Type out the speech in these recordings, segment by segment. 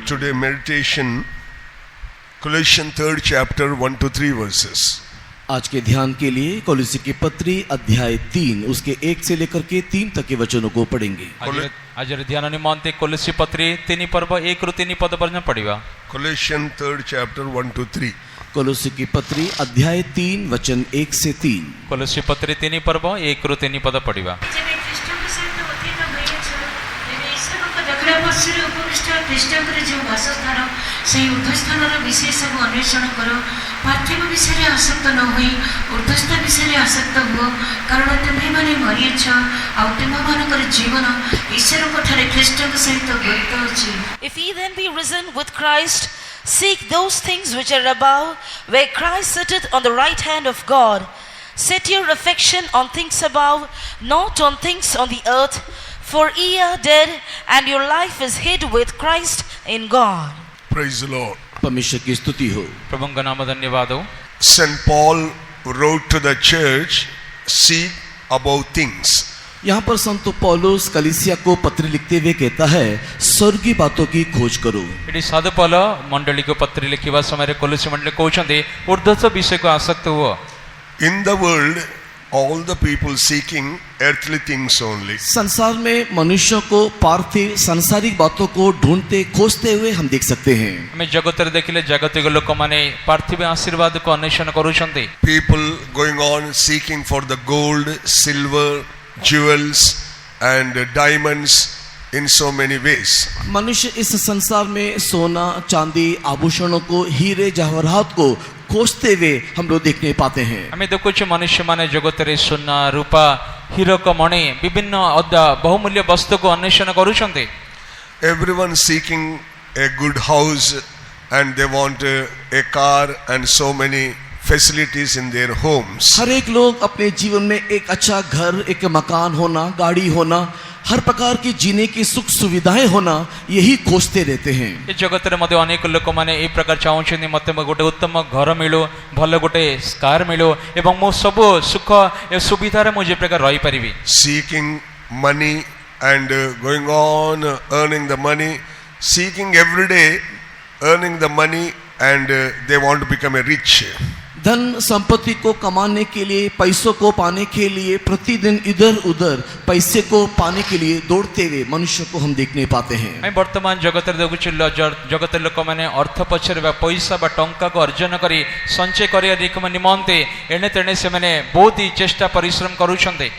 today meditation, Colossians 3rd chapter 1 to 3 verses. आज के ध्यान के लिए कोलोसी की पत्री अध्याय 3 उसके 1 से लेकर के 3 तक के वचनों को पढ़ेंगे। आज ध्यान निमंते कोलोसी पत्री 3 पर्व 1 ରୁ 3 पद पर्यंत पढ़िबा। Colossians 3rd chapter 1 to 3. कोलोसी की पत्री अध्याय 3 वचन 1 से 3। कोलोसी पत्री 3 पर्व 1 ରୁ 3 पद पढ़िबा। पार्थिव विषय आसक्त न होई ऊर्ध्वस्थ विषय आसक्त हुओ कारण तुम्हें माने मरियछ आ तुम मानकर जीवन ईश्वर कोठारे ख्रीष्ट सहित गत अछि। If ye then be risen with Christ, seek those things which are above, where Christ sitteth on the right hand of God. Set your affection on things above, not on things on the earth, for ye are dead, and your life is hid with Christ in God. Praise the Lord. परमेश्वर की स्तुति हो। प्रभु का नाम धन्यवाद हो। St. Paul wrote to the church, seek above things. यहाँ पर संत पौलुस कलीसिया को पत्र लिखते हुए कहता है स्वर्गीय बातों की खोज करो। इडी साधु पौल मंडली को पत्र लिखिबा समय कोलोसी मंडली कहउछन्ते ऊर्ध्वस्थ विषय को आसक्त हुओ। In the world, all the people seeking earthly things only. संसार में मनुष्यों को पार्थिव सांसारिक बातों को ढूंढते खोजते हुए हम देख सकते हैं। हमें जगत रे देखिले जागतिक लोक माने पार्थिव आशीर्वाद को अन्वेषण करूछन्ते। People going on seeking for the gold, silver, jewels and diamonds in so many ways. मनुष्य इस संसार में सोना चांदी आभूषणों को हीरे जवाहरात को खोजते हुए हम लोग देखने पाते हैं। हमें देखुछ मनुष्य माने जगत रे सोना रूपा हीरक मणि विभिन्न बहुमूल्य वस्तु को अन्वेषण करूछन्ते। Everyone seeking a good house and they want a car and so many facilities in their homes. हर एक लोग अपने जीवन में एक अच्छा घर, एक मकान होना, गाड़ी होना, हर प्रकार की जीने की सुख सुविधाएं होना यही खोजते रहते हैं। ये जगत रे मध्ये अनेक लोक माने ए प्रकार चाहुछन्ते मते गोटे उत्तम घर मिलो, भलो गोटे कार मिलो एवं मो सब सुख ए सुविधा रे मुझे प्रकार रही परिबी। Seeking money and going on earning the money, seeking every day earning the money and they want to become a rich. धन संपत्ति को कमाने के लिए, पैसों को पाने के लिए प्रतिदिन इधर उधर पैसे को पाने के लिए दौड़ते हुए मनुष्य को हम देखने पाते हैं। मैं वर्तमान जगत रे देखुछि जगत लोक माने अर्थ पछरे बा पैसा बा टंका को अर्जन करी संचय करिया निमंते एने तेने से माने बहुत ही चेष्टा परिश्रम करूछन्ते।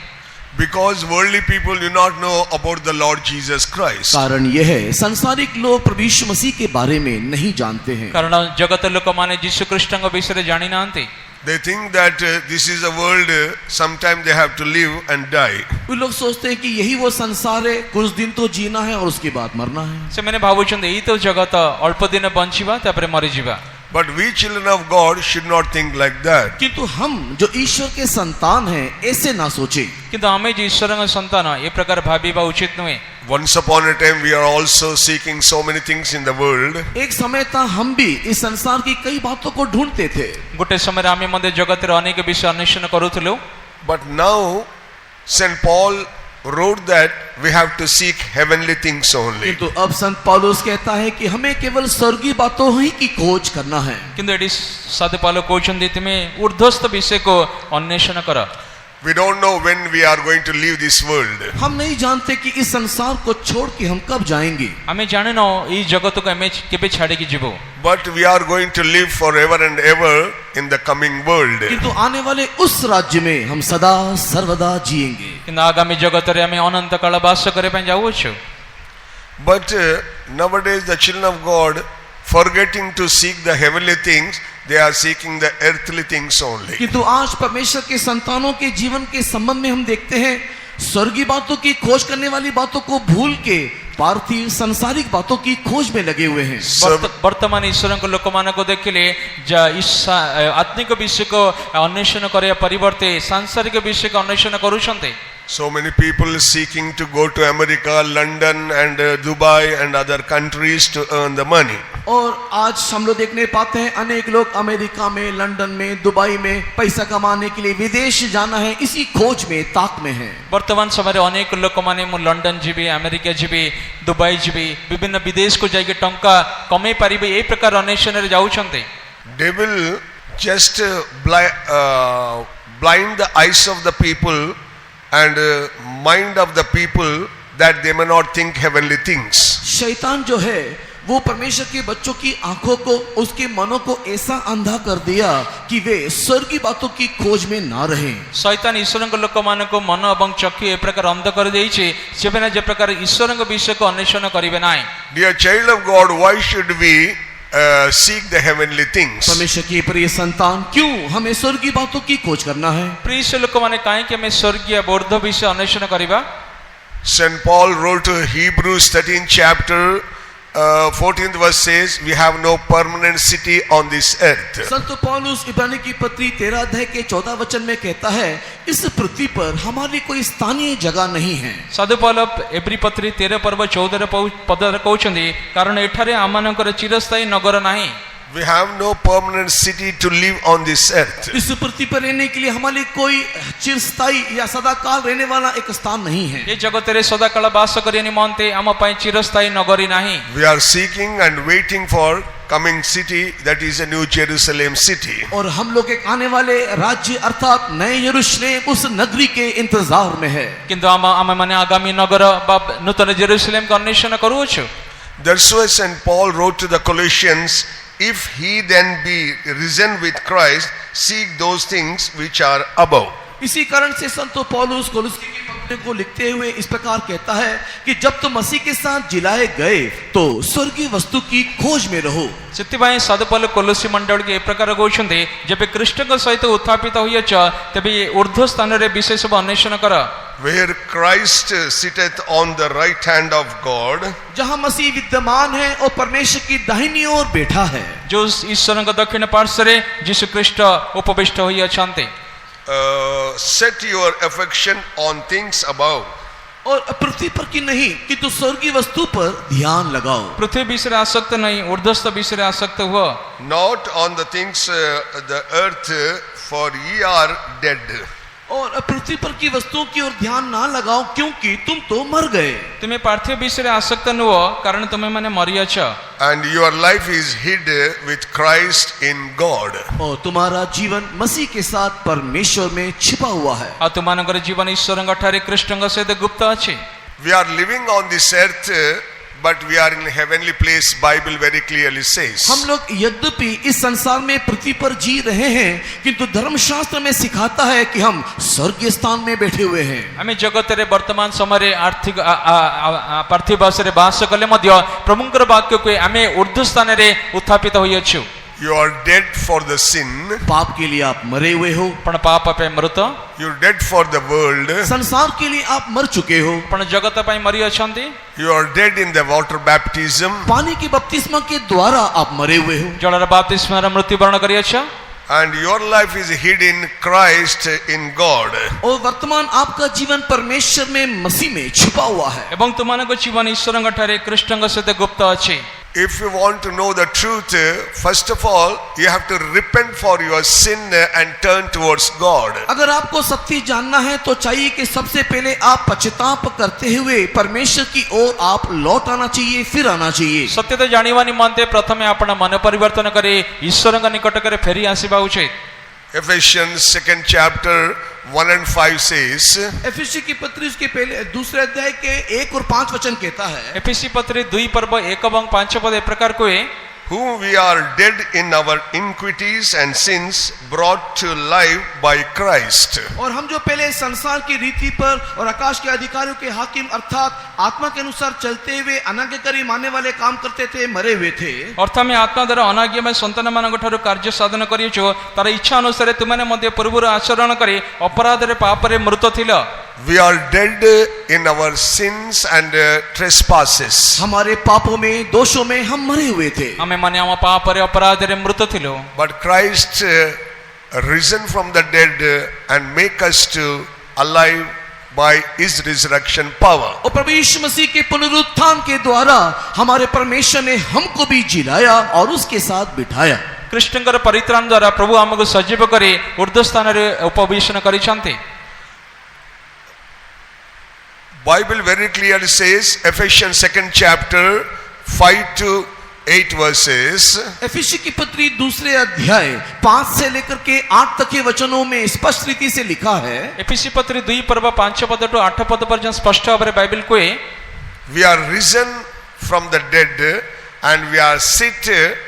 Because worldly people do not know about the Lord Jesus Christ. कारण यह है संसारिक लोग प्रभु यीशु मसीह के बारे में नहीं जानते हैं। कारण जगत लोक माने यीशु ख्रीष्ट के विषय रे जानि नांती। They think that this is a world sometime they have to live and die. वे लोग सोचते हैं कि यही वो संसार है, कुछ दिन तो जीना है और उसके बाद मरना है। से मैंने भावुछन्ते एई तो जगत अल्प दिन बंचिबा तापरे मरि जिबा। But we children of God should not think like that. किंतु हम जो ईश्वर के संतान हैं ऐसे ना सोचे। किंतु हमें जो ईश्वर के संतान ये प्रकार भाबिबा उचित नुहे। Once upon a time we are also seeking so many things in the world. एक समय था हम भी इस संसार की कई बातों को ढूंढते थे। गोटे समय आमे मध्य जगत रे अनेक विषय अन्वेषण करूथलु। But now St. Paul wrote that we have to seek heavenly things only. किंतु अब संत पौलुस कहता है कि हमें केवल स्वर्गीय बातों ही की खोज करना है। किंतु एडी साधु पौल कहउछन्ते तुमे ऊर्ध्वस्थ विषय को अन्वेषण कर। We don't know when we are going to leave this world. हम नहीं जानते कि इस संसार को छोड़ के हम कब जाएंगे। हमें जाने न ई जगत को हमें केबे छाड़े की जीवो। But we are going to live forever and ever in the coming world. किंतु आने वाले उस राज्य में हम सदा सर्वदा जिएंगे। किंतु आगामी जगत रे हमें अनंत काल वास करे पे जाउछु। But nowadays the children of God forgetting to seek the heavenly things, they are seeking the earthly things only. किंतु आज परमेश्वर के संतानों के जीवन के संबंध में हम देखते हैं स्वर्गीय बातों की खोज करने वाली बातों को भूल के पार्थिव सांसारिक बातों की खोज में लगे हुए हैं। वर्तमान ईश्वर को लोक मान को देखिले आत्मिक विषय को अन्वेषण करे परिवर्ते सांसारिक विषय को अन्वेषण करूछन्ते। So many people seeking to go to America, London and Dubai and other countries to earn the money. और आज हम लोग देखने पाते हैं अनेक लोग अमेरिका में, लंदन में, दुबई में पैसा कमाने के लिए विदेश जाना है, इसी खोज में, ताक में है। ବର୍ତ୍ତମାନ ସମୟରେ ଅନେକ ଲୋକମାନେ ମୁଁ ଲଣ୍ଡନ ଯିବି, ଆମେରିକା ଯିବି, ଦୁବାଇ ଯିବି, ବିଭିନ୍ନ ବିଦେଶକୁ ଯାଇକି ଟଙ୍କା କମେଇ ପାରିବେ ଏହି ପ୍ରକାର ଅନ୍ୱେଷଣରେ ଯାଉଛନ୍ତି। Devil just blind the eyes of the people and mind of the people that they may not think heavenly things. शैतान जो है वो परमेश्वर के बच्चों की आंखों को, उसके मनों को ऐसा अंधा कर दिया कि वे स्वर्गीय बातों की खोज में ना रहें। ଶୈତାନ ଈଶ୍ୱରଙ୍କ ଲୋକମାନଙ୍କୁ ମନ ଏବଂ ଚକ୍ଷୁ ଏ ପ୍ରକାର ଅନ୍ଧ କରିଦେଇଛି ସେମାନେ ଯେ ପ୍ରକାର ଈଶ୍ୱରଙ୍କ ବିଷୟକୁ ଅନ୍ୱେଷଣ କରିବେ ନାହିଁ। Dear child of God, why should we seek the heavenly things? परमेश्वर की प्रिय संतान, क्यों हमें स्वर्गीय बातों की खोज करना है? ପ୍ରିୟ ଲୋକମାନେ କାହିଁକି ଆମେ ସ୍ୱର୍ଗୀୟ ବୋଧ ବିଷୟ ଅନ୍ୱେଷଣ କରିବା? St. Paul wrote to Hebrews 13 chapter 14th verse says, we have no permanent city on this earth. संत पौलुस इब्रानी की पत्री 13 अध्याय के 14 वचन में कहता है, इस पृथ्वी पर हमारी कोई स्थानीय जगह नहीं है। ସାଧୁ ପୌଲ ଏବ୍ରୀ ପତ୍ରୀ 13 ପର୍ବ 14 ପଦରେ କହୁଛନ୍ତି, କାରଣ ଏଠାରେ ଆମମାନଙ୍କର ଚିରସ୍ଥାୟୀ ନଗର ନାହିଁ। We have no permanent city to live on this earth. इस पृथ्वी पर रहने के लिए हमारे कोई चिरस्थायी या सदाकाल रहने वाला एक स्थान नहीं है। ଏ ଜଗତରେ ସଦାକାଳ ବାସ କରିବା ନିମନ୍ତେ ଆମ ପାଇଁ ଚିରସ୍ଥାୟୀ ନଗରୀ ନାହିଁ। We are seeking and waiting for coming city, that is a New Jerusalem city. और हम लोग एक आने वाले राज्य अर्थात नए यरूशलेम, उस नगरी के इंतजार में है। କିନ୍ତୁ ଆମେ ମାନେ ଆଗାମୀ ନଗର ବା ନୂତନ ଜେରୁସାଲେମକୁ ଅନ୍ୱେଷଣ କରୁଅଛୁ। That's why St. Paul wrote to the Colossians, if he then be risen with Christ, seek those things which are above. इसी कारण से संत पौलुस कोलोसी की पत्री को लिखते हुए इस प्रकार कहता है कि जब तुम मसीह के साथ जिलाए गए तो स्वर्गीय वस्तु की खोज में रहो। ସେଥିପାଇଁ ସାଧୁ ପୌଲ କୋଲୋସି ମଣ୍ଡଳୀକୁ ଏ ପ୍ରକାର କହୁଛନ୍ତି, ଯେବେ ଖ୍ରୀଷ୍ଟଙ୍କ ସହିତ ଉତ୍ଥାପିତ ହୋଇଅଛ ତେବେ ଉର୍ଦ୍ଧ୍ୱ ସ୍ଥାନରେ ବିଶେଷ ସବୁ ଅନ୍ୱେଷଣ କର। Where Christ sitteth on the right hand of God, जहाँ मसीह विद्यमान है और परमेश्वर की दाहिनी ओर बैठा है। जो ଈଶ୍ୱରଙ୍କ ଦକ୍ଷିଣ ପାର୍ଶ୍ୱରେ ଯୀଶୁ ଖ୍ରୀଷ୍ଟ ଉପବିଷ୍ଟ ହୋଇଅଛନ୍ତି। set your affection on things above. और पृथ्वी पर की नहीं किंतु स्वर्गीय वस्तु पर ध्यान लगाओ। पृथ्वी विषय आसक्त नहीं, ऊर्ध्वस्थ विषय आसक्त हुआ। Not on the things the earth, for ye are dead. और पृथ्वी पर की वस्तुओं की ओर ध्यान ना लगाओ क्योंकि तुम तो मर गए। तुम्हें पार्थिव विषय आसक्त न हो कारण तुम्हें माने मरियाछ। And your life is hid with Christ in God. और तुम्हारा जीवन मसीह के साथ परमेश्वर में छिपा हुआ है। आ तुमानकर जीवन ईश्वरଙ୍କ ठारे कृष्णଙ୍କ सहित गुप्त अछि। We are living on this earth, but we are in heavenly place. Bible very clearly says. हम लोग यद्यपि इस संसार में पृथ्वी पर जी रहे हैं किंतु धर्मशास्त्र में सिखाता है कि हम स्वर्गीय स्थान में बैठे हुए हैं। आमे जगत रे वर्तमान समय रे आर्थिक पार्थिव भाषा बास कले मध्य प्रभुଙ୍କର वाक्य को आमे ऊर्ध्व स्थान रे उत्थापित होइछु। You are dead for the sin. पाप के लिए आप मरे हुए हो। पण पाप पे मृत। You are dead for the world. संसार के लिए आप मर चुके हो। पण जगत पई मरि अछंती। You are dead in the water baptism. पानी की बपतिस्मा के द्वारा आप मरे हुए हो। जलर बपतिस्मा रे मृत्युवरण करियछ। And your life is hid in Christ in God. और वर्तमान आपका जीवन परमेश्वर में मसीह में छिपा हुआ है। एवं तुमानको जीवन ईश्वरଙ୍କ ठारे कृष्णଙ୍କ सहित गुप्त अछि। If you want to know the truth, first of all, you have to repent for your sin and turn towards God. अगर आपको सत्य जानना है तो चाहिए कि सबसे पहले आप पश्चाताप करते हुए परमेश्वर की ओर आप लौट आना चाहिए, फिर आना चाहिए। सत्य तो जानिवा निमंते प्रथमे आपण मन परिवर्तन करे ईश्वरଙ୍କ निकट करे फेरी आसीबा उचित। Ephesians 2nd chapter 1 and 5 says. एफेसी की पत्री उसके पहले दूसरे अध्याय के 1 और 5 वचन कहता है। एफेसी पत्री 2 पर्व 1 एवं 5 पद ए प्रकार को है। Whom we are dead in our iniquities and sins, brought to life by Christ. और हम जो पहले संसार की रीति पर और आकाश के अधिकारियों के हाकिम अर्थात आत्मा के अनुसार चलते हुए अनाज्ञाकारी मानने वाले काम करते थे, मरे हुए थे। अर्थ में आत्मा द्वारा अनाज्ञा में संतान मानक ठारो कार्य साधन करियो तार इच्छा अनुसार तुमने मध्य पूर्वर आचरण करे अपराध रे पाप रे मृत थिला। We are dead in our sins and trespasses. हमारे पापों में, दोषों में हम मरे हुए थे। हमें माने हम पाप रे अपराध रे मृत थिलो। But Christ risen from the dead and make us to alive by his resurrection power. और प्रभु यीशु मसीह के पुनरुत्थान के द्वारा हमारे परमेश्वर ने हमको भी जिलाया और उसके साथ बिठाया। कृष्णଙ୍କର ପରିତ୍ରାଣ ଦ୍ୱାରା ପ୍ରଭୁ ଆମକୁ ସଜୀବ କରି ଉର୍ଦ୍ଧ୍ୱ ସ୍ଥାନରେ ଉପବେଶନ କରିଛନ୍ତି। Bible very clearly says, Ephesians 2nd chapter 5 to 8 verses, एफिसी की पत्री दूसरे अध्याय 5 से लेकर के 8 तक के वचनों में स्पष्ट रीति से लिखा है। एफिसी पत्री 2 पर्व 5 पद टू 8 पद पर्यंत स्पष्ट भाବରେ ବାଇବେଲ କୁହେ, we are risen from the dead and we are seated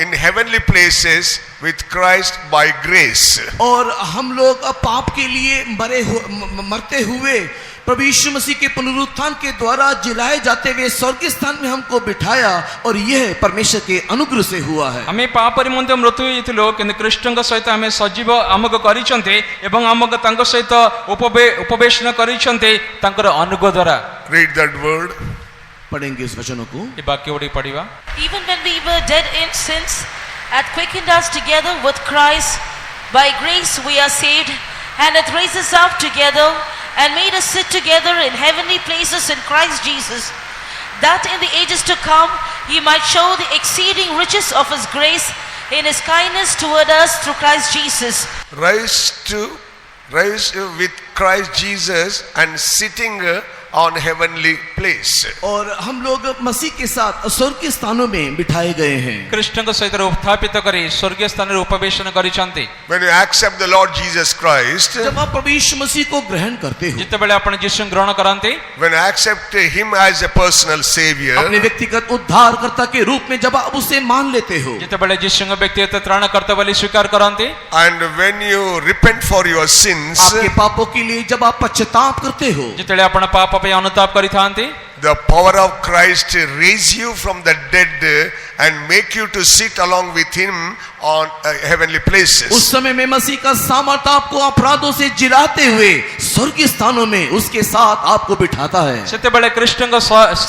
in heavenly places with Christ by grace. और हम लोग अब पाप के लिए मरते हुए प्रभु यीशु मसीह के पुनरुत्थान के द्वारा जिलाए जाते हुए स्वर्गीय स्थान में हमको बिठाया और यह परमेश्वर के अनुग्रह से हुआ है। ଆମେ ପାପ ନିମନ୍ତେ ମୃତ୍ୟୁ ହୋଇଥିଲୁ କିନ୍ତୁ କୃଷ୍ଣଙ୍କ ସହିତ ଆମେ ସଜୀବ ଆମକୁ କରିଛନ୍ତି ଏବଂ ଆମକୁ ତାଙ୍କ ସହିତ ଉପବେଶନ କରିଛନ୍ତି ତାଙ୍କର ଅନୁଗ୍ରହ ଦ୍ୱାରା। Read that word. पढ़ेंगे इस वचनों को। ଏ ବାକ୍ୟ ଗୁଡିକ ପଢିବା। Even when we were dead in sins, hath quickened us together with Christ. By grace we are saved, and hath raised us up together, and made us sit together in heavenly places in Christ Jesus, that in the ages to come he might show the exceeding riches of his grace in his kindness toward us through Christ Jesus. Raised with Christ Jesus and sitting on heavenly place. और हम लोग मसीह के साथ स्वर्गीय स्थानों में बिठाए गए हैं। କୃଷ୍ଣଙ୍କ ସହିତ ଉତ୍ଥାପିତ କରି ସ୍ୱର୍ଗୀୟ ସ୍ଥାନରେ ଉପବେଶନ କରିଛନ୍ତି। When you accept the Lord Jesus Christ, जब आप प्रभु यीशु मसीह को ग्रहण करते हो, ଯେତେବେଳେ ଆପଣ ଯୀଶୁଙ୍କୁ ଗ୍ରହଣ କରନ୍ତି, when you accept him as a personal savior, अपने व्यक्तिगत उद्धारकर्ता के रूप में जब आप उसे मान लेते हो, ଯେତେବେଳେ ଯୀଶୁଙ୍କ ବ୍ୟକ୍ତିଗତ ତ୍ରାଣକର୍ତ୍ତା ବୋଲି ସ୍ୱୀକାର କରନ୍ତି, and when you repent for your sins, आपके पापों के लिए जब आप पश्चाताप करते हो, ଯେତେବେଳେ ଆପଣ ପାପ ପାଇଁ ଅନୁତାପ କରିଥାନ୍ତି, the power of Christ raise you from the dead and make you to sit along with him on heavenly places. उस समय में मसीह का सामर्थ आपको अपराधों से जिलाते हुए स्वर्गीय स्थानों में उसके साथ आपको बिठाता है। ସେତେବେଳେ କୃଷ୍ଣଙ୍କ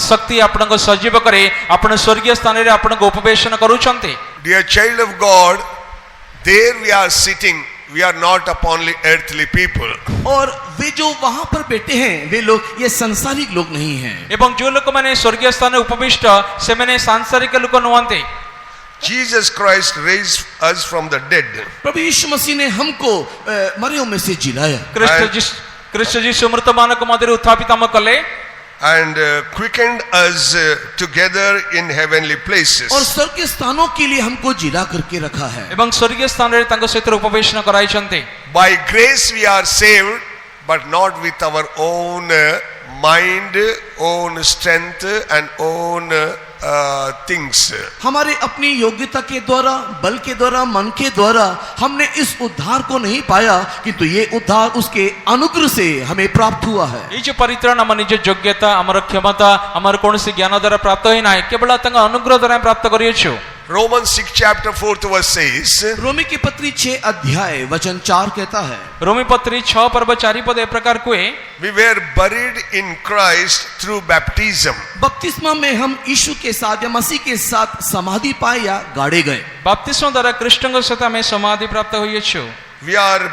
ଶକ୍ତି ଆପଣଙ୍କୁ ସଜୀବ କରି ଆପଣ ସ୍ୱର୍ଗୀୟ ସ୍ଥାନରେ ଆପଣଙ୍କୁ ଉପବେଶନ କରୁଛନ୍ତି। Dear child of God, there we are sitting. We are not upon only earthly people. और वे जो वहां पर बैठे हैं वे लोग ये संसारिक लोग नहीं हैं। ଏବଂ ଯେଉଁ ଲୋକମାନେ ସ୍ୱର୍ଗୀୟ ସ୍ଥାନରେ ଉପବିଷ୍ଟ ସେମାନେ ସାଂସାରିକ ଲୋକ ନୁହନ୍ତି। Jesus Christ raised us from the dead. प्रभु यीशु मसीह ने हमको मरियों में से जिलाया ଖ୍ରୀଷ୍ଟ ଯୀଶୁ ମୃତମାନଙ୍କ ମଧ୍ୟରୁ ଉତ୍ଥାପିତ ଆମ କଲେ and quickened us together in heavenly places. और स्वर्गीय स्थानों के लिए हमको जिला करके रखा है। ଏବଂ ସ୍ୱର୍ଗୀୟ ସ୍ଥାନରେ ତାଙ୍କ ସହିତ ଉପବେଶନ କରାଇଛନ୍ତି। By grace we are saved, but not with our own mind, own strength and own things. हमारे अपनी योग्यता के द्वारा, बल के द्वारा, मन के द्वारा हमने इस उद्धार को नहीं पाया, किंतु ये उद्धार उसके अनुग्रह से हमें प्राप्त हुआ है। ଏଇ ଯୋଉ ପରିତ୍ରାଣ ଆମ ନିଜ ଯୋଗ୍ୟତା, ଆମର କ୍ଷମତା, ଆମର କୌଣସି ଜ୍ଞାନ ଦ୍ୱାରା ପ୍ରାପ୍ତ ହୋଇ ନାହିଁ, କେବଳ ତାଙ୍କ ଅନୁଗ୍ରହ ଦ୍ୱାରା ଆମେ ପ୍ରାପ୍ତ କରିଅଛୁ। Romans 6 chapter 4th verse says, रोमी की पत्री 6 अध्याय वचन 4 कहता है, रोमी पत्री 6 पर्व 4 पद ए प्रकार कुहे, we were buried in Christ through baptism. बपतिस्मा में हम यीशु के साथ या मसीह के साथ समाधि पाए या गाड़े गए। ବାପ୍ତିସ୍ମ ଦ୍ୱାରା କୃଷ୍ଣଙ୍କ ସହିତ ଆମେ ସମାଧି ପ୍ରାପ୍ତ ହୋଇଅଛୁ। We are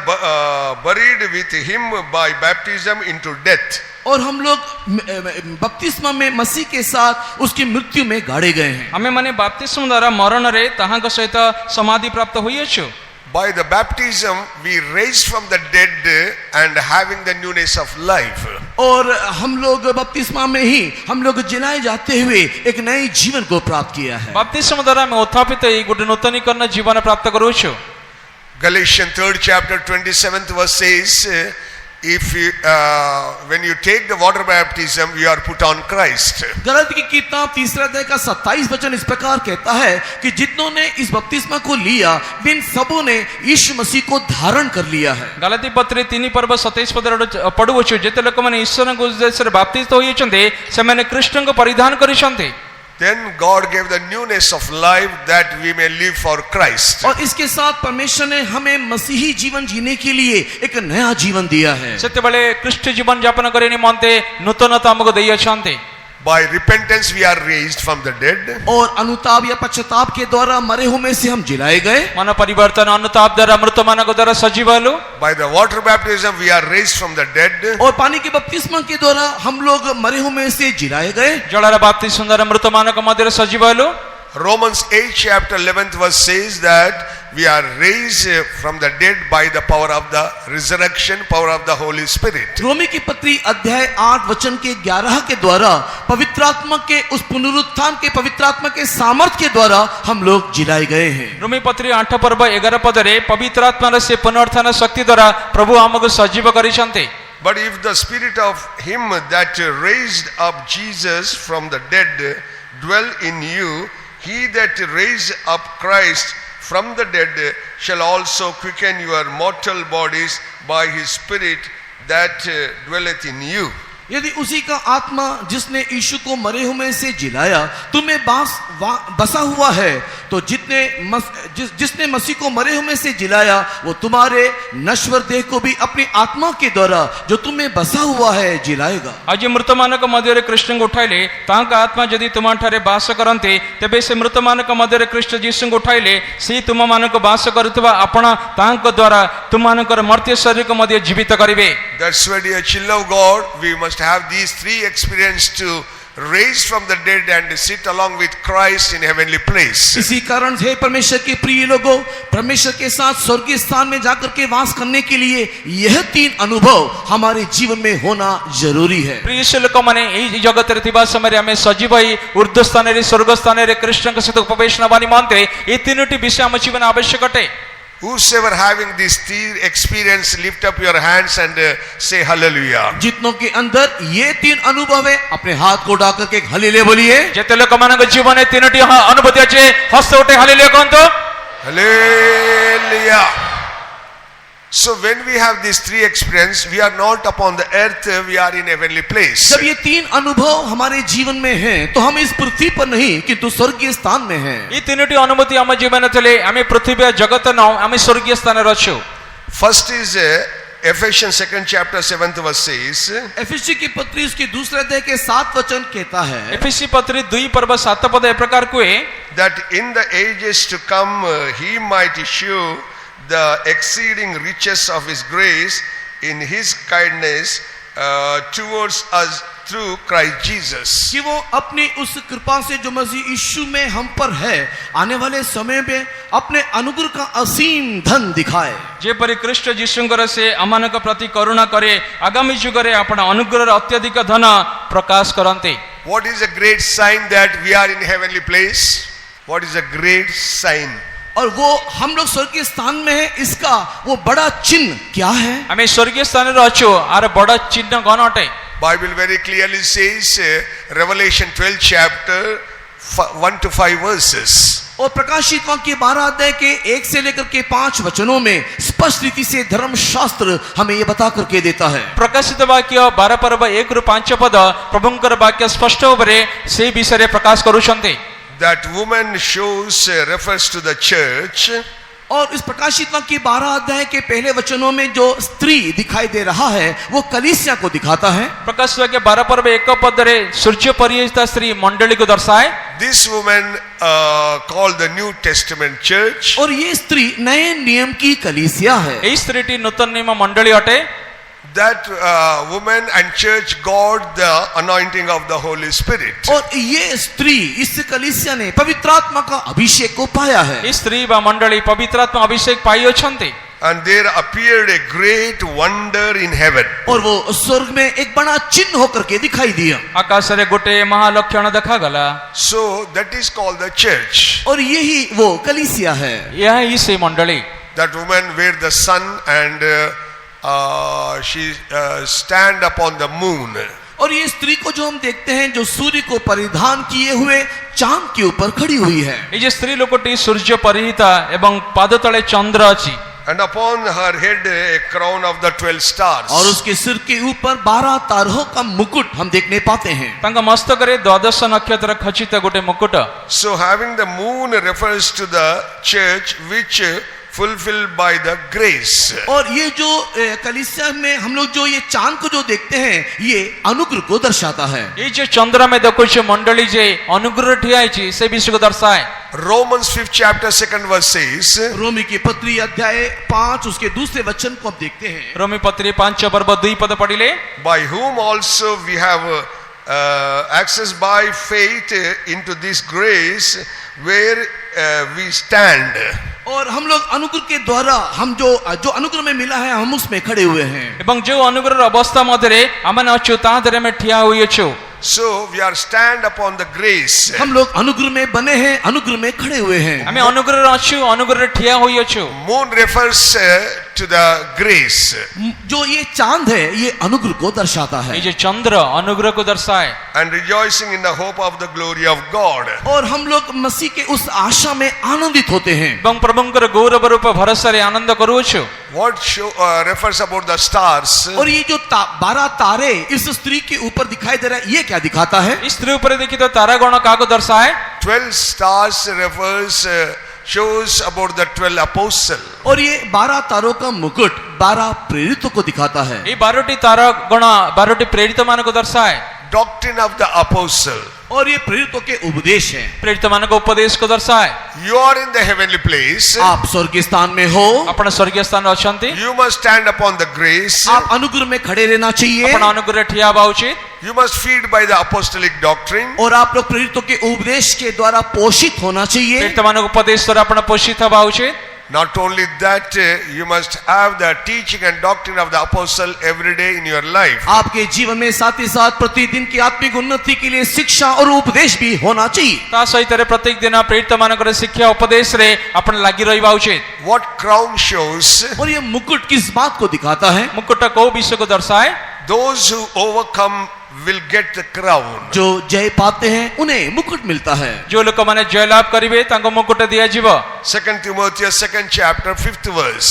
buried with him by baptism into death. और हम लोग बपतिस्मा में मसीह के साथ उसकी मृत्यु में गाड़े गए हैं। ଆମେ ମାନେ ବାପ୍ତିସ୍ମ ଦ୍ୱାରା ମରଣରେ ତାହାଙ୍କ ସହିତ ସମାଧି ପ୍ରାପ୍ତ ହୋଇଅଛୁ। By the baptism we raised from the dead and having the newness of life. और हम लोग बपतिस्मा में ही हम लोग जिलाए जाते हुए एक नए जीवन को प्राप्त किया है। ବାପ୍ତିସ୍ମ ଦ୍ୱାରା ଆମେ ଉତ୍ଥାପିତ ହେଇ ଗୋଟେ ନୂତନୀକରଣ ଜୀବନ ପ୍ରାପ୍ତ କରୁଛୁ। Galatians 3rd chapter 27th verse says, if you, when you take the water baptism you are put on Christ. Galati की किताब 3 अध्याय का 27 वचन इस प्रकार कहता है कि जितनों ने इस बपतिस्मा को लिया इन सबों ने यीशु मसीह को धारण कर लिया है। ଗଲାତୀ ପତ୍ରୀ 3 पर्व 27 ପଦରେ ପଢୁଅଛୁ, ଯେତେ ଲୋକମାନେ ଈଶ୍ୱରଙ୍କ ଉଦ୍ଦେଶ୍ୟରେ ବାପ୍ତିସ୍ମ ହୋଇଛନ୍ତି ସେମାନେ କୃଷ୍ଣଙ୍କୁ ପରିଧାନ କରିଛନ୍ତି। Then God gave the newness of life that we may live for Christ. और इसके साथ परमेश्वर ने हमें मसीही जीवन जीने के लिए एक नया जीवन दिया है। ସେତେବେଳେ ଖ୍ରୀଷ୍ଟ ଜୀବନ ଯାପନ କରିବା ନିମନ୍ତେ ନୂତନତା ଆମକୁ ଦେଇଅଛନ୍ତି। by repentance we are raised from the dead. और अनुताप या पश्चाताप के द्वारा मरे हुए में से हम जिलाए गए। मन परिवर्तन अनुताप द्वारा मृत मानक द्वारा सजीवलु By the water baptism we are raised from the dead. और पानी के बपतिस्मा के द्वारा हम लोग मरे हुए में से जिलाए गए। जलर बाप्तिस्म द्वारा मृत मानक मध्य सजीवलु Romans 8 chapter 11th verse says that we are raised from the dead by the power of the resurrection, power of the Holy Spirit. रोमी की पत्री अध्याय 8 वचन के 11 के द्वारा पवित्र आत्मा के उस पुनरुत्थान के पवित्र आत्मा के सामर्थ के द्वारा हम लोग जिलाए गए हैं। रोमी पत्री 8 पर्व 11 पदरे पवित्र आत्मा से पुनरुत्थान शक्ति द्वारा प्रभु हमको सजीव करिसंते। But if the spirit of him that raised up Jesus from the dead dwell in you, he that raised up Christ from the dead shall also quicken your mortal bodies by his spirit that dwelleth in you. यदि उसी का आत्मा जिसने यीशु को मरे हुए से जिलाया तुम्हें बसा हुआ है तो जिसने मसीह को मरे हुए से जिलाया वो तुम्हारे नश्वर देह को भी अपनी आत्मा के द्वारा जो तुम्हें बसा हुआ है जिलाएगा। आज मृत मानक मध्य कृष्ण को उठाइले तांका आत्मा यदि तुम ठारे बास करते तेबे से मृत मानक मध्य कृष्ण जीसु को उठाइले से तुम मानक बास करुवा आपण तांका द्वारा तुम मानकर मर्त्य शरीर को मध्य जीवित करिवे। That's why, dear children of God, we must have these three experiences to raise from the dead and sit along with Christ in heavenly place. इसी कारण से परमेश्वर के प्रिय लोगों परमेश्वर के साथ स्वर्गीय स्थान में जाकर के वास करने के लिए यह तीन अनुभव हमारे जीवन में होना जरूरी है। प्रिय लोक माने एई जगत रे थिबा समय आमे सजीव होई ऊर्ध्व स्थान रे स्वर्ग स्थान रे कृष्ण के सहित उपवेश नबानी मानते ए तीनोटी विषय हम जीवन आवश्यक अटे। Whosoever having these three experience, lift up your hands and say hallelujah. जितनों के अंदर ये तीन अनुभव है अपने हाथ को उठाकर के हल्लेलुया बोलिए। जेते लोक मानक जीवन ए तीनोटी अनुभूति अछि हस्त उठे hallelujah कहंतो Hallelujah. So when we have these three experience, we are not upon the earth, we are in heavenly place. जब ये तीन अनुभव हमारे जीवन में हैं तो हम इस पृथ्वी पर नहीं किंतु स्वर्गीय स्थान में हैं। ई तीनोटी अनुभूति हम जीवन थले आमे पृथ्वी जगत न आमे स्वर्गीय स्थान रे अछु। First is Ephesians 2nd chapter 7th verse says, एफेसी की पत्री उसके दूसरे अध्याय के 7 वचन कहता है एफेसी पत्री 2 पर्व 7 पद ए प्रकार कुए that in the ages to come he might show the exceeding riches of his grace in his kindness towards us through Christ Jesus. कि वो अपनी उस कृपा से जो मसीह यीशु में हम पर है आने वाले समय में अपने अनुग्रह का असीम धन दिखाए। जे परि कृष्ण जीशुंकर से अमानक प्रति करुणा करे आगामी युग रे आपण अनुग्रह अत्यधिक धन प्रकाश करंते। What is a great sign that we are in heavenly place? What is a great sign? और वो हम लोग स्वर्गीय स्थान में है इसका वो बड़ा चिन्ह क्या है? हमें स्वर्गीय स्थान रे अछु आर बड़ा चिन्ह कौन अटे? Bible very clearly says Revelation 12 chapter 1 to 5 verses. और प्रकाशित वाक्य 12 अध्याय के 1 से लेकर के 5 वचनों में स्पष्ट रीति से धर्मशास्त्र हमें ये बता करके देता है। प्रकाशित वाक्य 12 पर्व 1 रु 5 पद प्रभुंकर वाक्य स्पष्ट होबरे से विषय रे प्रकाश करूछन्ते। That woman shows refers to the church. और इस प्रकाशित वाक्य 12 अध्याय के पहले वचनों में जो स्त्री दिखाई दे रहा है वो कलीसिया को दिखाता है। प्रकाशित वाक्य 12 पर्व 1 पद रे सूर्य परिहिता स्त्री मंडली को दर्शाए। This woman called the New Testament church. और ये स्त्री नए नियम की कलीसिया है। ए स्त्रीटी नूतन नियम मंडली अटे। That woman and church got the anointing of the Holy Spirit. और ये स्त्री इस कलीसिया ने पवित्र आत्मा का अभिषेक को पाया है। इस स्त्री बा मंडली पवित्र आत्मा अभिषेक पाई अछंती। And there appeared a great wonder in heaven. और वो स्वर्ग में एक बड़ा चिन्ह होकर के दिखाई दिया। आकाश रे गोटे महालक्षण देखा गला। So that is called the church. और यही वो कलीसिया है। यह ही से मंडली। That woman where the sun and she stand upon the moon. और ये स्त्री को जो हम देखते हैं जो सूर्य को परिधान किए हुए चांद के ऊपर खड़ी हुई है। ये स्त्री लोकटी सूर्य परिहिता एवं पाद तले चंद्र अछि। And upon her head a crown of the 12 stars. और उसके सिर के ऊपर 12 तारों का मुकुट हम देखने पाते हैं। तांका मस्तक रे 12 नक्षत्र खचित गोटे मुकुट। So having the moon refers to the church which fulfilled by the grace. और ये जो कलीसिया में हम लोग जो ये चांद को जो देखते हैं ये अनुग्रह को दर्शाता है। ये जो चंद्र में देखुचे मंडली जे अनुग्रह ठिया है से विषय को दर्शाए। Romans 5th chapter 2nd verse says, रोमी की पत्री अध्याय 5 उसके दूसरे वचन को अब देखते हैं। रोमी पत्री 5 पर्व 2 पद पढ़िले, by whom also we have access by faith into this grace where we stand. और हम लोग अनुग्रह के द्वारा हम जो अनुग्रह में मिला है हम उसमें खड़े हुए हैं। एवं जो अनुग्रह अवस्था मध्यरे आमने अछु ता धरे में ठिया हुई छु। So we are stand upon the grace. हम लोग अनुग्रह में बने हैं, अनुग्रह में खड़े हुए हैं। हमें अनुग्रह अछु, अनुग्रह ठिया हुई छु। Moon refers to the grace. जो ये चांद है ये अनुग्रह को दर्शाता है। ये जो चंद्र अनुग्रह को दर्शाए। And rejoicing in the hope of the glory of God. और हम लोग मसीह के उस आशा में आनंदित होते हैं। एवं प्रभुंकर गौरव रूप भरोसा रे आनंद करूछु। What refers about the stars? और ये जो 12 तारे इस स्त्री के ऊपर दिखाई दे रहा है ये क्या दिखाता है? इस स्त्री ऊपर देखिए तो तारा गण काको दर्शाए। 12 stars refers shows about the 12 apostles. और ये 12 तारों का मुकुट 12 प्रेरितों को दिखाता है। ये 12टी तारा गण 12टी प्रेरित मान को दर्शाए। Doctrine of the apostle. और ये प्रेरितों के उपदेश है। प्रेरित मान को उपदेश को दर्शाए। You are in the heavenly place. आप स्वर्गीय स्थान में हो। अपना स्वर्गीय स्थान अछंती। You must stand upon the grace. आप अनुग्रह में खड़े रहना चाहिए। अपना अनुग्रह ठिया हुआ उचित। You must feed by the apostolic doctrine. और आप लोग प्रेरितों के उपदेश के द्वारा पोषित होना चाहिए। प्रेरित मान को उपदेश द्वारा अपना पोषित हुआ उचित। Not only that, you must have the teaching and doctrine of the apostle every day in your life. आपके जीवन में साथ ही साथ प्रतिदिन की आत्मिक उन्नति के लिए शिक्षा और उपदेश भी होना चाहिए। ता सहित रे प्रत्येक दिन प्रेरित मान को शिक्षा उपदेश रे अपन लागि रहिबा उचित। What crown shows? और ये मुकुट किस बात को दिखाता है? मुकुट को विषय को दर्शाए। Those who overcome will get the crown. जो जय पाते हैं उन्हें मुकुट मिलता है। जो लोक माने जय लाभ करिवे तांको मुकुट दिया जीव। 2 Timothy 2nd chapter 5th verse.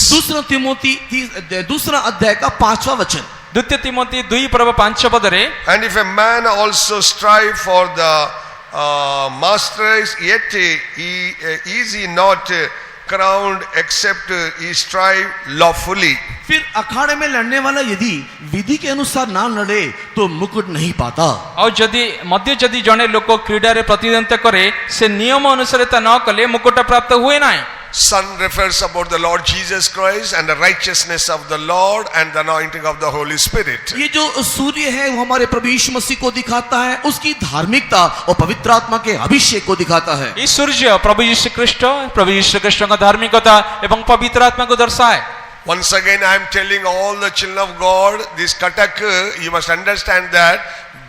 दूसरा अध्याय का 5वां वचन। द्वितीय तिमोथी 2 पर्व 5 पद रे, And if a man also strive for the masteries, yet is he not crowned except he strive lawfully. फिर अखाड़े में लड़ने वाला यदि विधि के अनुसार ना लड़े तो मुकुट नहीं पाता। और जदि मध्य जदि जने लोक क्रीडा रे प्रतिद्वंद्विता करे से नियम अनुसार ता न कले मुकुट प्राप्त हुए नाही। Sun refers about the Lord Jesus Christ and the righteousness of the Lord and the anointing of the Holy Spirit. ये जो सूर्य है वो हमारे प्रभु यीशु मसीह को दिखाता है, उसकी धार्मिकता और पवित्र आत्मा के अभिषेक को दिखाता है। इस सूर्य प्रभु यीशु कृष्ण का धार्मिकता एवं पवित्र आत्मा को दर्शाए। Once again I am telling all the children of God, this Katak, you must understand that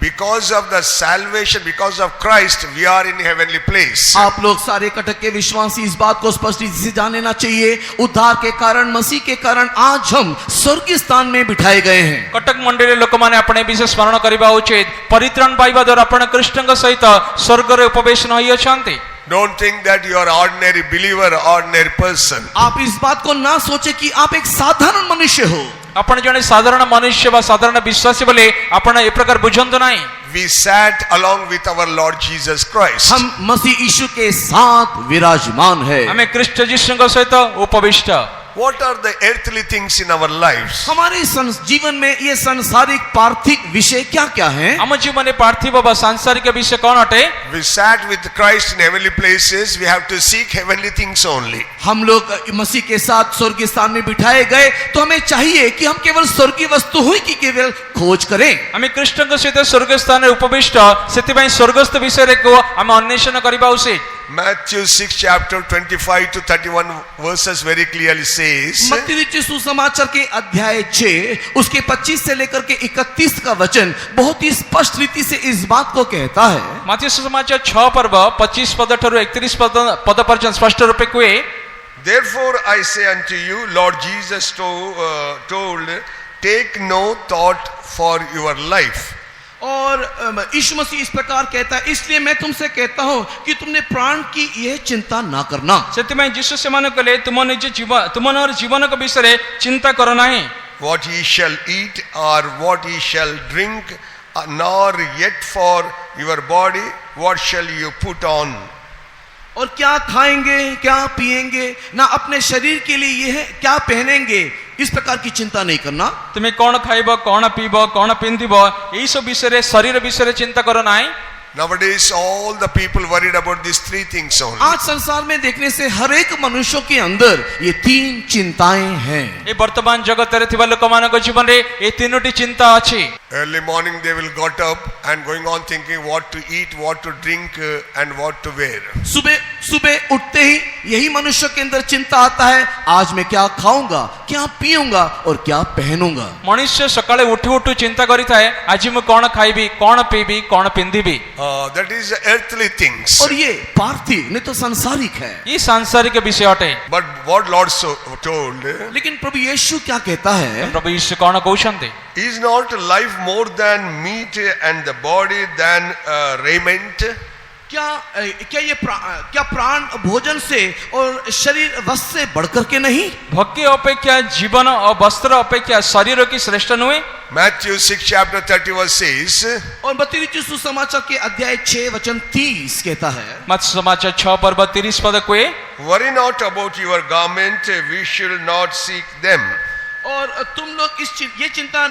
because of the salvation, because of Christ, we are in heavenly place. आप लोग सारे कटक के विश्वासी इस बात को स्पष्ट से जान लेना चाहिए, उद्धार के कारण, मसीह के कारण आज हम स्वर्गीय स्थान में बिठाए गए हैं। कटक मंडली लोक माने अपने विषय स्मरण करिबा उचित। परित्राण पाइबा द्वारा अपन कृष्ण सहित स्वर्ग रे उपवेशन होई अछंती। Don't think that you are ordinary believer, ordinary person. आप इस बात को ना सोचे कि आप एक साधारण मनुष्य हो। आपण जने साधारण मनुष्य व साधारण विश्वासी बोले आपण ए प्रकार बुझंतो नाही। We sat along with our Lord Jesus Christ. हम मसीह यीशु के साथ विराजमान है। हमें कृष्ण जीसु सहित उपविष्ट। What are the earthly things in our lives? हमारे जीवन में ये सांसारिक पार्थिव विषय क्या क्या हैं? हम जीवन में पार्थिव व सांसारिक विषय कौन हटे? We sat with Christ in heavenly places. We have to seek heavenly things only. हम लोग मसीह के साथ स्वर्गीय स्थान में बिठाए गए तो हमें चाहिए कि हम केवल स्वर्गीय वस्तु हुई की केवल खोज करें। हमें कृष्ण के सहित स्वर्ग स्थान उपविष्ट सेतिबाई स्वर्गस्थ विषय को हम अन्वेषण करिबा उचित। Matthew 6 chapter 25 to 31 verses very clearly says. मत्ती रचित सुसमाचार के अध्याय 6 उसके 25 से लेकर के 31 का वचन बहुत ही स्पष्ट रीति से इस बात को कहता है। मत्ती सुसमाचार 6 पर्व 25 पद ठरो 31 पद पर्यंत स्पष्ट रूपे कुए। Therefore I say unto you, Lord Jesus told, take no thought for your life. और यीशु मसीह इस प्रकार कहता है, इसलिए मैं तुमसे कहता हूं कि तुमने प्राण की यह चिंता ना करना। सेतिबाई जीसु सेमान कले तुम निज जीवन के विषय चिंता करो नाही। What ye shall eat or what ye shall drink, nor yet for your body what shall you put on. और क्या खाएंगे, क्या पिएंगे, ना अपने शरीर के लिए यह क्या पहनेंगे, इस प्रकार की चिंता नहीं करना। तुम्हें कौन खाइब, कौन पीब, कौन पिंधिब, यही सब विषय शरीर विषय चिंता कर ना। Nowadays, all the people worried about these three things only. आज संसार में देखने से हर एक मनुष्य के अंदर ये तीन चिंताएं हैं। ये वर्तमान जगत रे थिबा लोक मानक जीवन रे ये तीनोटी चिंता अछि। Early morning they will got up and going on thinking what to eat, what to drink and what to wear. सुबह सुबह उठते ही यही मनुष्य के अंदर चिंता आता है, आज मैं क्या खाऊंगा, क्या पीऊंगा और क्या पहनूंगा। मनुष्य सकाळे उठी उठू चिंता करिथाए, आज मैं कौन खाइबी, कौन पीबी, कौन पिंधिबी। That is earthly things. और ये पार्थिव नहीं तो सांसारिक है। ये सांसारिक विषय अटे। But what Lord told, लेकिन प्रभु यीशु क्या कहता है? प्रभु यीशु कौन कहउछन्ते, is not life more than meat and the body than raiment? क्या ये क्या प्राण भोजन से और शरीर वस्त्र से बढ़कर के नहीं? भक्ति अपेक्षा जीवन और वस्त्र अपेक्षा शरीर की श्रेष्ठ नुहे। Matthew 6 chapter 30 verse says, और मत्ती रचित सुसमाचार के अध्याय 6 वचन 30 कहता है, मत्ती समाचार 6 पर 32 पद कोए, worry not about your garment, we shall not seek them. और तुम लोग ये चिंता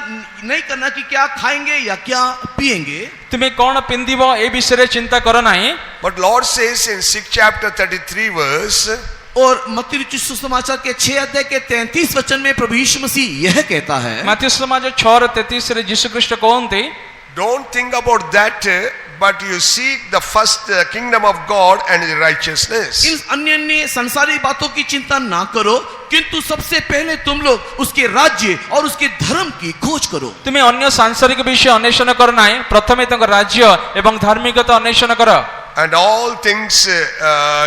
नहीं करना कि क्या खाएंगे या क्या पिएंगे, तुम्हें कौन पिंधिब ए विषय चिंता कर नाही। But Lord says in 6 chapter 33 verse, और मत्ती रचित सुसमाचार के 6 अध्याय के 33 वचन में प्रभु यीशु मसीह यह कहता है, मत्ती समाचार 6:33 रे यीशु ख्रीष्ट कहते, don't think about that, but you seek the first kingdom of God and his righteousness. इन अन्य संसारिक बातों की चिंता ना करो, किंतु सबसे पहले तुम लोग उसके राज्य और उसके धर्म की खोज करो। तुम्हें अन्य सांसारिक विषय अन्वेषण कर नाही, प्रथमे तंग राज्य एवं धार्मिकता अन्वेषण कर। And all things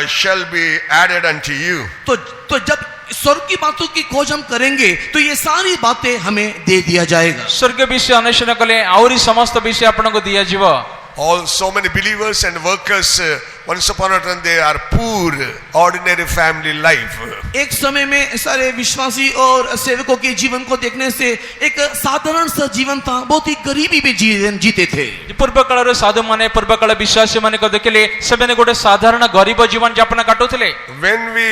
shall be added unto you. तो जब स्वर्ग की बातों की खोज हम करेंगे तो ये सारी बातें हमें दे दिया जाएगा। स्वर्ग विषय अन्वेषण कले आउरी समस्त विषय आपनको दिया जीव। All so many believers and workers, once upon a time they are poor, ordinary family life. एक समय में सारे विश्वासी और सेवकों के जीवन को देखने से एक साधारण सा जीवन था, बहुत ही गरीबी में जीवन जीते थे। पूर्व काल रे साधु माने पूर्व काल विश्वासी माने को देखले सेबने गोटे साधारण गरीब जीवन यापन काटुथिले। When we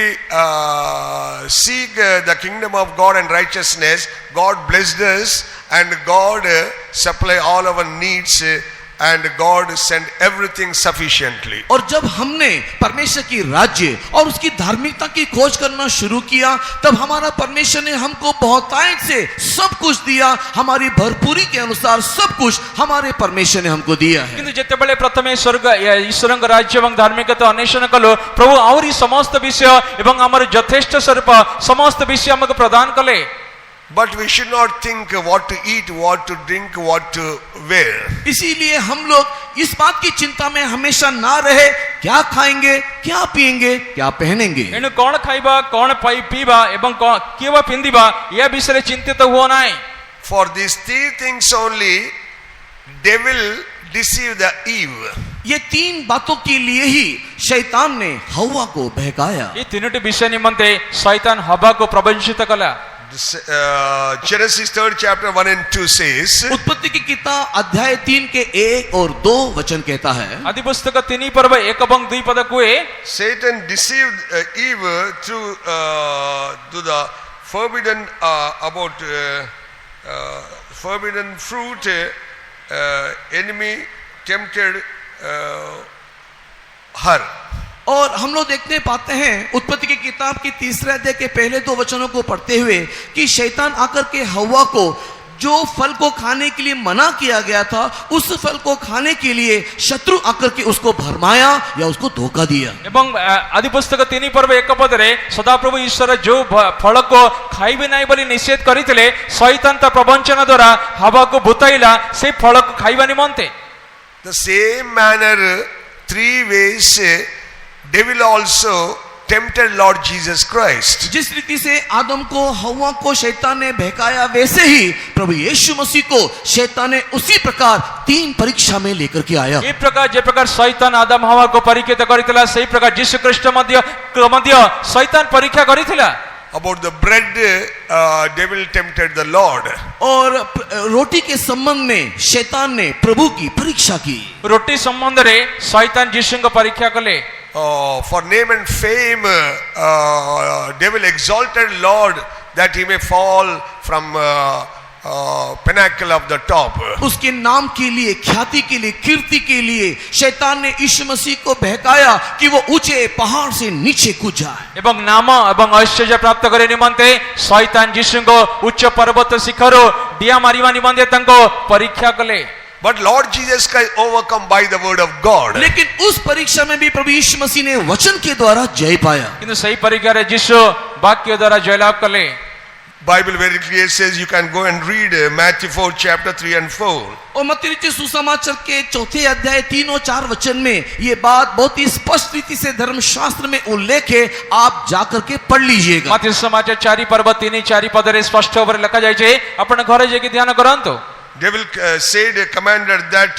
seek the kingdom of God and righteousness, God blessed us and God supply all our needs and God send everything sufficiently. और जब हमने परमेश्वर की राज्य और उसकी धार्मिकता की खोज करना शुरू किया, तब हमारा परमेश्वर ने हमको बहुतायत से सब कुछ दिया, हमारी भरपूरी के अनुसार सब कुछ हमारे परमेश्वर ने हमको दिया है। किंतु जेतेबेले प्रथमे स्वर्ग ईश्वरଙ୍କ राज्य एवं धार्मिकता अन्वेषण कलो, प्रभु आउरी समस्त विषय एवं हमर यथेष्ट स्वरूप समस्त विषय हमको प्रदान कले। But we should not think what to eat, what to drink, what to wear. इसीलिए हम लोग इस बात की चिंता में हमेशा ना रहे, क्या खाएंगे, क्या पिएंगे, क्या पहनेंगे। एनु कौन खाइबा, कौन पीबा एवं केवा पिंधिबा या विषय चिंतित हुआ नाही। For these three things only, devil deceived the Eve. ये तीन बातों के लिए ही शैतान ने हव्वा को बहकाया। ये तीनोटी विषय निमंते शैतान हव्वा को प्रवंचित कला। Genesis 3rd chapter 1 and 2 says, उत्पत्ति की किताब अध्याय 3 के 1 और 2 वचन कहता है, आदि पुस्तक 3 पर्व 1 एवं 2 पद कुए, Satan deceived Eve through the forbidden forbidden fruit. Enemy tempted her. और हम लोग देखने पाते हैं उत्पत्ति की किताब की 3रे अध्याय के पहले 2 वचनों को पढ़ते हुए कि शैतान आकर के हव्वा को जो फल को खाने के लिए मना किया गया था, उस फल को खाने के लिए शत्रु आकर के उसको भरमाया या उसको धोखा दिया। एवं आदि पुस्तक 3 पर्व 1 पद रे सदाप्रभु ईश्वर जो फल को खाइबे नाही बोली निषेध करिथिले, शैतान ता प्रवंचना द्वारा हव्वा को भुताइला से फल को खाइबा निमंते। The same manner, 3 ways, devil also tempted Lord Jesus Christ. जिस रीति से आदम को हव्वा को शैतान ने बहकाया, वैसे ही प्रभु यीशु मसीह को शैतान ने उसी प्रकार 3 परीक्षा में लेकर के आया। ई प्रकार जे प्रकार शैतान आदम हव्वा को परीक्षित करितला, सही प्रकार यीशु ख्रीष्ट मध्य शैतान परीक्षा करितला। About the bread, devil tempted the Lord. और रोटी के संबंध में शैतान ने प्रभु की परीक्षा की। रोटी संबंध रे शैतान यीशु को परीक्षा कले। for name and fame, devil exalted Lord that he may fall from pinnacle of the top. उसके नाम के लिए, ख्याति के लिए, कीर्ति के लिए शैतान ने यीशु मसीह को बहकाया कि वो ऊंचे पहाड़ से नीचे कूद जाए। ଏବଂ ନାମ ଏବଂ ଐଶ୍ୱର୍ଯ୍ୟ ପ୍ରାପ୍ତ କରିବା ନିମନ୍ତେ ଶୈତାନ ଯୀଶୁଙ୍କ ଉଚ୍ଚ ପର୍ବତ ଶିଖର ଡିଆ ମାରିବା ନିମନ୍ତେ ତାଙ୍କ ପରୀକ୍ଷା କଲେ। But Lord Jesus Christ overcome by the word of God. लेकिन उस परीक्षा में भी प्रभु यीशु मसीह ने वचन के द्वारा जय पाया। କିନ୍ତୁ ସେହି ପରୀକ୍ଷାରେ ଯୀଶୁ ବାକ୍ୟ ଦ୍ୱାରା ଜୟଲାଭ କଲେ। Bible very clear says, you can go and read Matthew 4 chapter 3 and 4. और मत्ती रचित सुसमाचार के 4 अध्याय 3 और 4 वचन में ये बात बहुत ही स्पष्ट रीति से धर्मशास्त्र में उल्लेख है, आप जाकर के पढ़ लीजिएगा। ମାଥ୍ୟୁ ସମାଚାର 4 ପର୍ବ 3 4 ପଦରେ ସ୍ପଷ୍ଟ ଭାବରେ ଲେଖାଯାଇଛି, ଆପଣ ଘରେ ଯାଇକି ଧ୍ୟାନ କରନ୍ତୁ। Devil said, commanded that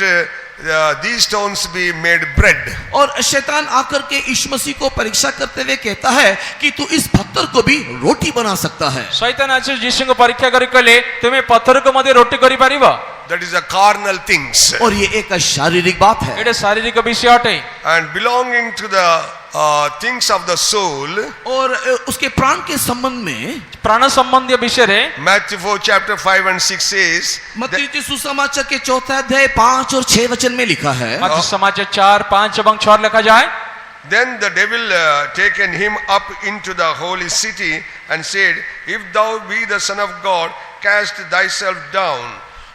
these stones be made bread. और शैतान आकर के यीशु मसीह को परीक्षा करते हुए कहता है कि तू इस पत्थर को भी रोटी बना सकता है। ଶୈତାନ ଆସି ଯୀଶୁଙ୍କୁ ପରୀକ୍ଷା କରି କହିଲେ, ତୁମେ ପଥରକୁ ମଧ୍ୟ ରୋଟି କରିପାରିବ। That is a carnal things. और ये एक शारीरिक बात है ଏଇଟା ଶାରୀରିକ ବିଷୟ ଅଟେ। And belonging to the things of the soul. और उसके प्राण के संबंध में ପ୍ରାଣ ସମ୍ବନ୍ଧୀୟ ବିଷୟରେ Matthew 4 chapter 5 and 6 says, मत्ती रचित सुसमाचार के 4 अध्याय 5 और 6 वचन में लिखा है। ମାଥ୍ୟୁ ସମାଚାର 4 5 ଏବଂ 6 ଲେଖାଯାଏ, then the devil taken him up into the holy city and said, if thou be the son of God, cast thyself down.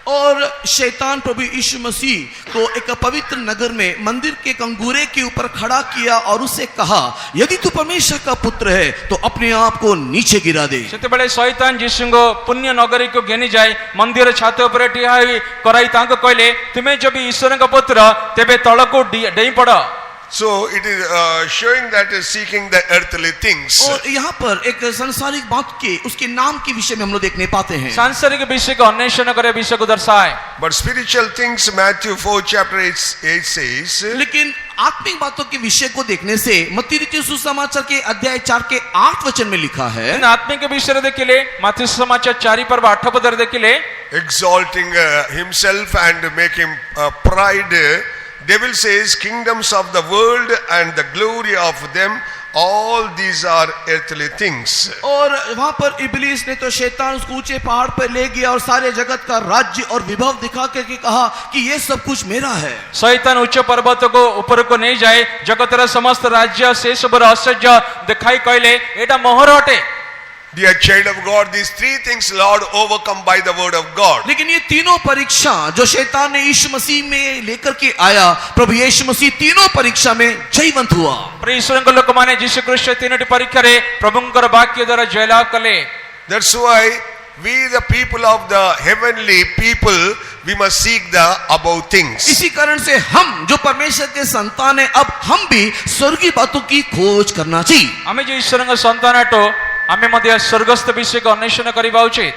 और शैतान प्रभु यीशु मसीह को एक पवित्र नगर में मंदिर के कंगूरे के ऊपर खड़ा किया और उसे कहा, यदि तू परमेश्वर का पुत्र है तो अपने आप को नीचे गिरा दे। ସେତେବେଳେ ଶୈତାନ ଯୀଶୁଙ୍କୁ ପୁଣ୍ୟ ନଗରୀକୁ ଘେନି ଯାଇ ମନ୍ଦିର ଛାତ ଉପରେ ଠିଆ ହୋଇ କରାଇ ତାଙ୍କୁ କହିଲେ, ତୁମେ ଯଦି ଈଶ୍ୱରଙ୍କ ପୁତ୍ର ତେବେ ତଳକୁ ଡେଇଁ ପଡ଼। So it is showing that is seeking the earthly things. और यहाँ पर एक सांसारिक बात के उसके नाम के विषय में हम लोग देखने पाते हैं। सांसारिक विषय को अन्वेषण करे विषय को दर्शाए। But spiritual things, Matthew 4 chapter 8 says, लेकिन आत्मिक बातों के विषय को देखने से मत्ती रचित सुसमाचार के अध्याय 4 के 8 वचन में लिखा है, आत्मिक विषय देखिले माथ्यू समाचार 4 पर्व 8 पद देखिले, exalting himself and make him pride. Devil says, kingdoms of the world and the glory of them, all these are earthly things. और वहां पर इब्लीस ने तो शैतान उसको ऊंचे पहाड़ पर ले गया और सारे जगत का राज्य और विभव दिखा करके कहा कि ये सब कुछ मेरा है। शैतान उच्च पर्वत को ऊपर को नहीं जाए, जगतर समस्त राज्य से सब ऐश्वर्य दिखाई कहले एटा मोहर अटे। Dear child of God, these three things Lord overcome by the word of God. लेकिन ये तीनों परीक्षा जो शैतान ने यीशु मसीह में लेकर के आया, प्रभु यीशु मसीह तीनों परीक्षा में जयवंत हुआ। ईश्वर लोक माने यीशु ख्रीष्ट तीनोटी परीक्षा रे प्रभुंकर वाक्य द्वारा जयलाभ कले। That's why we the people of the heavenly people, we must seek the above things. इसी कारण से हम जो परमेश्वर के संतान है, अब हम भी स्वर्गीय बातों की खोज करना चाहिए। हमें जो ईश्वर का संतान हटो हमें मध्य स्वर्गस्थ विषय को अन्वेषण करिबा उचित।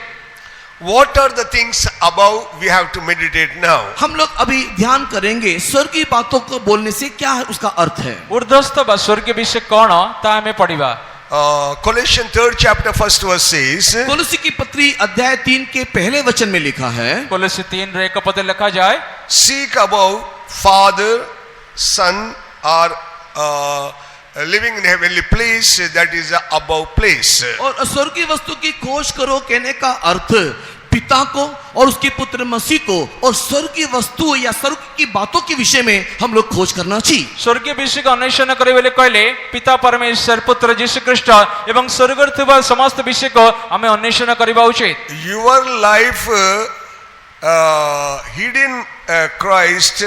What are the things above we have to meditate now? हम लोग अभी ध्यान करेंगे स्वर्गीय बातों को बोलने से क्या है उसका अर्थ है। ऊर्ध्वस्थ व स्वर्गीय विषय कौन ता हमें पढ़िबा। Colossians 3rd chapter 1st verse says, कोलोसी की पत्री अध्याय 3 के पहले वचन में लिखा है, कोलोसी 3 रे 1 पद लिखा जाए, seek above Father, Son or living in heavenly place, that is a above place. और स्वर्गीय वस्तु की खोज करो कहने का अर्थ पिता को और उसके पुत्र मसीह को और स्वर्गीय वस्तु या स्वर्ग की बातों के विषय में हम लोग खोज करना चाहिए। स्वर्गीय विषय का अन्वेषण करे बेले कहले पिता परमेश्वर पुत्र यीशु ख्रीष्ट एवं स्वर्गरे थिबा समस्त विषय को हमें अन्वेषण करिबा उचित। Your life hidden Christ,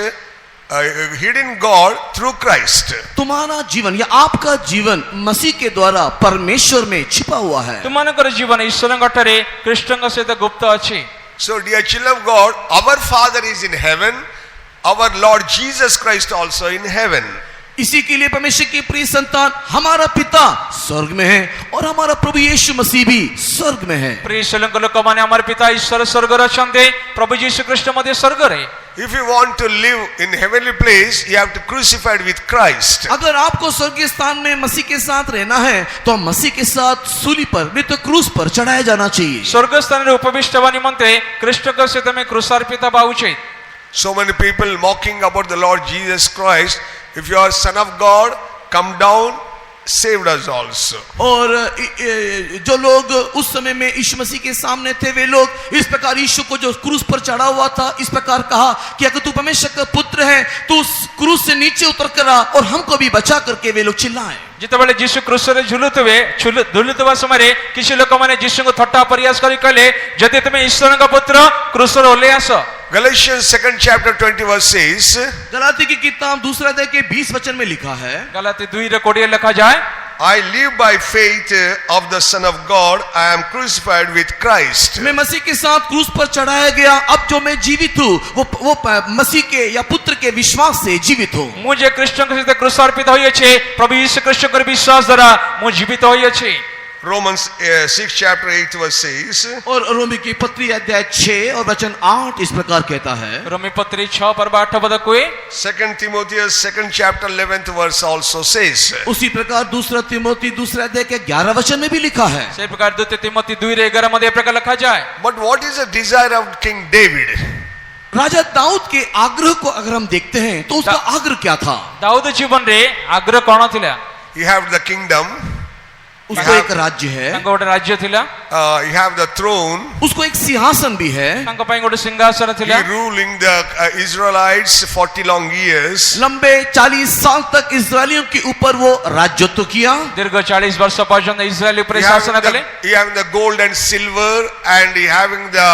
hidden God through Christ. तुम्हारा जीवन या आपका जीवन मसीह के द्वारा परमेश्वर में छिपा हुआ है। तुमनकर जीवन ईश्वर गठरे कृष्ण सहित गुप्त अछि। So dear children of God, our Father is in heaven, our Lord Jesus Christ also in heaven. इसी के लिए परमेश्वर की प्रिय संतान, हमारा पिता स्वर्ग में है और हमारा प्रभु यीशु मसीह भी स्वर्ग में है। प्रिय श्रीलंका लोक माने हमारे पिता ईश्वर स्वर्ग रे अछंते, प्रभु यीशु ख्रीष्ट मध्ये स्वर्ग रे। If you want to live in heavenly place, you have to crucified with Christ. अगर आपको स्वर्गीय स्थान में मसीह के साथ रहना है तो मसीह के साथ सूली पर नहीं तो क्रूस पर चढ़ाया जाना चाहिए। स्वर्ग स्थान रे उपविष्ट हवा निमंते कृष्ण के सहित में क्रूसार्पित हवा उचित। So many people mocking about the Lord Jesus Christ. If you are son of God, come down, saved us also. और जो लोग उस समय में यीशु मसीह के सामने थे, वे लोग इस प्रकार यीशु को जो क्रूस पर चढ़ा हुआ था, इस प्रकार कहा कि अगर तू परमेश्वर का पुत्र है तो उस क्रूस से नीचे उतर कर आ और हमको भी बचा करके वे लोग चिल्लाए। ଯେତେବେଳେ ଯୀଶୁ କ୍ରୁଶରେ ଝୁଲୁଥିବା ସମୟରେ କିଛି ଲୋକମାନେ ଯୀଶୁଙ୍କୁ ଥଟ୍ଟା ପରିହାସ କରି କହିଲେ, ଯଦି ତୁମେ ଈଶ୍ୱରଙ୍କ ପୁତ୍ର କ୍ରୁଶରୁ ଓହ୍ଲେଇ ଆସ। Galatians 2nd chapter 20 verse says, Galati की किताब 2 अध्याय के 20 वचन में लिखा है, ଗଲାତୀ 2:20 ଲେଖା ଯାଏ, I live by faith of the Son of God, I am crucified with Christ. मैं मसीह के साथ क्रूस पर चढ़ाया गया, अब जो मैं जीवित हूँ वो मसीह के या पुत्र के विश्वास से जीवित हूँ। ମୁଁ ଯେ କୃଷ୍ଣଙ୍କ ସହିତ କ୍ରୁଶ ଅର୍ପିତ ହୋଇଅଛି, ପ୍ରଭୁ ଯୀଶୁ ଖ୍ରୀଷ୍ଟଙ୍କର ବିଶ୍ୱାସ ଦ୍ୱାରା ମୁଁ ଜୀବିତ ହୋଇଅଛି। Romans 6 chapter 8 verse says, और रोमी की पत्री अध्याय 6 और वचन 8 इस प्रकार कहता है, ରୋମୀ ପତ୍ରୀ 6 ପର୍ବ 8 ପଦ କୁହେ, 2 Timothy 2nd chapter 11th verse also says, उसी प्रकार 2 तिमोथी 2 अध्याय के 11 वचन में भी लिखा है। ସେଇ ପ୍ରକାର 2 ତିମୋଥୀ 2:11 ମଧ୍ୟ ଏ ପ୍ରକାର ଲେଖା ଯାଏ। but what is the desire of King David? राजा दाऊद के आग्रह को अगर हम देखते हैं तो उसका आग्रह क्या था? ଦାଉଦ ଜୀବନରେ ଆଗ୍ରହ କଣ ଥିଲା? You have the kingdom, उसको एक राज्य है, ତାଙ୍କ ଗୋଟେ ରାଜ୍ୟ ଥିଲା, you have the throne, उसको एक सिंहासन भी है, ତାଙ୍କ ପାଇଁ ଗୋଟେ ସିଂହାସନ ଥିଲା। he ruling the Israelites 40 long years. लंबे 40 साल तक इस्राएलियों के ऊपर वो राजत्व किया। ଦୀର୍ଘ 40 ବର୍ଷ ପର୍ଯ୍ୟନ୍ତ ଇସ୍ରାଏଲ ଉପରେ You ଶାସନ କଲେ। having the gold and silver, and you having the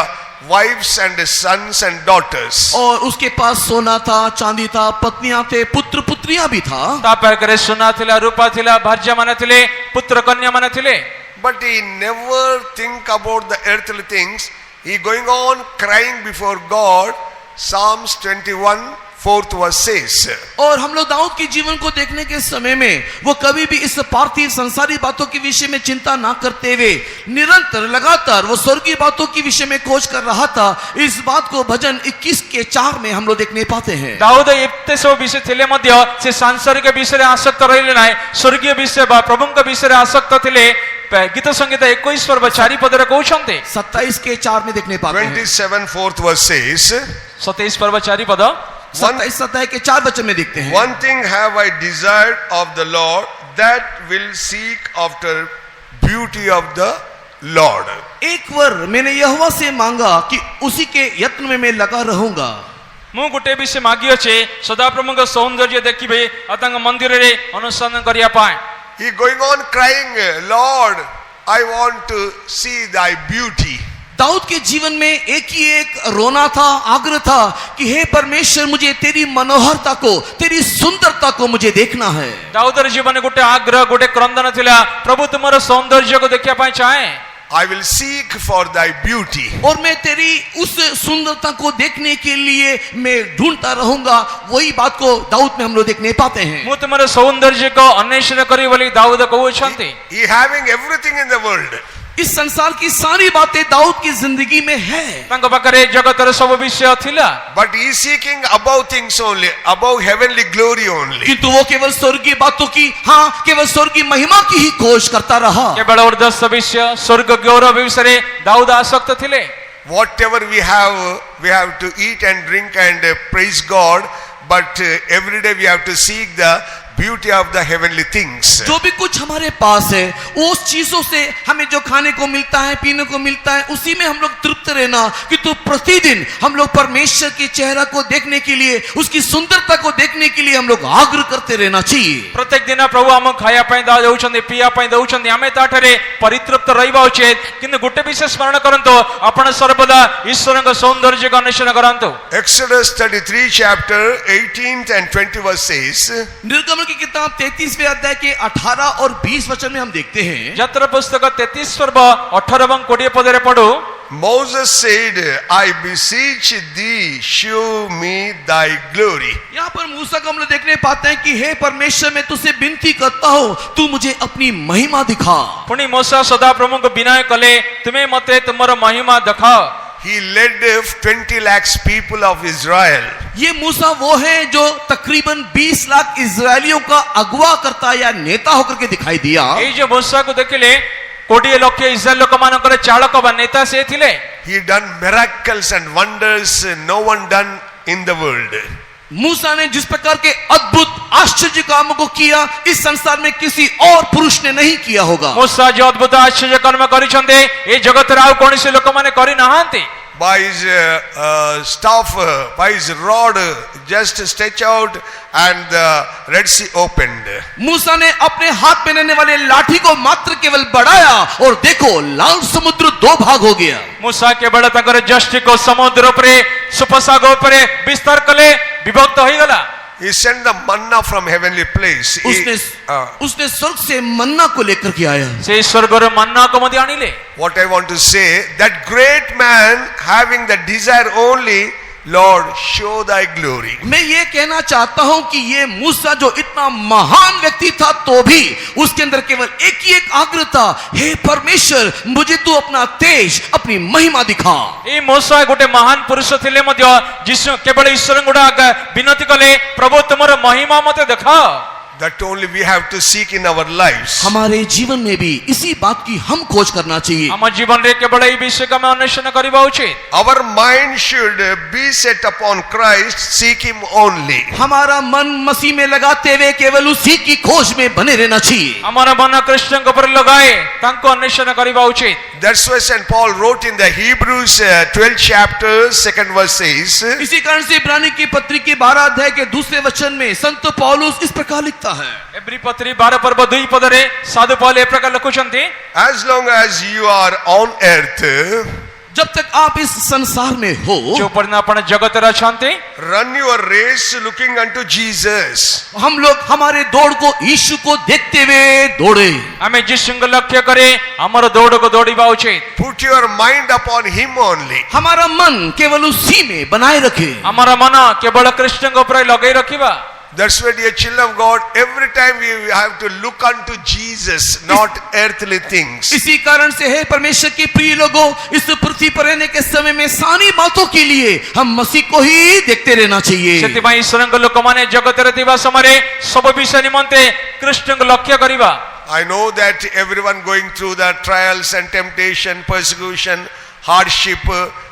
wives and the sons and daughters. और उसके पास सोना था, चांदी था, पत्नियां थे, पुत्र पुत्रियां भी था। ତା ପାଖରେ ସୁନା ଥିଲା, ରୂପା ଥିଲା, ଭାର୍ଯ୍ୟା ମାନେ ଥିଲେ, ପୁତ୍ର କନ୍ୟା ମାନେ ଥିଲେ। But he never think about the earthly things. He going on crying before God. Psalms 21:4 verse says. और हम लोग दाऊद के जीवन को देखने के समय में वो कभी भी इस पार्थिव संसारी बातों के विषय में चिंता ना करते हुए निरंतर लगातार वो स्वर्गीय बातों के विषय में खोज कर रहा था। इस बात को भजन 21 के 4 में हम लोग देखने पाते हैं। ଦାଉଦ ଏତେ ସବୁ ବିଷୟ ଥିଲେ ମଧ୍ୟ ସେ ସାଂସାରିକ ବିଷୟରେ ଆସକ୍ତ ରହିଲେ ନାହିଁ, ସ୍ୱର୍ଗୀୟ ବିଷୟ ବା ପ୍ରଭୁଙ୍କ ବିଷୟରେ ଆସକ୍ତ ଥିଲେ। ଗୀତ ସଂଗୀତ 21 ପର୍ବ 4 ପଦରେ କହୁଛନ୍ତି, 27 के 4 में देखने पाते हैं। 27:4 verse says, 27 पर्व 4 पद, 27 अध्याय के 4 वचन में देखते हैं, one thing have I desired of the Lord, that will seek after beauty of the Lord. एक वर मैंने यहोवा से मांगा कि उसी के यत्न में मैं लगा रहूंगा। ମୁଁ ଗୋଟେ ବିଷୟ ମାଗିଅଛି, ସଦାପ୍ରଭୁଙ୍କ ସୌନ୍ଦର୍ଯ୍ୟ ଦେଖିବେ ଆଉ ତାଙ୍କ ମନ୍ଦିରରେ ଅନୁସନ୍ଧାନ କରିବା ପାଇଁ। He going on crying, Lord, I want to see thy beauty. Dawood के जीवन में एक ही एक रोना था, आग्रह था कि हे परमेश्वर, मुझे तेरी मनोहरता को, तेरी सुंदरता को मुझे देखना है। ଦାଉଦର ଜୀବନରେ ଗୋଟେ ଆଗ୍ରହ, ଗୋଟେ କ୍ରନ୍ଦନ ଥିଲା, ପ୍ରଭୁ ତୁମର ସୌନ୍ଦର୍ଯ୍ୟକୁ ଦେଖିବା ପାଇଁ ଚାହେଁ। I will seek for thy beauty. और मैं तेरी उस सुंदरता को देखने के लिए मैं ढूंढता रहूंगा। वही बात को दाऊद में हम लोग देखने पाते हैं। ମୁଁ ତୁମର ସୌନ୍ଦର୍ଯ୍ୟକୁ ଅନ୍ୱେଷଣ କରିବି ବୋଲି ଦାଉଦ କହୁଛନ୍ତି। He having everything in the world. इस संसार की सारी बातें दाऊद की जिंदगी में है, ତାଙ୍କ ପାଖରେ ଜଗତର ସବୁ ବିଷୟ ଥିଲା, But he is seeking above things only, above heavenly glory only. किंतु वो केवल स्वर्गीय बातों की, हाँ, केवल स्वर्गीय महिमा की ही खोज करता रहा। କେବଳ ଉର୍ଦ୍ଧ୍ୱସ୍ଥ ବିଷୟ, ସ୍ୱର୍ଗ ଗୌରବ ବିଷୟରେ ଦାଉଦ ଆସକ୍ତ ଥିଲେ। Whatever we have to eat and drink and praise God, but every day we have to seek the beauty of the heavenly things. जो भी कुछ हमारे पास है, उस चीजों से हमें जो खाने को मिलता है, पीने को मिलता है, उसी में हम लोग तृप्त रहना। कि तो प्रतिदिन हम लोग परमेश्वर के चेहरा को देखने के लिए, उसकी सुंदरता को देखने के लिए हम लोग आग्रह करते रहना चाहिए। ପ୍ରତ୍ୟେକ ଦିନ ପ୍ରଭୁ ଆମକୁ ଖାଇବା ପାଇଁ ଦଉଛନ୍ତି, ପିଇବା ପାଇଁ ଦଉଛନ୍ତି, ଆମେ ତାଠାରେ ପରିତୃପ୍ତ ରହିବା ଉଚିତ। କିନ୍ତୁ ଗୋଟେ ବିଷୟ ସ୍ମରଣ କରନ୍ତୁ, ଆପଣ ସର୍ବଦା ଈଶ୍ୱରଙ୍କ ସୌନ୍ଦର୍ଯ୍ୟକୁ ଅନ୍ୱେଷଣ କରନ୍ତୁ। Exodus 33 chapter 18th and 20 verse says, निर्गमन की किताब 33वें अध्याय के 18 और 20 वचन में हम देखते हैं, ଯାତ୍ରା पुस्तକ 33 पर्व 18 ଏବଂ 20 ପଦରେ ପଢୁ, Moses said, I beseech thee, show me thy glory. यहाँ पर मूसा को हम लोग देखने पाते हैं कि हे परमेश्वर, मैं तुझसे विनती करता हूँ, तू मुझे अपनी महिमा दिखा। ପୁଣି ମୋଶା ସଦାପ୍ରଭୁଙ୍କୁ ବିନୟ କଲେ, ତୁମେ ମୋତେ ତୁମର ମହିମା ଦେଖାଅ। He led 20 lakhs people of Israel. ये मूसा वो है जो तकरीबन 20 लाख इजरायलियों का अगुवा करता या नेता होकर के दिखाई दिया। ଏଇ ଯୋଉ ମୋଶାକୁ ଦେଖିଲେ 20 ଲକ୍ଷ ଇସ୍ରାଏଲ ଲୋକମାନଙ୍କର ଚାଳକ ବା ନେତା ସେ ଥିଲେ। He done miracles and wonders no one done in the world. मूसा ने जिस प्रकार के अद्भुत आश्चर्य कामों को किया इस संसार में किसी और पुरुष ने नहीं किया होगा। मूसा जो अद्भुत आश्चर्य कर्म करिसंते ए जगत रे आउ कोनसी लोक माने करि नाहांती। By his staff, by his rod, just stretch out and the Red Sea opened. मूसा ने अपने हाथ में रहने वाले लाठी को मात्र केवल बढ़ाया और देखो लाल समुद्र दो भाग हो गया। मूसा केवल ताकर जष्टि को समुद्र उपरे सुपसागर उपरे विस्तार कले विभक्त होई गला। He sent the manna from heavenly place. उसने स्वर्ग से मन्ना को लेकर के आया। से स्वर्ग रे मन्ना को मधि आनिले। What I want to say, that great man having the desire only, Lord, show thy glory. मैं ये कहना चाहता हूं कि ये मूसा जो इतना महान व्यक्ति था तो भी उसके अंदर केवल एक ही एक आग्रह था, हे परमेश्वर मुझे तू अपना तेज अपनी महिमा दिखा। ए मूसा गोटे महान पुरुष थिले मध्य जिसु केवल ईश्वर गुडा विनती कले प्रभु तुमर महिमा मते देखा। That only we have to seek in our lives. हमारे जीवन में भी इसी बात की हम खोज करना चाहिए। हम जीवन रे केवल ई विषय का मैं अन्वेषण करिबा उचित। Our mind should be set upon Christ, seek him only. हमारा मन मसीह में लगाते हुए केवल उसी की खोज में बने रहना चाहिए। हमारा मन कृष्ण के ऊपर लगाए तांको अन्वेषण करिबा उचित। That's why St. Paul wrote in the Hebrews 12th chapter 2nd verse says, इसी कारण से इब्रानी की पत्री के 12 अध्याय के दूसरे वचन में संत पौलुस इस प्रकार लिखता है। एब्री पत्री 12 पर्व 2 पदरे साधु पौल ए प्रकार लिखुछंती, as long as you are on earth, जब तक आप इस संसार में हो, जो परना अपन जगत रे छांती, run your race looking unto Jesus. हम लोग हमारे दौड़ को यीशु को देखते हुए दौड़े। हमें जिस लक्ष्य करे हमर दौड़ को दौड़ीबा उचित। Put your mind upon him only. हमारा मन केवल उसी में बनाए रखे। हमारा मन केवल कृष्ण के ऊपर लगाई रखिबा। That's why, dear children of God, every time we have to look unto Jesus, not earthly things. इसी कारण से है परमेश्वर के प्रिय लोगों, इस पृथ्वी पर रहने के समय में सारी बातों के लिए हम मसीह को ही देखते रहना चाहिए। सेतिबाई ईश्वरଙ୍କ ଲୋକମାନେ ଜଗତରେ ଥିବା ସମୟରେ ସବୁ ବିଷୟ ନିମନ୍ତେ କୃଷ୍ଣଙ୍କୁ ଲକ୍ଷ୍ୟ କରିବା। I know that everyone going through the trials and temptation, persecution, hardship,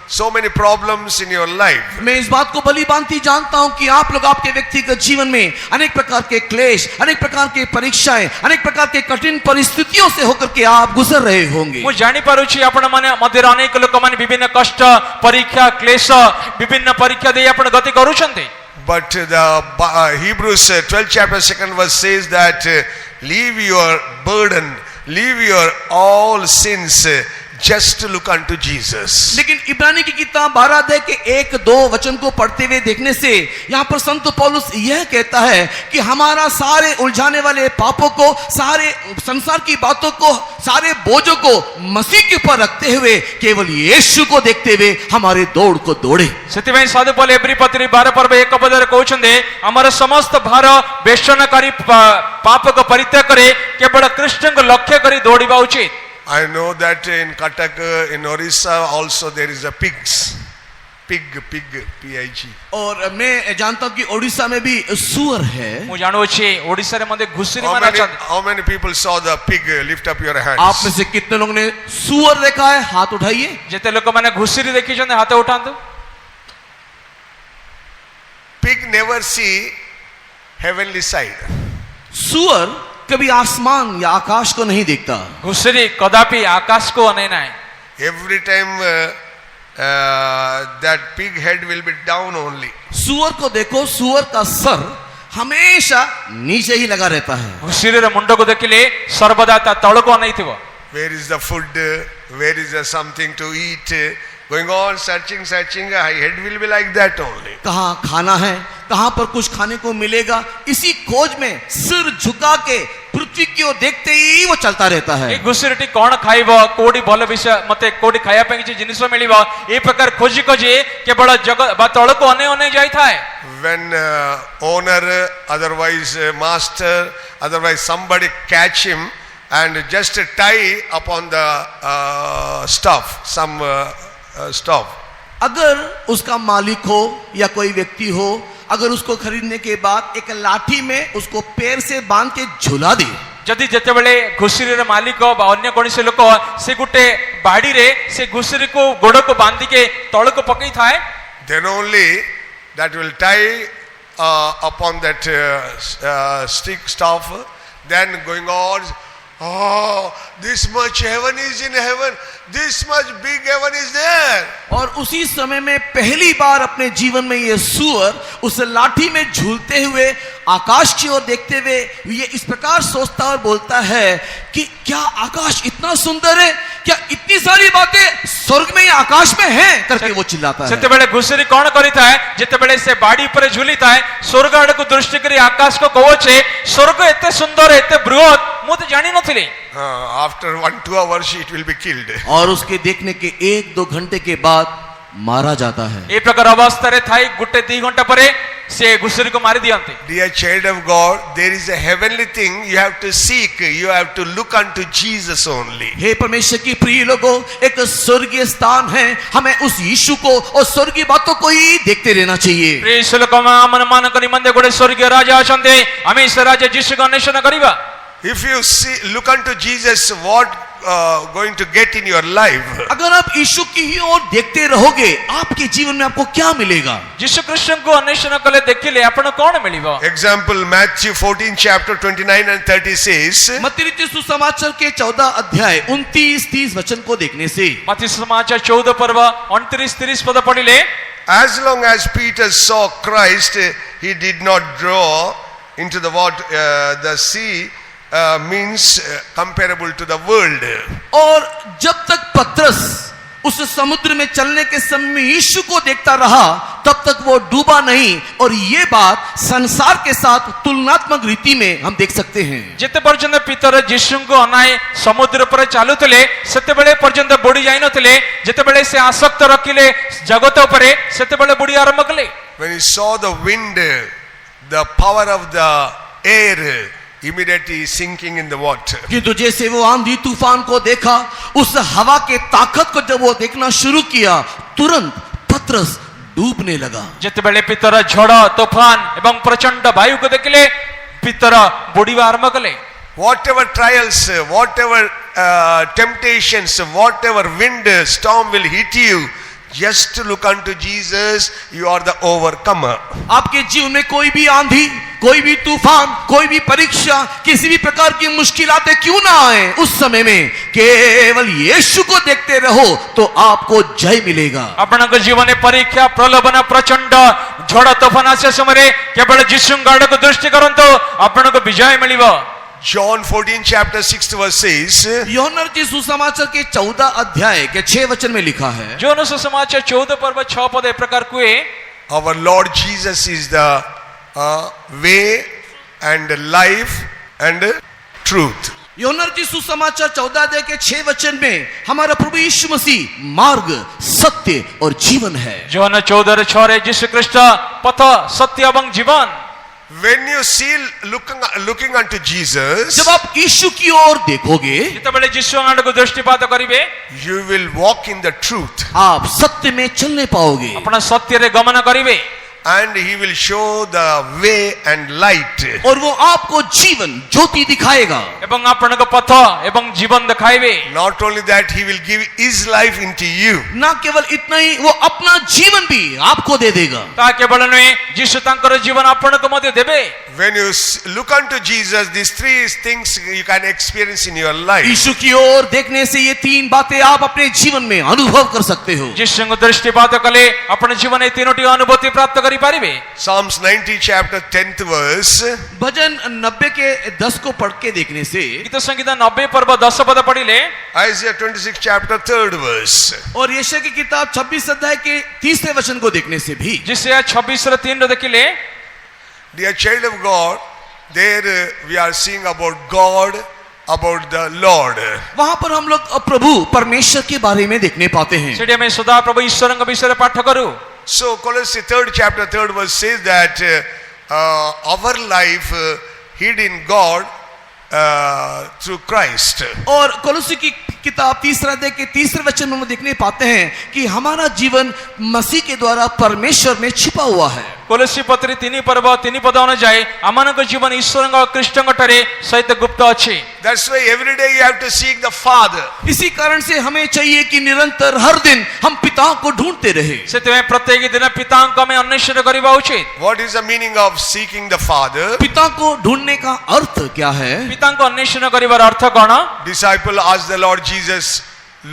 so many problems in your life. मैं इस बात को भली भांति जानता हूं कि आप लोग आपके व्यक्तिगत जीवन में अनेक प्रकार के क्लेश, अनेक प्रकार के परीक्षाएं, अनेक प्रकार के कठिन परिस्थितियों से होकर के आप गुजर रहे होंगे। ମୁଁ ଜାଣି ପାରୁଛି ଆପଣ ମାନେ ମଧ୍ୟରେ ଅନେକ ଲୋକମାନେ ବିଭିନ୍ନ କଷ୍ଟ, ପରୀକ୍ଷା, କ୍ଲେଶ, ବିଭିନ୍ନ ପରୀକ୍ଷା ଦେଇ ଆପଣ ଗତି କରୁଛନ୍ତି। But the Hebrews 12th chapter 2nd verse says that leave your burden, leave your all sins, just to look unto Jesus. लेकिन इब्रानी की किताब 12 अध्याय के 1-2 वचन को पढ़ते हुए देखने से यहाँ पर संत पौलुस यह कहता है कि हमारा सारे उलझाने वाले पापों को, सारे संसार की बातों को, सारे बोझों को मसीह के ऊपर रखते हुए केवल यीशु को देखते हुए हमारे दौड़ को दौड़े। ସେଥିପାଇଁ ସାଧୁ ପୌଲ ଏବ୍ରୀ ପତ୍ରୀ 12 पर्व 1 ପଦରେ କହୁଛନ୍ତି ଆମର ସମସ୍ତ ଭାର ବେଷ୍ଟନକାରୀ ପାପକୁ ପରିତ୍ୟାଗ କରି କେବଳ କୃଷ୍ଣଙ୍କୁ ଲକ୍ଷ୍ୟ କରି ଦୌଡ଼ିବା ଉଚିତ। I know that in Cuttack, in Orissa also there is a pig, P-I-G. और मैं जानता हूँ कि ओडिशा में भी सुअर है। ମୁଁ ଜାଣୁଛି ଓଡ଼ିଶାରେ ମଧ୍ୟ ଘୁଷୁରୀ ମାନେ ଅଛନ୍ତି। How many people saw the pig? Lift up your hands. आप में से कितने लोगों ने सुअर देखा है? हाथ उठाइए। ଯେତେ ଲୋକମାନେ ଘୁଷୁରୀ ଦେଖିଛନ୍ତି ହାତ ଉଠାନ୍ତୁ। Pig never see heavenly side. सुअर कभी आसमान या आकाश को नहीं देखता। घुसरी कदापि आकाश को अने नहीं। Every time that pig head will be down only. सुअर को देखो, सुअर का सर हमेशा नीचे ही लगा रहता है। घुसरी रे मुंड को देखिले सर्वदा ता तळ को अनैथिबो। Where is the food? Where is there something to eat? Going on searching, head will be like that only. कहाँ खाना है, कहाँ पर कुछ खाने को मिलेगा, इसी खोज में सिर झुका के पृथ्वी की ओर देखते ही वो चलता रहता है। ए घुसरीटी कौन खाइबो, कोडी भल विषय मते कोडी खाया पे किछि जिनिस मिलिबो, ए प्रकार खोजी केवल जगत बा तळ को अने जाई थाए। When owner, otherwise master, otherwise somebody catch him and just tie upon the stuff, some stuff. अगर उसका मालिक हो या कोई व्यक्ति हो, अगर उसको खरीदने के बाद एक लाठी में उसको पैर से बांध के झुला दे, जदि जेतेबेले घुसरी रे मालिक बा अन्य कोनसे लोक से गुटे बाड़ी रे से घुसरी को गोड़ को बांधी के तळ को पकई थाए, then only that will tie upon that stick staff, then going on, oh, this much heaven is in heaven, this much big heaven is there. और उसी समय में पहली बार अपने जीवन में ये सुअर उस लाठी में झूलते हुए आकाश की ओर देखते हुए ये इस प्रकार सोचता और बोलता है कि क्या आकाश इतना सुंदर है, क्या इतनी सारी बातें स्वर्ग में या आकाश में हैं करके वो चिल्लाता है। ସେତେବେଳେ ଘୁଷୁରୀ କ'ଣ କରିଥାଏ, ଯେତେବେଳେ ସେ ବାଡ଼ି ଉପରେ ଝୁଲିଥାଏ, ସ୍ୱର୍ଗ ଆଡ଼କୁ ଦୃଷ୍ଟି କରି ଆକାଶକୁ କହୁଛି, ସ୍ୱର୍ଗ ଏତେ ସୁନ୍ଦର ଏତେ ବୃହତ ମୁଁ ତ ଜାଣିନଥିଲି। After 1-2 hours it will be killed. और उसके देखने के 1-2 घंटे के बाद मारा जाता है। ଏ ପ୍ରକାର ଅବସ୍ଥାରେ ଥାଇ 1-2 ଘଣ୍ଟା ପରେ ସେ ଘୁଷୁରୀକୁ ମାରି ଦିଅନ୍ତି। Dear child of God, there is a heavenly thing you have to seek, you have to look unto Jesus only. हे परमेश्वर की प्रिय लोगों, एक स्वर्गीय स्थान है, हमें उस यीशु को और स्वर्गीय बातों को ही देखते रहना चाहिए। ପ୍ରିୟ ଈଶ୍ୱର ମାନଙ୍କ ନିମନ୍ତେ ଗୋଟେ ସ୍ୱର୍ଗୀୟ ରାଜା ଅଛନ୍ତି, ଆମେ ସେ ରାଜା ଯୀଶୁକୁ ଅନ୍ୱେଷଣ କରିବା। If you see, look unto Jesus, what going to get in your life? अगर आप यीशु की ही ओर देखते रहोगे, आपके जीवन में आपको क्या मिलेगा? ଯୀଶୁ ଖ୍ରୀଷ୍ଟଙ୍କୁ ଅନ୍ୱେଷଣ କଲେ ଦେଖିଲେ ଆପଣ କ'ଣ ମିଳିବ? Example, Matthew 14 chapter 29 and 30 says, मत्ती रचित सुसमाचार के 14 अध्याय 29-30 वचन को देखने से ମତ୍ତି ସୁସମାଚାର 14 पर्व 29-30 पद पढ़िले, as long as Peter saw Christ, he did not draw into the water, the sea means comparable to the world. और जब तक पतरस उस समुद्र में चलने के समय यीशु को देखता रहा, तब तक वो डूबा नहीं। और ये बात संसार के साथ तुलनात्मक रीति में हम देख सकते हैं। ଯେତେ ପର୍ଯ୍ୟନ୍ତ ପିତର ଯୀଶୁଙ୍କୁ ଅନାଇ ସମୁଦ୍ର ଉପରେ ଚାଲୁଥିଲେ, ସେତେବେଳେ ପର୍ଯ୍ୟନ୍ତ ବୁଡ଼ି ଯାଇନଥିଲେ। ଯେତେବେଳେ ସେ ଆସକ୍ତ ରଖିଲେ ଜଗତ ଉପରେ, ସେତେବେଳେ ବୁଡ଼ି ଆରମ୍ଭ କଲେ। When he saw the wind, the power of the air, immediately sinking in the water. किंतु जैसे वो आंधी तूफान को देखा, उस हवा के ताकत को जब वो देखना शुरू किया, तुरंत पतरस डूबने लगा। ଯେତେବେଳେ ପିତର ଝଡ଼ ତୋଫାନ ଏବଂ ପ୍ରଚଣ୍ଡ ବାୟୁକୁ ଦେଖିଲେ, ପିତର ବୁଡ଼ିବା ଆରମ୍ଭ କଲେ। Whatever trials, whatever temptations, whatever wind, storm will hit you, just to look unto Jesus, you are the overcomer. आपके जीवन में कोई भी आंधी, कोई भी तूफान, कोई भी परीक्षा, किसी भी प्रकार की मुश्किलातें क्यों ना आए, उस समय में केवल यीशु को देखते रहो तो आपको जय मिलेगा। ଆପଣଙ୍କ ଜୀବନରେ ପରୀକ୍ଷା, ପ୍ରଲୋଭନ, ପ୍ରଚଣ୍ଡ ଝଡ଼ ତୋଫାନ ଆସିବା ସମୟରେ କେବଳ ଯୀଶୁଙ୍କ ଆଡ଼କୁ ଦୃଷ୍ଟି କରନ୍ତୁ, ଆପଣଙ୍କୁ ବିଜୟ ମିଳିବ। John 14 chapter 6 verse says, यूहन्ना रचित सुसमाचार के 14 अध्याय के 6 वचन में लिखा है, ଯୋନ ସୁସମାଚାର 14 पर्व 6 पद ए प्रकार कुए, our Lord Jesus is the way and life and truth. यूहन्ना रचित सुसमाचार 14 अध्याय के 6 वचन में हमारा प्रभु यीशु मसीह मार्ग, सत्य और जीवन है। ଯୋନ 14 6 ରେ ଯୀଶୁ ଖ୍ରୀଷ୍ଟ ପଥ, ସତ୍ୟ ଏବଂ ଜୀବନ। When you see looking unto Jesus, जब आप यीशु की ओर देखोगे, ଯେତେବେଳେ ଯୀଶୁ ଆଡ଼କୁ ଦୃଷ୍ଟିପାତ କରିବେ, you will walk in the truth, आप सत्य में चलने पाओगे ଆପଣ ସତ୍ୟରେ ଗମନ କରିବେ। and he will show the way and light. और वो आपको जीवन ज्योति दिखाएगा। ଏବଂ ଆପଣଙ୍କ ପଥ ଏବଂ ଜୀବନ ଦେଖାଇବେ। Not only that, he will give his life into you. ना केवल इतना ही, वो अपना जीवन भी आपको दे देगा। ତା କେବଳ ନୁହେଁ, ଯୀଶୁ ତାଙ୍କର ଜୀବନ ଆପଣଙ୍କୁ ମଧ୍ୟ ଦେବେ। When you look unto Jesus, these three things you can experience in your life. यीशु की ओर देखने से ये 3 बातें आप अपने जीवन में अनुभव कर सकते हो। ଯୀଶୁଙ୍କୁ ଦୃଷ୍ଟିପାତ କଲେ ଆପଣ ଜୀବନ ଏ ତିନୋଟି ଅନୁଭୂତି ପ୍ରାପ୍ତ କରିପାରିବେ। Psalms 90 chapter 10th verse. भजन 90 के 10 को पढ़ के देखने से, ଗୀତ ସଂଗୀତ 90 पर्व 10 पद पढ़िले, Isaiah 26 chapter 3rd verse. और यशायाह की किताब 26 अध्याय के 30वें वचन को देखने से भी, जिसे 26 ର 3 ରେ ଦେଖିଲେ, Dear child of God, there we are seeing about God, about the Lord. वहां पर हम लोग प्रभु परमेश्वर के बारे में देखने पाते हैं। ସେଠି ଆମେ ସଦା ପ୍ରଭୁ ଈଶ୍ୱରଙ୍କ ବିଷୟରେ ପାଠ କରୁ। So Colossians 3rd chapter 3rd verse says that our life hid in God through Christ. और कोलोसी की किताब 3 अध्याय के 3 वचन में हम देखने पाते हैं कि हमारा जीवन मसीह के द्वारा परमेश्वर में छिपा हुआ है। कोलोसी पत्री 3 पर्व 3 पद अनुଯାयी आमानक जीवन ईश्वर कृष्ण ठारे सहित गुप्त अछि। That's why every day you have to seek the Father. इसी कारण से हमें चाहिए कि निरंतर हर दिन हम पिता को ढूंढते रहे। सेते प्रत्येक दिन पितांक में अन्वेषण करबा उचित। What is the meaning of seeking the Father? पिता को ढूंढने का अर्थ क्या है? पितांक अन्वेषण करिवार अर्थ कोन? Disciple asked the Lord Jesus,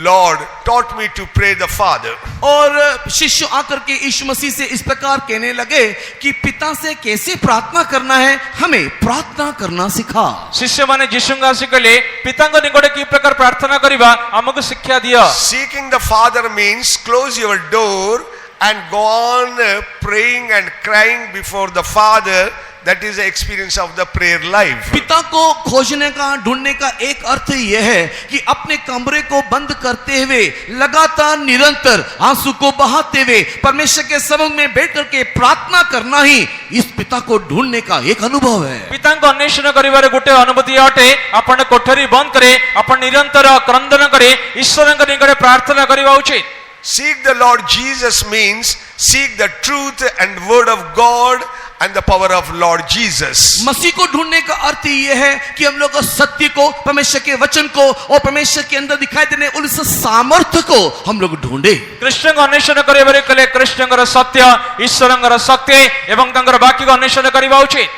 Lord, taught me to pray the Father. और शिष्य आकर के यीशु मसीह से इस प्रकार कहने लगे कि पिता से कैसे प्रार्थना करना है, हमें प्रार्थना करना सिखा। शिष्य माने यीशुंगा सिखले पितांक निकटे की प्रकार प्रार्थना करिवा हमको शिक्षा दिया। Seeking the Father means close your door and go on praying and crying before the Father. That is the experience of the prayer life. पिता को खोजने का, ढूंढने का एक अर्थ यह है कि अपने कमरे को बंद करते हुए लगातार निरंतर आंसू को बहाते हुए परमेश्वर के समूह में बैठ करके प्रार्थना करना ही इस पिता को ढूंढने का एक अनुभव है। पितांक अन्वेषण करिवार गोटे अनुभूति अटे। आपण कोठरी बंद करे, आपण निरंतर क्रंदन करे, ईश्वरक निकटे प्रार्थना करिवा उचित। Seek the Lord Jesus means seek the truth and word of God and the power of Lord Jesus. मसीह को ढूंढने का अर्थ यह है कि हम लोग सत्य को, परमेश्वर के वचन को और परमेश्वर के अंदर दिखाई देने उस सामर्थ्य को हम लोग ढूंढे। कृष्ण को अन्वेषण करिबारे कले कृष्णकर सत्य, ईश्वरकर शक्ति एवं तंकर वाक्य को अन्वेषण करिवा उचित।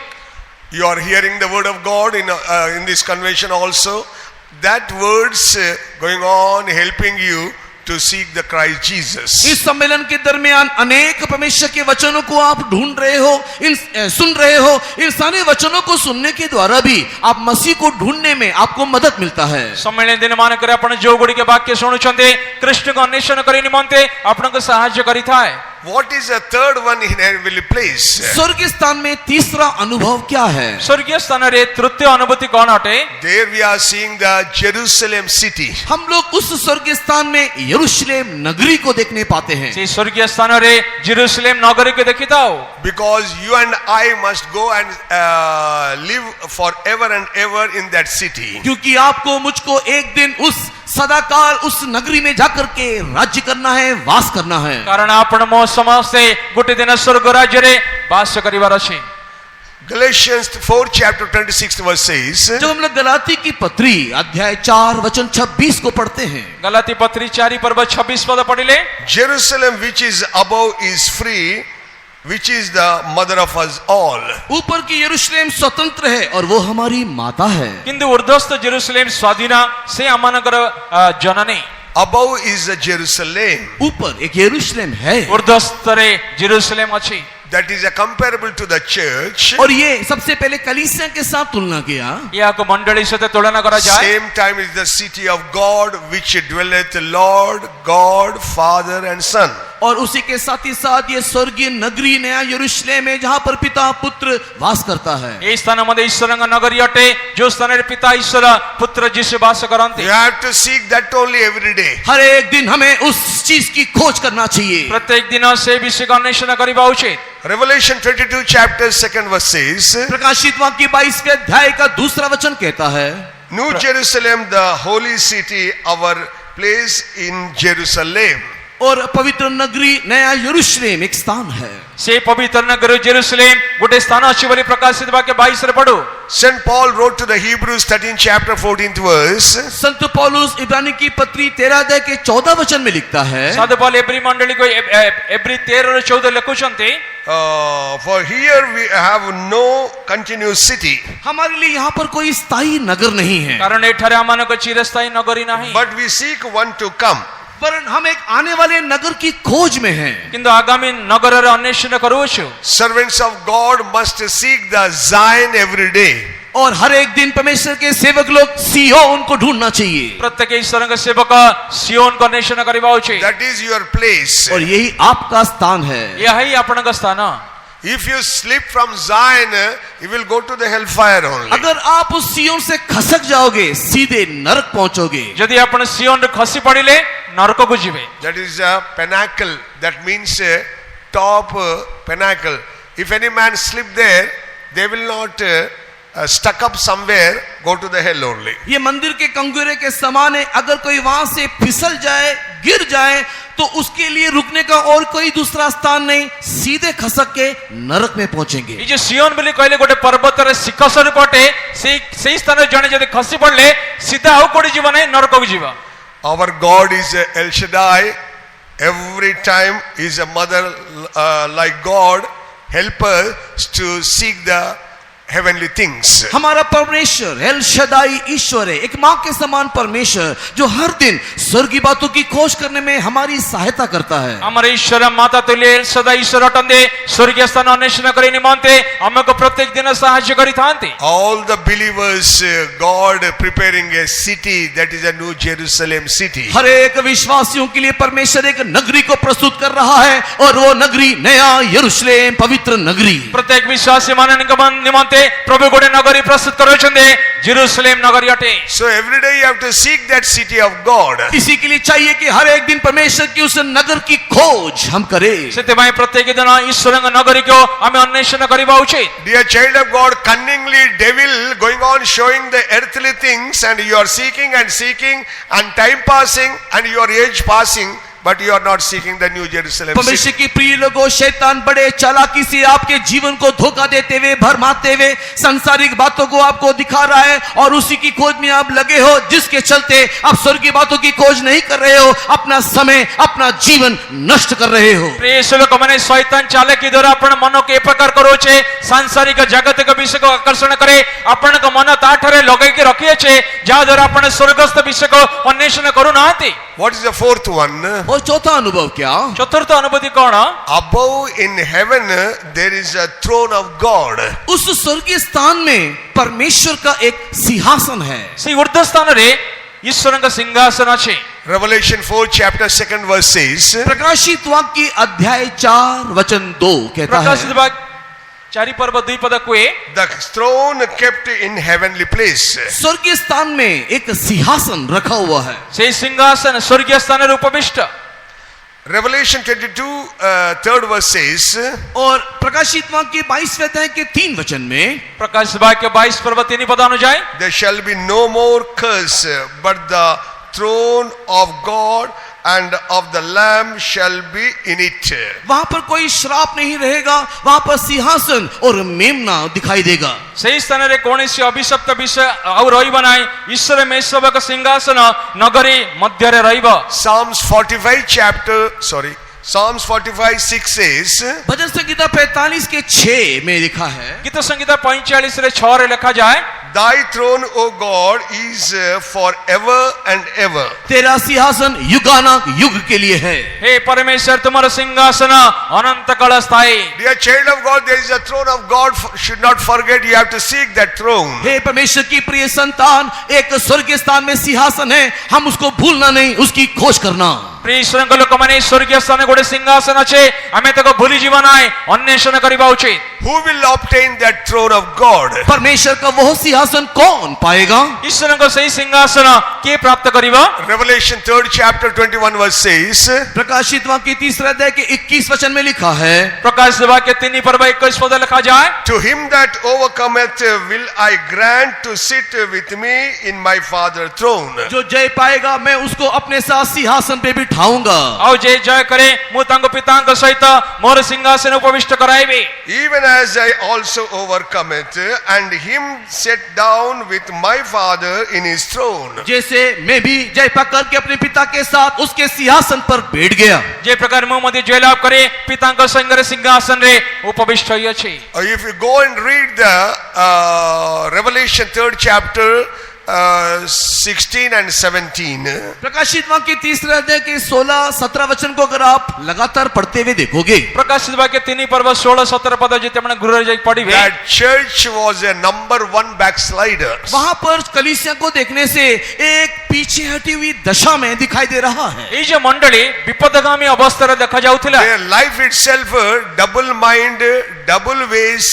You are hearing the word of God in this convention also. That words going on helping you to seek the Christ Jesus. इस सम्मेलन के दरमियान अनेक परमेश्वर के वचनों को आप ढूंढ रहे हो, सुन रहे हो। इन सारे वचनों को सुनने के द्वारा भी आप मसीह को ढूंढने में आपको मदद मिलता है। सम्मेलन दिन मान करे आपण जो गुडी के वाक्य सुनुछन्ते कृष्ण को अन्वेषण करि निमंते आपनको सहाय्य करिथाय। What is the third one in heavenly place? स्वर्ग स्थान में तीसरा अनुभव क्या है? स्वर्गीय स्थान रे तृतीय अनुभूति कौन अटे? There we are seeing the Jerusalem city. हम लोग उस स्वर्ग स्थान में यरूशलेम नगरी को देखने पाते हैं। से स्वर्गीय स्थान रे जेरूशलेम नगरी के देखिताओ। Because you and I must go and live forever and ever in that city. क्योंकि आपको मुझको एक दिन उस सदाकाल उस नगरी में जाकर के राज्य करना है, वास करना है। कारण आपण मो समस्ते गोटे दिन स्वर्ग राज्य रे वास करिवार अछि। Galatians 4 chapter 26 verse says, जब हम लोग गलाती की पत्री अध्याय 4 वचन 26 को पढ़ते हैं, गलाती पत्री 4 पर्व 26 पद पढ़िले, Jerusalem which is above is free, which is the mother of us all. ऊपर की यरूशलेम स्वतंत्र है और वो हमारी माता है। किंतु ऊर्ध्वस्थ जेरूशलेम स्वाधीना से आमानकर जननी। Above is the Jerusalem. ऊपर एक यरूशलेम है ऊर्ध्वस्थ रे जेरूशलेम अछि। That is a comparable to the church. और ये सबसे पहले कलीसिया के साथ तुलना किया। या को मंडली से तुलना करा जाए। Same time is the city of God which dwelleth Lord God Father and Son. और उसी के साथ ही साथ ये स्वर्गीय नगरी नया यरूशलेम है जहां पर पिता पुत्र वास करता है। ये स्थानामध्ये ईश्वरंग नगरी अटे जो स्थाନରେ पिता ईश्वर पुत्र जिसे वास करन्ते। You have to seek that only every day. हर एक दिन हमें उस चीज की खोज करना चाहिए। प्रत्येक दिन से विषय का अन्वेषण करिबा उचित। Revelation 22 chapter 2 verse says, प्रकाशित वाक्य 22वें अध्याय का दूसरा वचन कहता है, New Jerusalem, the holy city, our place in Jerusalem. और पवित्र नगरी नया यरूशलेम एक स्थान है। से पवित्र नगर जेरूशलेम गोटे स्थान अछि बोली प्रकाशित वाक्य 22 रे पढो। St. Paul wrote to the Hebrews 13 chapter 14th verse, संत पौलुस इब्रानी की पत्री 13 अध्याय के 14 वचन में लिखता है, साधु पौल एब्री मंडली को एब्री 13 और 14 लिखुछन्ते, for here we have no continuous city, हमारे लिए यहाँ पर कोई स्थायी नगर नहीं है, कारण एठारे आमानक चिरस्थायी नगरी नाही, but we seek one to come. वरन हम एक आने वाले नगर की खोज में हैं। किंतु आगामी नगर रे अन्वेषण करूछु। Servants of God must seek the Zion every day. और हर एक दिन परमेश्वर के सेवक लोग सिय्योन को ढूंढना चाहिए। प्रत्येक ईश्वर के सेवक सिय्योन को अन्वेषण करिबा उचित। That is your place. और यही आपका स्थान है। यही आपनका स्थान। If you slip from Zion, you will go to the hellfire only. अगर आप उस सिय्योन से खसक जाओगे सीधे नरक पहुंचोगे। यदि आपण सिय्योन रे खसी पड़िले नरक को जिवे। That is a pinnacle. That means a top pinnacle. If any man slip there, they will not stuck up somewhere, go to the hell only. ये मंदिर के कंगूरे के समान है। अगर कोई वहां से फिसल जाए गिर जाए तो उसके लिए रुकने का और कोई दूसरा स्थान नहीं, सीधे खसक के नरक में पहुंचेंगे। এই যে সিয়ন বলি কইলে গোটে পর্বতরে শিখর পটে সেই স্থানে জনে যদি খসি পড়লে সিধা আউ কোডি জীব নাই নরকକୁ ଯିବ। Our God is El Shaddai. Every time is a mother like God. Help us to seek the heavenly things. हमारा परमेश्वर एल शदाई ईश्वर है, एक माँ के समान परमेश्वर जो हर दिन स्वर्गीय बातों की खोज करने में हमारी सहायता करता है। আমার ঈশ্বর মাতা তুল্য এল সদা ঈশ্বর অটন্দে স্বর্গীয় স্থান অন্বেষণ করে নিমন্তে আমাকে প্রত্যেক দিন সাহায্য করিথাନ୍ତି। All the believers, God preparing a city that is a New Jerusalem city. हर एक विश्वासियों के लिए परमेश्वर एक नगरी को प्रस्तुत कर रहा है और वो नगरी नया यरूशलेम पवित्र नगरी। প্রত্যেক বিশ্বাসী মাননিক নিমন্তে প্রভু গোটে নগরী প্রস্তুত করছেন जेरूशलेम नगरी अटे। So every day you have to seek that city of God. इसी के लिए चाहिए कि हर एक दिन परमेश्वर की उस नगर की खोज हम करें। ସେଥିପାଇଁ ପ୍ରତ୍ୟେକ ଦିନ ଈଶ୍ୱରଙ୍କ ନଗରୀକୁ ଆମେ ଅନ୍ୱେଷଣ କରିବା ଉଚିତ। Dear child of God, cunningly devil going on showing the earthly things and you are seeking and seeking and time passing and your age passing, but you are not seeking the New Jerusalem परमेश्वर city. की प्रिय लोगों, शैतान बड़े चालाकी से आपके जीवन को धोखा देते हुए भरमाते हुए सांसारिक बातों को आपको दिखा रहा है और उसी की खोज में आप लगे हो, जिसके चलते आप स्वर्गीय बातों की खोज नहीं कर रहे हो, अपना समय अपना जीवन नष्ट कर रहे हो। प्रिय लोकମାନେ शैतान चालाकी द्वारा आपण मनକୁ ଏ प्रकार କରୁଛେ सांसारिक जगतक विषयको आकर्षण करे आपणक मन ताठरे लगाइके रखिएछे जा द्वारा आपण स्वर्गस्थ विषयको अन्वेषण करूनाहांती। What is the fourth one? और चौथा अनुभव क्या? चतुर्थ अनुभूति कौन? Above in heaven there is a throne of God. उस स्वर्गीय स्थान में परमेश्वर का एक सिंहासन है। से ऊर्ध्व स्थान रे ईश्वरଙ୍କ सिंहासन अछि। Revelation 4 chapter 2 verse says, प्रकाशित वाक्य अध्याय 4 वचन 2 कहता प्रकाशित है, वाक्य 4 पर्व 2 पद कुए the throne kept in heavenly place. स्वर्गीय स्थान में एक सिंहासन रखा हुआ है। से सिंहासन स्वर्गीय स्थान रे उपविष्ट। Revelation 22 3rd verse says, और प्रकाशित वाक्य 22वें अध्याय के 3 वचन में प्रकाशित वाक्य 22 पर्व 3 पद अनुଯାୟୀ there shall be no more curse, but the throne of God and of the Lamb shall be in it. वहां पर कोई श्राप नहीं रहेगा, वहां पर सिंहासन और मेमना दिखाई देगा। ସେହି ସ୍ଥାନରେ କୌଣସି ଅଭିଶପ୍ତ ବିଷୟ ଆଉ ରହିବ ନାହିଁ। ଈଶ୍ୱର ମେଷବକ ସିଂହାସନ ନଗରୀ ମଧ୍ୟରେ ରହିବ। Psalms 45:6 says, भजन संगीता 45 के 6 में लिखा है, गीत संगीता 45 रे 6 रे लिखा जाए, Thy throne, O God, is forever and ever. तेरा सिंहासन युगाना युग के लिए है। हे परमेश्वर तुम्हारा सिंहासन अनंत काल स्थायी। Dear child of God, there is a throne of God. Should not forget, you have to seek that throne. हे परमेश्वर की प्रिय संतान, एक स्वर्गीय स्थान में सिंहासन है, हम उसको भूलना नहीं, उसकी खोज करना। प्रिय ईश्वरଙ୍କ ଲୋକମାନେ ସ୍ୱର୍ଗୀୟ ସ୍ଥାନରେ ଗୋଟେ ସିଂହାସନ ଅଛି, ଆମେ ତାକୁ ଭୁଲି ଯିବା ନାହିଁ, ଅନ୍ୱେଷଣ କରିବା ଉଚିତ। Who will obtain that throne of God? परमेश्वर का वह सिंहासन कौन पाएगा? ଈଶ୍ୱରଙ୍କ ସେହି ସିଂହାସନ କିଏ ପ୍ରାପ୍ତ କରିବ? Revelation 3rd chapter 21 verse says, प्रकाशित वाक्य 3 अध्याय के 21 वचन में लिखा है, प्रकाशित वाक्य 3 पर्व 21 पद लिखा जाए, To him that overcometh will I grant to sit with me in my Father's throne. जो जय पाएगा मैं उसको अपने साथ सिंहासन पे बिठाऊंगा। ଆଉ ଯେ ଜୟ କରେ ମୁଁ ତାଙ୍କ ପିତାଙ୍କ ସହିତ ମୋର ସିଂହାସନ ଉପବିଷ୍ଟ କରାଇବି। Even as I also overcometh and him set down with my Father in his throne. जैसे मैं भी जय पा करके अपने पिता के साथ उसके सिंहासन पर बैठ गया। जे प्रकार ମୁଁ ମଧ୍ୟ ଜୟ ଲାଭ करे ପିତାଙ୍କ ସଙ୍ଗରେ ସିଂହାସନରେ ଉପବିଷ୍ଟ ହୋଇଅଛି। If you go and read the Revelation 3rd chapter 16 and 17, प्रकाशित वाक्य 3 अध्याय के 16-17 वचन को अगर आप लगातार पढ़ते हुए देखोगे, प्रकाशित वाक्य 3 पर्व 16-17 पद जेते आपण गृहରେ ଯାଇ पढिबे, that church was a number 1 backslider. वहां पर कलीसिया को देखने से एक पीछे हटी हुई दशा में दिखाई दे रहा है। ଏଇ ଯେ ମଣ୍ଡଳୀ ବିପଦଗାମୀ ଅବସ୍ଥାରେ ଦେଖା ଯାଉଥିଲା। Their life itself double mind, double ways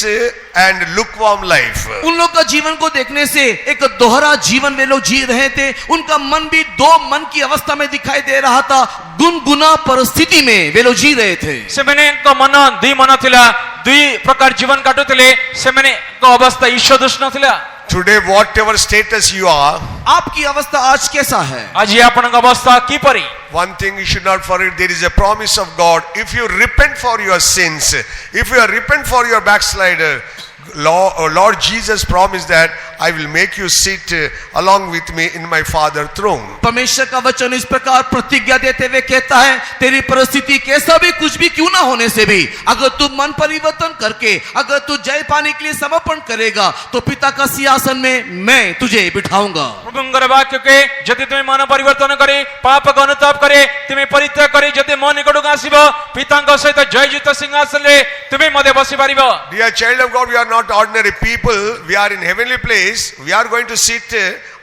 and lukewarm life. उन लोग का जीवन को देखने से एक दोहरा जीवन वे लोग जी रहे थे। उनका मन भी दो मन की अवस्था में दिखाई दे रहा था। गुनगुना परिस्थिति में वे लोग जी रहे थे। ସେମାନଙ୍କ ମନ ଦୁଇ ମନ ଥିଲା, ଦୁଇ ପ୍ରକାର ଜୀବନ କାଟୁଥିଲେ। ସେମାନଙ୍କ ଅବସ୍ଥା ଈଶ୍ୱର ଦୃଷ୍ଟି ନଥିଲା। Today, whatever status you are, आपकी अवस्था आज कैसा है? ଆଜି ଆପଣଙ୍କ ଅବସ୍ଥା କିପରି? One thing you should not forget, there is a promise of God. If you repent for your sins, if you repent for your backslider, Lord Jesus promised that I will make you sit along with me in my Father's throne. परमेश्वर का वचन इस प्रकार प्रतिज्ञा देते हुए कहता है, तेरी परिस्थिति कैसा भी कुछ भी क्यों ना होने से भी अगर तू मन परिवर्तन करके अगर तू जय पाने के लिए समर्पण करेगा तो पिता का सिंहासन में मैं तुझे बिठाऊंगा। ପ୍ରଭୁଙ୍କର ବାକ୍ୟକେ ଯଦି ତୁମେ ମନ ପରିବର୍ତ୍ତନ କରି ପାପକୁ ଅନୁତାପ କରି ତୁମେ ପରିତ୍ୟାଗ କରି ଯଦି ମୋ ନିକଟକୁ ଆସିବ ପିତାଙ୍କ ସହିତ ଜୟଯୁକ୍ତ ସିଂହାସନରେ ତୁମେ ମଧ୍ୟ ବସିପାରିବ। Dear child of God, we are not ordinary people. We are in heavenly place. We are going to sit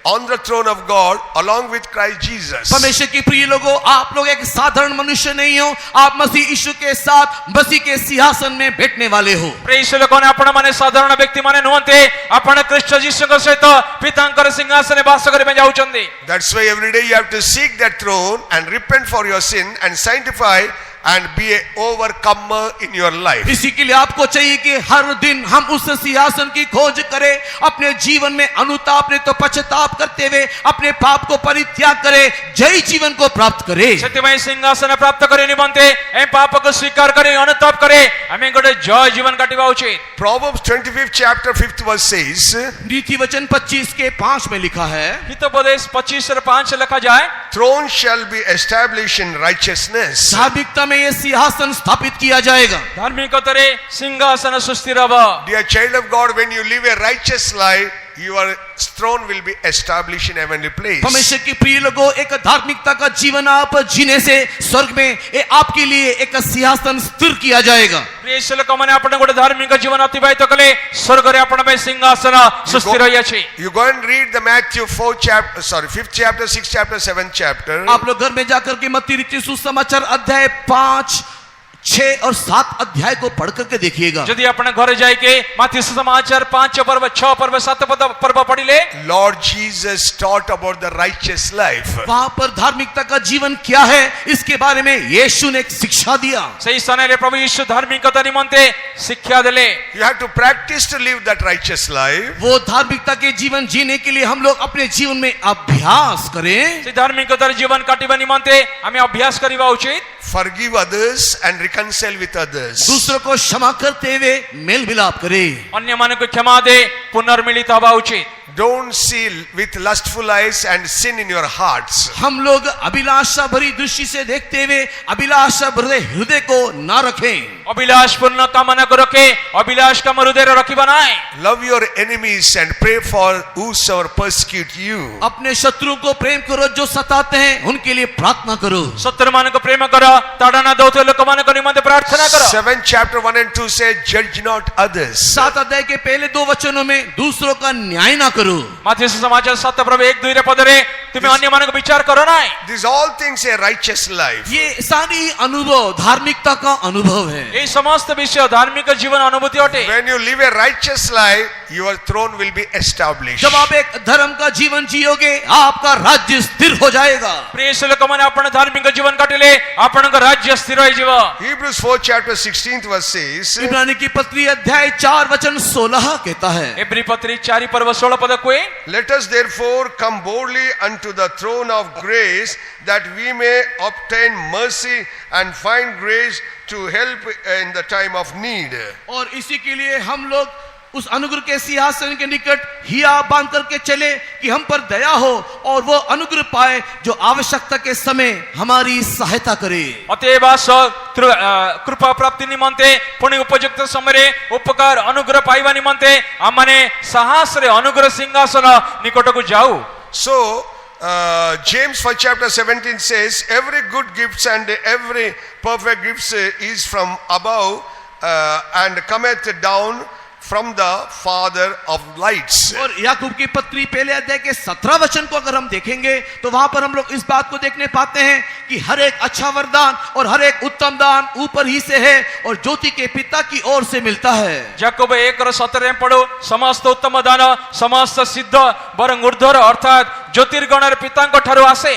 on the throne of God along with Christ Jesus. परमेश्वर की प्रिय लोगों, आप लोग एक साधारण मनुष्य नहीं हो, आप मसीह यीशु के साथ मसीह के सिंहासन में बैठने वाले हो। ପ୍ରିୟ ଲୋକମାନେ ଆପଣମାନେ ସାଧାରଣ ବ୍ୟକ୍ତିମାନେ ନୁହନ୍ତି, ଆପଣ ଖ୍ରୀଷ୍ଟ ଯୀଶୁଙ୍କ ସହିତ ପିତାଙ୍କର ସିଂହାସନରେ ବାସ କରିବା ପାଇଁ ଯାଉଛନ୍ତି। That's why every day you have to seek that throne and repent for your sin and sanctify and be an overcomer in your life. इसी के लिए आपको चाहिए कि हर दिन हम उस सिंहासन की खोज करें, अपने जीवन में अनुताप नहीं तो पश्चाताप करते हुए अपने पाप को परित्याग करें, जय जीवन को प्राप्त करें। ସେଥିପାଇଁ ସିଂହାସନ ପ୍ରାପ୍ତ କରିବା ନିମନ୍ତେ ଏ ପାପକୁ ସ୍ୱୀକାର କରି ଅନୁତାପ କରି ଆମେ ଗୋଟେ ଜୟ ଜୀବନ କାଟିବା ଉଚିତ। Proverbs 25th chapter 5th verse says, नीति वचन 25 के 5 में लिखा है, हितोपदेश 25:5 लिखा जाए, throne shall be established in righteousness. धार्मिकता में यह सिंहासन स्थापित किया जाएगा। धार्मिकताରେ सिंहासन सुस्थिर ହେବ। Dear child of God, when you live a righteous life, your throne will be established in heavenly place. परमेश्वर की प्रिय लोगों, एक धार्मिकता का जीवन आप जीने से स्वर्ग में आपके लिए एक सिंहासन स्थिर किया जाएगा। ପ୍ରିୟ ଲୋକମାନେ ଆପଣ ଗୋଟେ ଧାର୍ମିକ ଜୀବନ ଅତିବାହିତ କଲେ ସ୍ୱର୍ଗରେ ଆପଣ ପାଇଁ ସିଂହାସନ ସୁସ୍ଥିର ହୋଇଅଛି। You go and read the Matthew 5th chapter, 6th chapter, 7th chapter. आप लोग घर में जाकर के मत्ती लिखित सुसमाचार अध्याय 5, 6 और 7 अध्याय को पढ़ करके देखिएगा। ଯଦି ଆପଣ ଘରେ ଯାଇକି ମାଥି ସୁସମାଚାର 5 पर्व 6 पर्व 7 पर्व पढ़िले, Lord Jesus taught about the righteous life. वहां पर धार्मिकता का जीवन क्या है इसके बारे में यीशु ने एक शिक्षा दिया। ସେହି ସ୍ଥାନରେ ପ୍ରଭୁ ଯୀଶୁ ଧାର୍ମିକତା ନିମନ୍ତେ ଶିକ୍ଷା ଦେଲେ। You have to practice to live that righteous life. वो धार्मिकता के जीवन जीने के लिए हम लोग अपने जीवन में अभ्यास करें। ସେହି ଧାର୍ମିକତାର ଜୀବନ କାଟିବା ନିମନ୍ତେ ଆମେ ଅଭ୍ୟାସ କରିବା ଉଚିତ। Forgive others and reconcile with others. दूसरों को क्षमा करते हुए मेल मिलाप करें। ଅନ୍ୟମାନଙ୍କୁ କ୍ଷମା ଦେ ପୁନର୍ମିଳିତ ହେବା ଉଚିତ। Don't see with lustful eyes and sin in your hearts. हम लोग अभिलाषा भरी दृष्टि से देखते हुए अभिलाषा भरे हृदय को ना रखें। अभिलाष पूर्ण कामनाକୁ ରଖେ, ଅଭିଲାଷ କାମ ହୃଦୟରେ ରଖିବା ନାହିଁ। Love your enemies and pray for whosoever persecute you. अपने शत्रुओं को प्रेम करो, जो सताते हैं उनके लिए प्रार्थना करो। ଶତ୍ରୁମାନଙ୍କୁ ପ୍ରେମ କର, ତାଡ଼ନା ଦେଉଥିବା ଲୋକମାନଙ୍କ ନିମନ୍ତେ ପ୍ରାର୍ଥନା କର। 7th chapter 1 and 2 says, judge not others. 7 अध्याय के पहले 2 वचनों में दूसरों का न्याय ना करो। ମାଥି ସୁସମାଚାର 7 पर्व 1-2 ପଦରେ ତୁମେ ଅନ୍ୟମାନଙ୍କୁ ବିଚାର କର ନାହିଁ। These all things a righteous life. ये सारी अनुभव धार्मिकता का अनुभव है। ଏହି ସମସ୍ତ ବିଷୟ ଧାର୍ମିକ ଜୀବନ ଅନୁଭୂତି ଅଟେ। When you live a righteous life, your throne will be established. जब आप एक धर्म का जीवन जियोगे आपका राज्य स्थिर हो जाएगा। ପ୍ରିୟ ଲୋକମାନେ ଆପଣ ଧାର୍ମିକ ଜୀବନ କାଟିଲେ ଆପଣଙ୍କ ରାଜ୍ୟ ସ୍ଥିର ହୋଇଯିବ। Hebrews 4 chapter 16th verse says, इब्रानी की पत्री अध्याय 4 वचन 16 कहता है, एब्री पत्री 4 पर्व 16 पद कुए, let us therefore come boldly unto the throne of grace, that we may obtain mercy and find grace to help in the time of need. और इसी के लिए हम लोग उस अनुग्रह के सिंहासन के निकट हिया बांध करके चले कि हम पर दया हो और वो अनुग्रह पाए जो आवश्यकता के समय हमारी सहायता करे। ଅତଏବ କୃପା ପ୍ରାପ୍ତି ନିମନ୍ତେ ପୁଣି ଉପଯୁକ୍ତ ସମୟରେ ଉପକାର ଅନୁଗ୍ରହ ପାଇବା ନିମନ୍ତେ ଆମମାନେ ସାହସରେ ଅନୁଗ୍ରହ ସିଂହାସନ ନିକଟକୁ ଯାଉ। So James 1 chapter 17 says, every good gift and every perfect gift is from above and cometh down from the Father of lights. और याकूब की पत्री पहले अध्याय के 17 वचन को अगर हम देखेंगे तो वहां पर हम लोग इस बात को देखने पाते हैं कि हर एक अच्छा वरदान और हर एक उत्तम दान ऊपर ही से है और ज्योति के पिता की ओर से मिलता है। ଯାକୋବ 1:17 ପଢୁ, ସମସ୍ତ ଉତ୍ତମ ଦାନ ସମସ୍ତ ସିଦ୍ଧ ବରଂ ଊର୍ଦ୍ଧ୍ୱର ଅର୍ଥାତ୍ ଜ୍ୟୋତିର୍ଗଣର ପିତାଙ୍କ ଠାରୁ ଆସେ।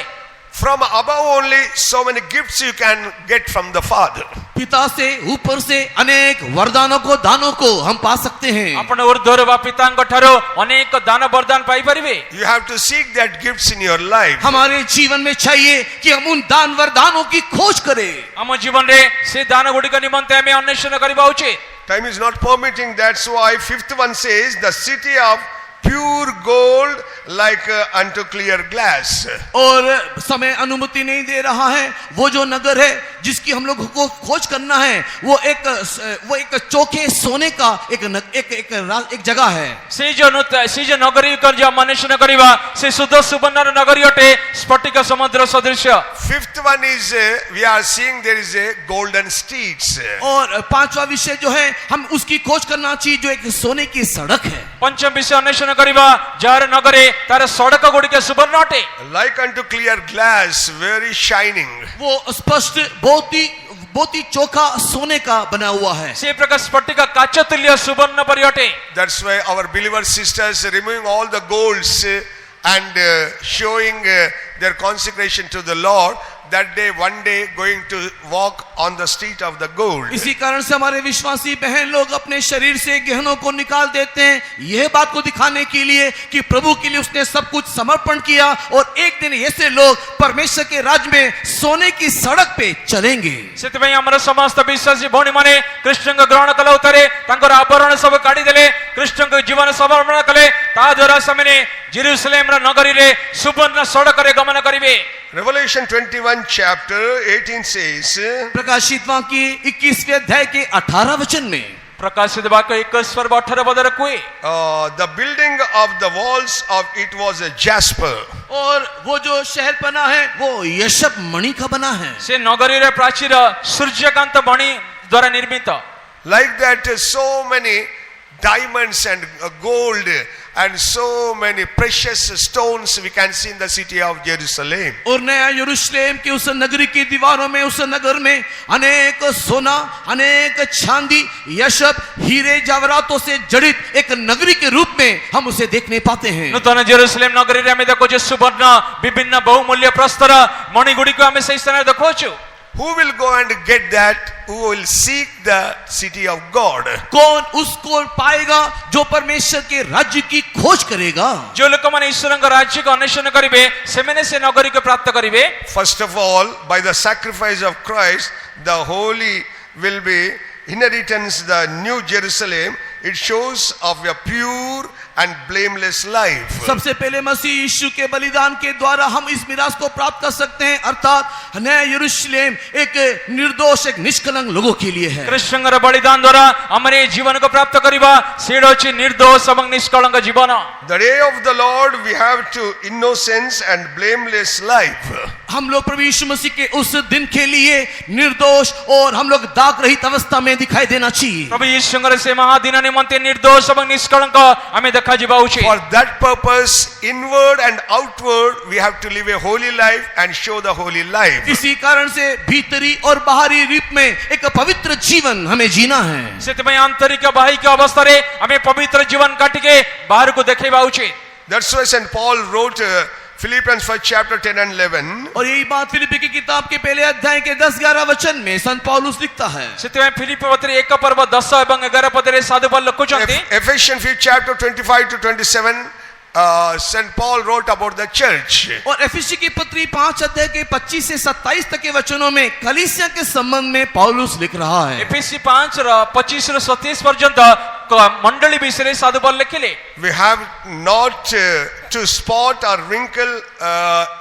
From above only so many gifts you can get from the Father. पिता से ऊपर से अनेक वरदानों को दानों को हम पा सकते हैं। ଆପଣ ଉର୍ଦ୍ଧ୍ୱରୁ ବା ପିତାଙ୍କ ଠାରୁ ଅନେକ ଦାନ ବରଦାନ ପାଇପାରିବେ। You have to seek that gifts in your life. हमारे जीवन में चाहिए कि हम उन दान वरदानों की खोज करें। ଆମ ଜୀବନରେ ସେ ଦାନ ଗୁଡ଼ିକ ନିମନ୍ତେ ଆମେ ଅନ୍ୱେଷଣ କରିବା ଉଚିତ। Time is not permitting, that's why fifth one says the city of pure gold like unto clear glass. और समय अनुमति नहीं दे रहा है। वो जो नगर है जिसकी हम लोग को खोज करना है वो एक चोखे सोने का एक जगह है। ସେ ଯୋଉ ନଗରୀ ଯୋଉ ଅନ୍ୱେଷଣ କରିବା ସେ ଶୁଦ୍ଧ ସୁବର୍ଣ୍ଣର ନଗରୀ ଅଟେ, ସ୍ଫଟିକ ସମୁଦ୍ର ସଦୃଶ୍ୟ। Fifth one is we are seeing there is a golden streets. और पांचवा विषय जो है हम उसकी खोज करना चाहिए जो एक सोने की सड़क है। ପଞ୍ଚମ ବିଷୟ ଅନ୍ୱେଷଣ କରିବା ଯାହାର ନଗରେ ତାର ସଡ଼କ ଗୁଡ଼ିକ ସୁବର୍ଣ୍ଣ ଅଟେ। Like unto clear glass, very shining. वो स्पष्ट बहुत ही चोखा सोने का बना हुआ है। ସେ ପ୍ରକାର ସ୍ଫଟିକ କାଚ ତୁଲ୍ୟ ସୁବର୍ଣ୍ଣ ପରି ଅଟେ। That's why our believer sisters removing all the golds and showing their consecration to the Lord, that day one day going to walk on the street of the gold. इसी कारण से हमारे विश्वासी बहन लोग अपने शरीर से गहनों को निकाल देते हैं, यह बात को दिखाने के लिए कि प्रभु के लिए उसने सब कुछ समर्पण किया और एक दिन ऐसे लोग परमेश्वर के राज्य में सोने की सड़क पे चलेंगे। ସେଥିପାଇଁ ଆମର ସମସ୍ତ ବିଶ୍ୱାସୀ ଭଉଣୀମାନେ କୃଷ୍ଣଙ୍କ ଗ୍ରହଣ କଲା ଉତ୍ତରେ ତାଙ୍କର ଆବରଣ ସବୁ କାଢିଦେଲେ, କୃଷ୍ଣଙ୍କ ଜୀବନ ସମର୍ପଣ କଲେ, ତା ଦ୍ୱାରା ସେମାନେ ଜେରୁସଲେମର ନଗରୀରେ ସୁବର୍ଣ୍ଣ ସଡ଼କରେ ଗମନ କରିବେ। Revelation 21 chapter 18 says, प्रकाशित वाक्य 21वें अध्याय के 18 वचन में ପ୍ରକାଶିତ ବାକ୍ୟ 21:18 ପଦରେ କୁହେ, the building of the walls of it was a jasper. और वो जो शहर बना है वो यशब मणि का बना है। ସେ ନଗରୀର ପ୍ରାଚୀର ସୂର୍ଯ୍ୟକାନ୍ତ ମଣି ଦ୍ୱାରା ନିର୍ମିତ। Like that so many diamonds and gold and so many precious stones we can see in the city of Jerusalem. और नया यरूशलेम की उस नगरी की दीवारों में, उस नगर में अनेक सोना, अनेक चांदी, यशब, हीरे जवाहरातों से जड़ित एक नगरी के रूप में हम उसे देखने पाते हैं। ନୂତନ ଜେରୁସଲେମ ନଗରୀରେ ଆମେ ଦେଖୁଛୁ ସୁବର୍ଣ୍ଣ ବିଭିନ୍ନ ବହୁମୂଲ୍ୟ ପ୍ରସ୍ତର ମଣି ଗୁଡ଼ିକୁ ଆମେ ସେହି ସ୍ଥାନରେ ଦେଖୁଛୁ। Who will go and get that? Who will seek the city of God? कौन उसको पाएगा जो परमेश्वर के राज्य की खोज करेगा। जो ଲୋକମାନେ ଈଶ୍ୱରଙ୍କ ରାଜ୍ୟକୁ ଅନ୍ୱେଷଣ କରିବେ ସେମାନେ ସେ ନଗରୀକୁ ପ୍ରାପ୍ତ କରିବେ। First of all, by the sacrifice of Christ, the holy will be inheritance, the new Jerusalem. It shows of a pure and blameless life. सबसे पहले मसीह यीशु के बलिदान के द्वारा हम इस मिरास को प्राप्त कर सकते हैं, अर्थात नया यरूशलेम एक निर्दोष, एक निष्कलंक लोगों के लिए है। କୃଷ୍ଣଙ୍କର ବଳିଦାନ ଦ୍ୱାରା ଆମର ଏ ଜୀବନକୁ ପ୍ରାପ୍ତ କରିବା ସେଇଟା ହେଉଛି ନିର୍ଦ୍ଦୋଷ ଏବଂ ନିଷ୍କଳଙ୍କ ଜୀବନ। The day of the Lord we have to innocence and blameless life. हम लोग प्रभु यीशु मसीह के उस दिन के लिए निर्दोष और हम लोग दाग रहित अवस्था में दिखाई देना चाहिए। ପ୍ରଭୁ ଯୀଶୁଙ୍କର ସେ ମହାଦିନ ନିମନ୍ତେ ନିର୍ଦ୍ଦୋଷ ଏବଂ ନିଷ୍କଳଙ୍କ ଆମେ ଦେଖାଯିବା ଉଚିତ। For that purpose, inward and outward, we have to live a holy life and show the holy life. इसी कारण से भीतरी और बाहरी रूप में एक पवित्र जीवन हमें जीना है। ସେଥିପାଇଁ ଆନ୍ତରିକ ବାହିକ ଅବସ୍ଥାରେ ଆମେ ପବିତ୍ର ଜୀବନ କାଟିକେ ବାହାରକୁ ଦେଖେଇବା ଉଚିତ। That's why St. Paul wrote Philippians 1 chapter 10 and 11. और यही बात फिलिप्पी की किताब के पहले अध्याय के 10-11 वचन में संत पौलुस लिखता है। ସେଥିପାଇଁ ଫିଲିପ ପତ୍ର 1 ପର୍ବ 10 ଏବଂ 11 ପଦରେ ସାଧୁ ପୌଲ ଲେଖୁଛନ୍ତି। Ephesians 5 chapter 25 to 27, St. Paul wrote about the church. और एफिसी की पत्री 5 अध्याय के 25 से 27 तक के वचनों में कलीसिया के संबंध में पौलुस लिख रहा है। एफएसी 5 ର 25 ରୁ 27 ପର୍ଯ୍ୟନ୍ତ मंडली विषय साधु Paul लिखिले। We have not to spot or wrinkle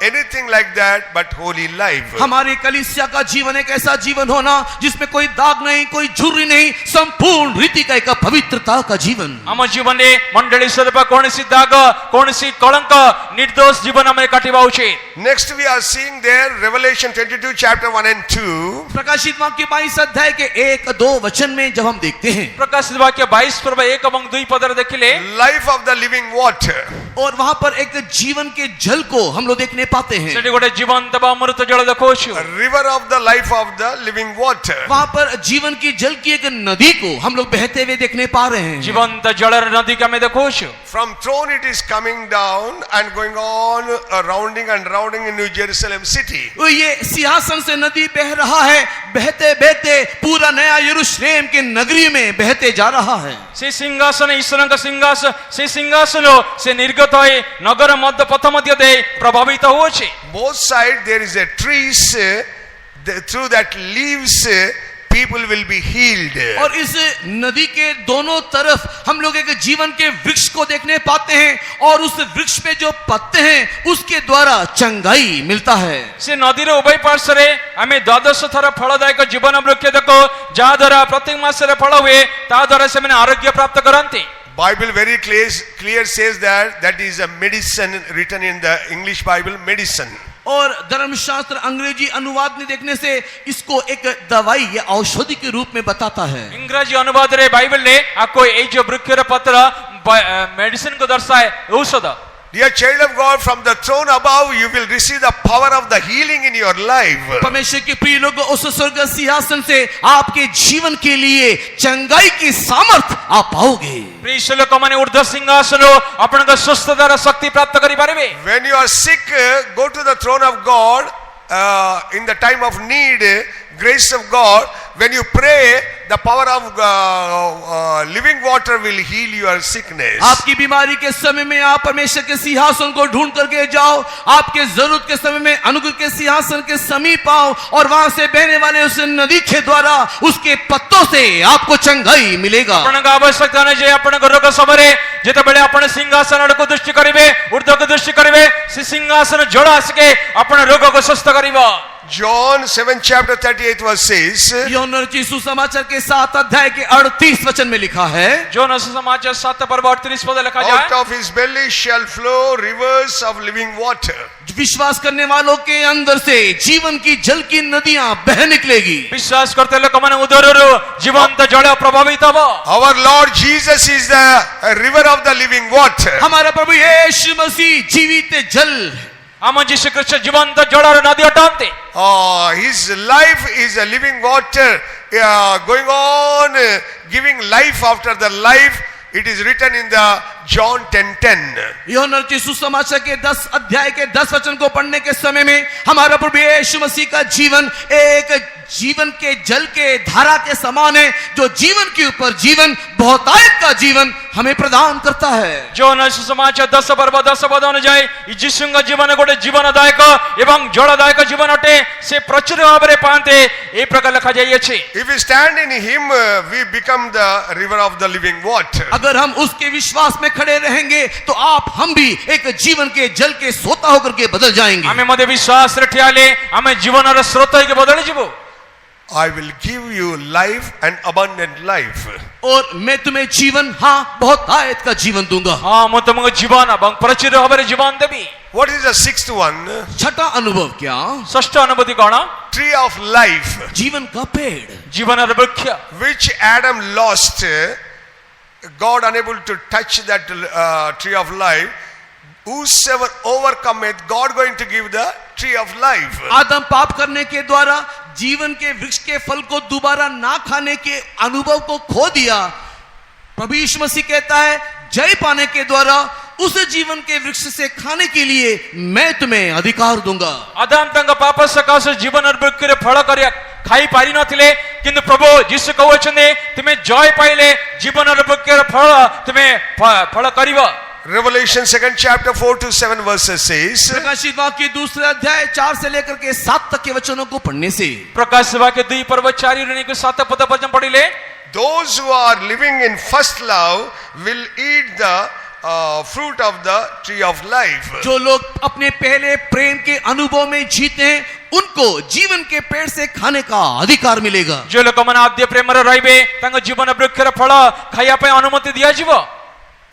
anything like that, but holy life. हमारी कलीसिया का जीवन एक ऐसा जीवन होना जिसमें कोई दाग नहीं, कोई झुर्री नहीं, संपूर्ण रीति का एक पवित्रता का जीवन। हम जीवन में मंडली स्वरूप कौनसी दाग, कौनसी कलंक, निर्दोष जीवन हमें काटिबा उचित। Next we are seeing there Revelation 22 chapter 1 and 2. प्रकाशित वाक्य 22 अध्याय के 1-2 वचन में जब हम देखते हैं, प्रकाशित वाक्य 22 पर्व 1 ଏବଂ 2 पदर देखिले, life of the living water. और वहां पर एक जीवन के जल को हम लोग देखने पाते हैं। ସେଠି ଗୋଟେ ଜୀବନ୍ତ ବା ଅମୃତ ଜଳ ଦେଖୁଛୁ। A river of the life of the living water. वहां पर जीवन की जल की एक नदी को हम लोग बहते हुए देखने पा रहे हैं। ଜୀବନ୍ତ ଜଳର ନଦୀକୁ ଆମେ ଦେଖୁଛୁ। From throne it is coming down and going on rounding and rounding in New Jerusalem city. तो ये सिंहासन से नदी बह रहा है, बहते बहते पूरा नया यरूशलेम के नगरी में बहते जा रहा है। ସେ ସିଂହାସନ ଈଶ୍ୱରଙ୍କ ସିଂହାସନ, ସେ ସିଂହାସନ ସେ ନିର୍ଗତ ହୋଇ ନଗର ମଧ୍ୟ ପଥ ମଧ୍ୟ ଦେଇ ପ୍ରଭାବିତ ହୋଇଛି। Both sides there is a trees, through that leaves people will be healed. और इस नदी के दोनों तरफ हम लोग एक जीवन के वृक्ष को देखने पाते हैं और उस वृक्ष पे जो पत्ते हैं उसके द्वारा चंगाई मिलता है। ସେ ନଦୀର ଉଭୟ ପାର୍ଶ୍ୱରେ ଆମେ 12 ଥର ଫଳଦାୟକ ଜୀବନ ବୃକ୍ଷ ଦେଖୁ, ଯାହା ଦ୍ୱାରା ପ୍ରତ୍ୟେକ ମାସରେ ଫଳ ହୁଏ, ତା ଦ୍ୱାରା ସେମାନେ ଆରୋଗ୍ୟ ପ୍ରାପ୍ତ କରନ୍ତି। Bible very clear says that is a medicine, written in the English Bible, medicine. और धर्मशास्त्र अंग्रेजी अनुवाद में देखने से इसको एक दवाई या औषधि के रूप में बताता है। ଇଂରାଜୀ ଅନୁବାଦରେ ବାଇବେଲରେ ଆକୁ ଏଇ ଯୋଉ ବୃକ୍ଷର ପତ୍ର ମେଡିସିନ କୁ ଦର୍ଶାଏ, ଔଷଧ। Dear child of God, from the throne above you will receive the power of the healing in your life. परमेश्वर के प्रिय लोगों, उस स्वर्ग सिंहासन से आपके जीवन के लिए चंगाई की सामर्थ आप पाओगे। ପ୍ରିୟ ଈଶ୍ୱର ଲୋକମାନେ ଉର୍ଦ୍ଧ୍ୱ ସିଂହାସନରୁ ଆପଣଙ୍କ ସୁସ୍ଥତାର ଶକ୍ତି ପ୍ରାପ୍ତ କରିପାରିବେ। When you are sick, go to the throne of God in the time of need, grace of God. When you pray, the power of living water will heal your sickness. आपकी बीमारी के समय में आप परमेश्वर के सिंहासन को ढूंढ करके जाओ, आपके जरूरत के समय में अनुग्रह के सिंहासन के समीप आओ और वहां से बहने वाले उस नदी के द्वारा उसके पत्तों से आपको चंगाई मिलेगा। ଆପଣଙ୍କ ଆବଶ୍ୟକତା ଅନୁଯାୟୀ ଆପଣଙ୍କ ରୋଗ ସମୟରେ ଯେତେବେଳେ ଆପଣ ସିଂହାସନ ଆଡ଼କୁ ଦୃଷ୍ଟି କରିବେ, ଉର୍ଦ୍ଧ୍ୱକୁ ଦୃଷ୍ଟି କରିବେ, ସେ ସିଂହାସନ ଜଳ ଆସିକି ଆପଣ ରୋଗକୁ ସୁସ୍ଥ କରିବ। John 7 chapter 38 verse says, यूहन्ना रचित सुसमाचार के 7 अध्याय के 38 वचन में लिखा है, ଯୋନ ସମାଚାର 7 पर्व 38 पद लिखा जाए, out of his belly shall flow rivers of living water. विश्वास करने वालों के अंदर से जीवन की जल की नदियां बह निकलेगी। ବିଶ୍ୱାସ କରୁଥିବା ଲୋକମାନେ ଉଦରରୁ ଜୀବନ୍ତ ଜଳ ପ୍ରଭାବିତ ହେବ। Our Lord Jesus is the river of the living water. हमारा प्रभु यीशु मसीह जीवित जल, ଆମ ଯୀଶୁ ଖ୍ରୀଷ୍ଟ ଜୀବନ୍ତ ଜଳର ନଦୀ ଅଟନ୍ତି। His life is a living water, going on giving life after the life. It is written in the John 10:10. यूहन्ना रचित सुसमाचार के 10 अध्याय के 10 वचन को पढ़ने के समय में हमारा प्रभु यीशु मसीह का जीवन एक जीवन के जल के धारा के समान है, जो जीवन के ऊपर जीवन, बहुतायत का जीवन हमें प्रदान करता है। ଯୋନ ସମାଚାର 10 पर्व 10 पद ଅନୁଯାୟୀ ଯୀଶୁଙ୍କ ଜୀବନ ଗୋଟେ ଜୀବନଦାୟକ ଏବଂ ଜଳଦାୟକ ଜୀବନ ଅଟେ, ସେ ପ୍ରଚୁର ଭାବରେ ପାଆନ୍ତେ, ଏହି ପ୍ରକାର ଲେଖାଯାଇଅଛି। If we stand in him, we become the river of the living water. अगर हम उसके विश्वास में खड़े रहेंगे तो हम भी एक जीवन के जल के सोता होकर के बदल जाएंगे। ଆମେ ମଧ୍ୟ ବିଶ୍ୱାସରେ ଠିଆ ହେଲେ ଆମେ ଜୀବନର ସ୍ରୋତ ହେଇକି ବଦଳି ଯିବୁ। I will give you life and abundant life. और मैं तुम्हें जीवन, हाँ बहुतायत का जीवन दूंगा। ହଁ ମୁଁ ତୁମକୁ ଜୀବନ ଏବଂ ପ୍ରଚୁର ଭାବରେ ଜୀବନ ଦେବି। What is the sixth one? छठा अनुभव क्या? ଷଷ୍ଠ ଅନୁଭୂତି କଣ? Tree of life, जीवन का पेड़, ଜୀବନର ବୃକ୍ଷ, which Adam lost. God unable to touch that tree of life. Whosoever overcometh, God going to give the tree of life. आदम पाप करने के द्वारा जीवन के वृक्ष के फल को दोबारा ना खाने के अनुभव को खो दिया। प्रभु यीशु मसीह कहता है, जय पाने के द्वारा उस जीवन के वृक्ष से खाने के लिए मैं तुम्हें अधिकार दूंगा। ଆଦାମ ତାଙ୍କ ପାପ ସକାଶେ ଜୀବନର ବୃକ୍ଷରେ ଫଳ କରିବା ଖାଇ ପାରି ନଥିଲେ, କିନ୍ତୁ ପ୍ରଭୁ ଯୀଶୁ କହୁଛନ୍ତି ତୁମେ ଜୟ ପାଇଲେ ଜୀବନର ବୃକ୍ଷର ଫଳ ତୁମେ ଫଳ କରିବ। Revelation 2nd chapter 4 to 7 verses says, प्रकाशित वाक्य दूसरा अध्याय 4 से लेकर के 7 तक के वचनों को पढ़ने से, ପ୍ରକାଶ ବାକ୍ୟ 2 पर्व 4 ରୁ ନେଇକି 7 ପଦ ପର୍ଯ୍ୟନ୍ତ ପଢିଲେ, those who are living in first love will eat the fruit of the tree of life. जो लोग अपने पहले प्रेम के अनुभव में जीते हैं उनको जीवन के पेड़ से खाने का अधिकार मिलेगा। ଯୋଉ ଲୋକମାନେ ଆଦ୍ୟ ପ୍ରେମରେ ରହିବେ ତାଙ୍କ ଜୀବନ ବୃକ୍ଷର ଫଳ ଖାଇବା ପାଇଁ ଅନୁମତି ଦିଆଯିବ।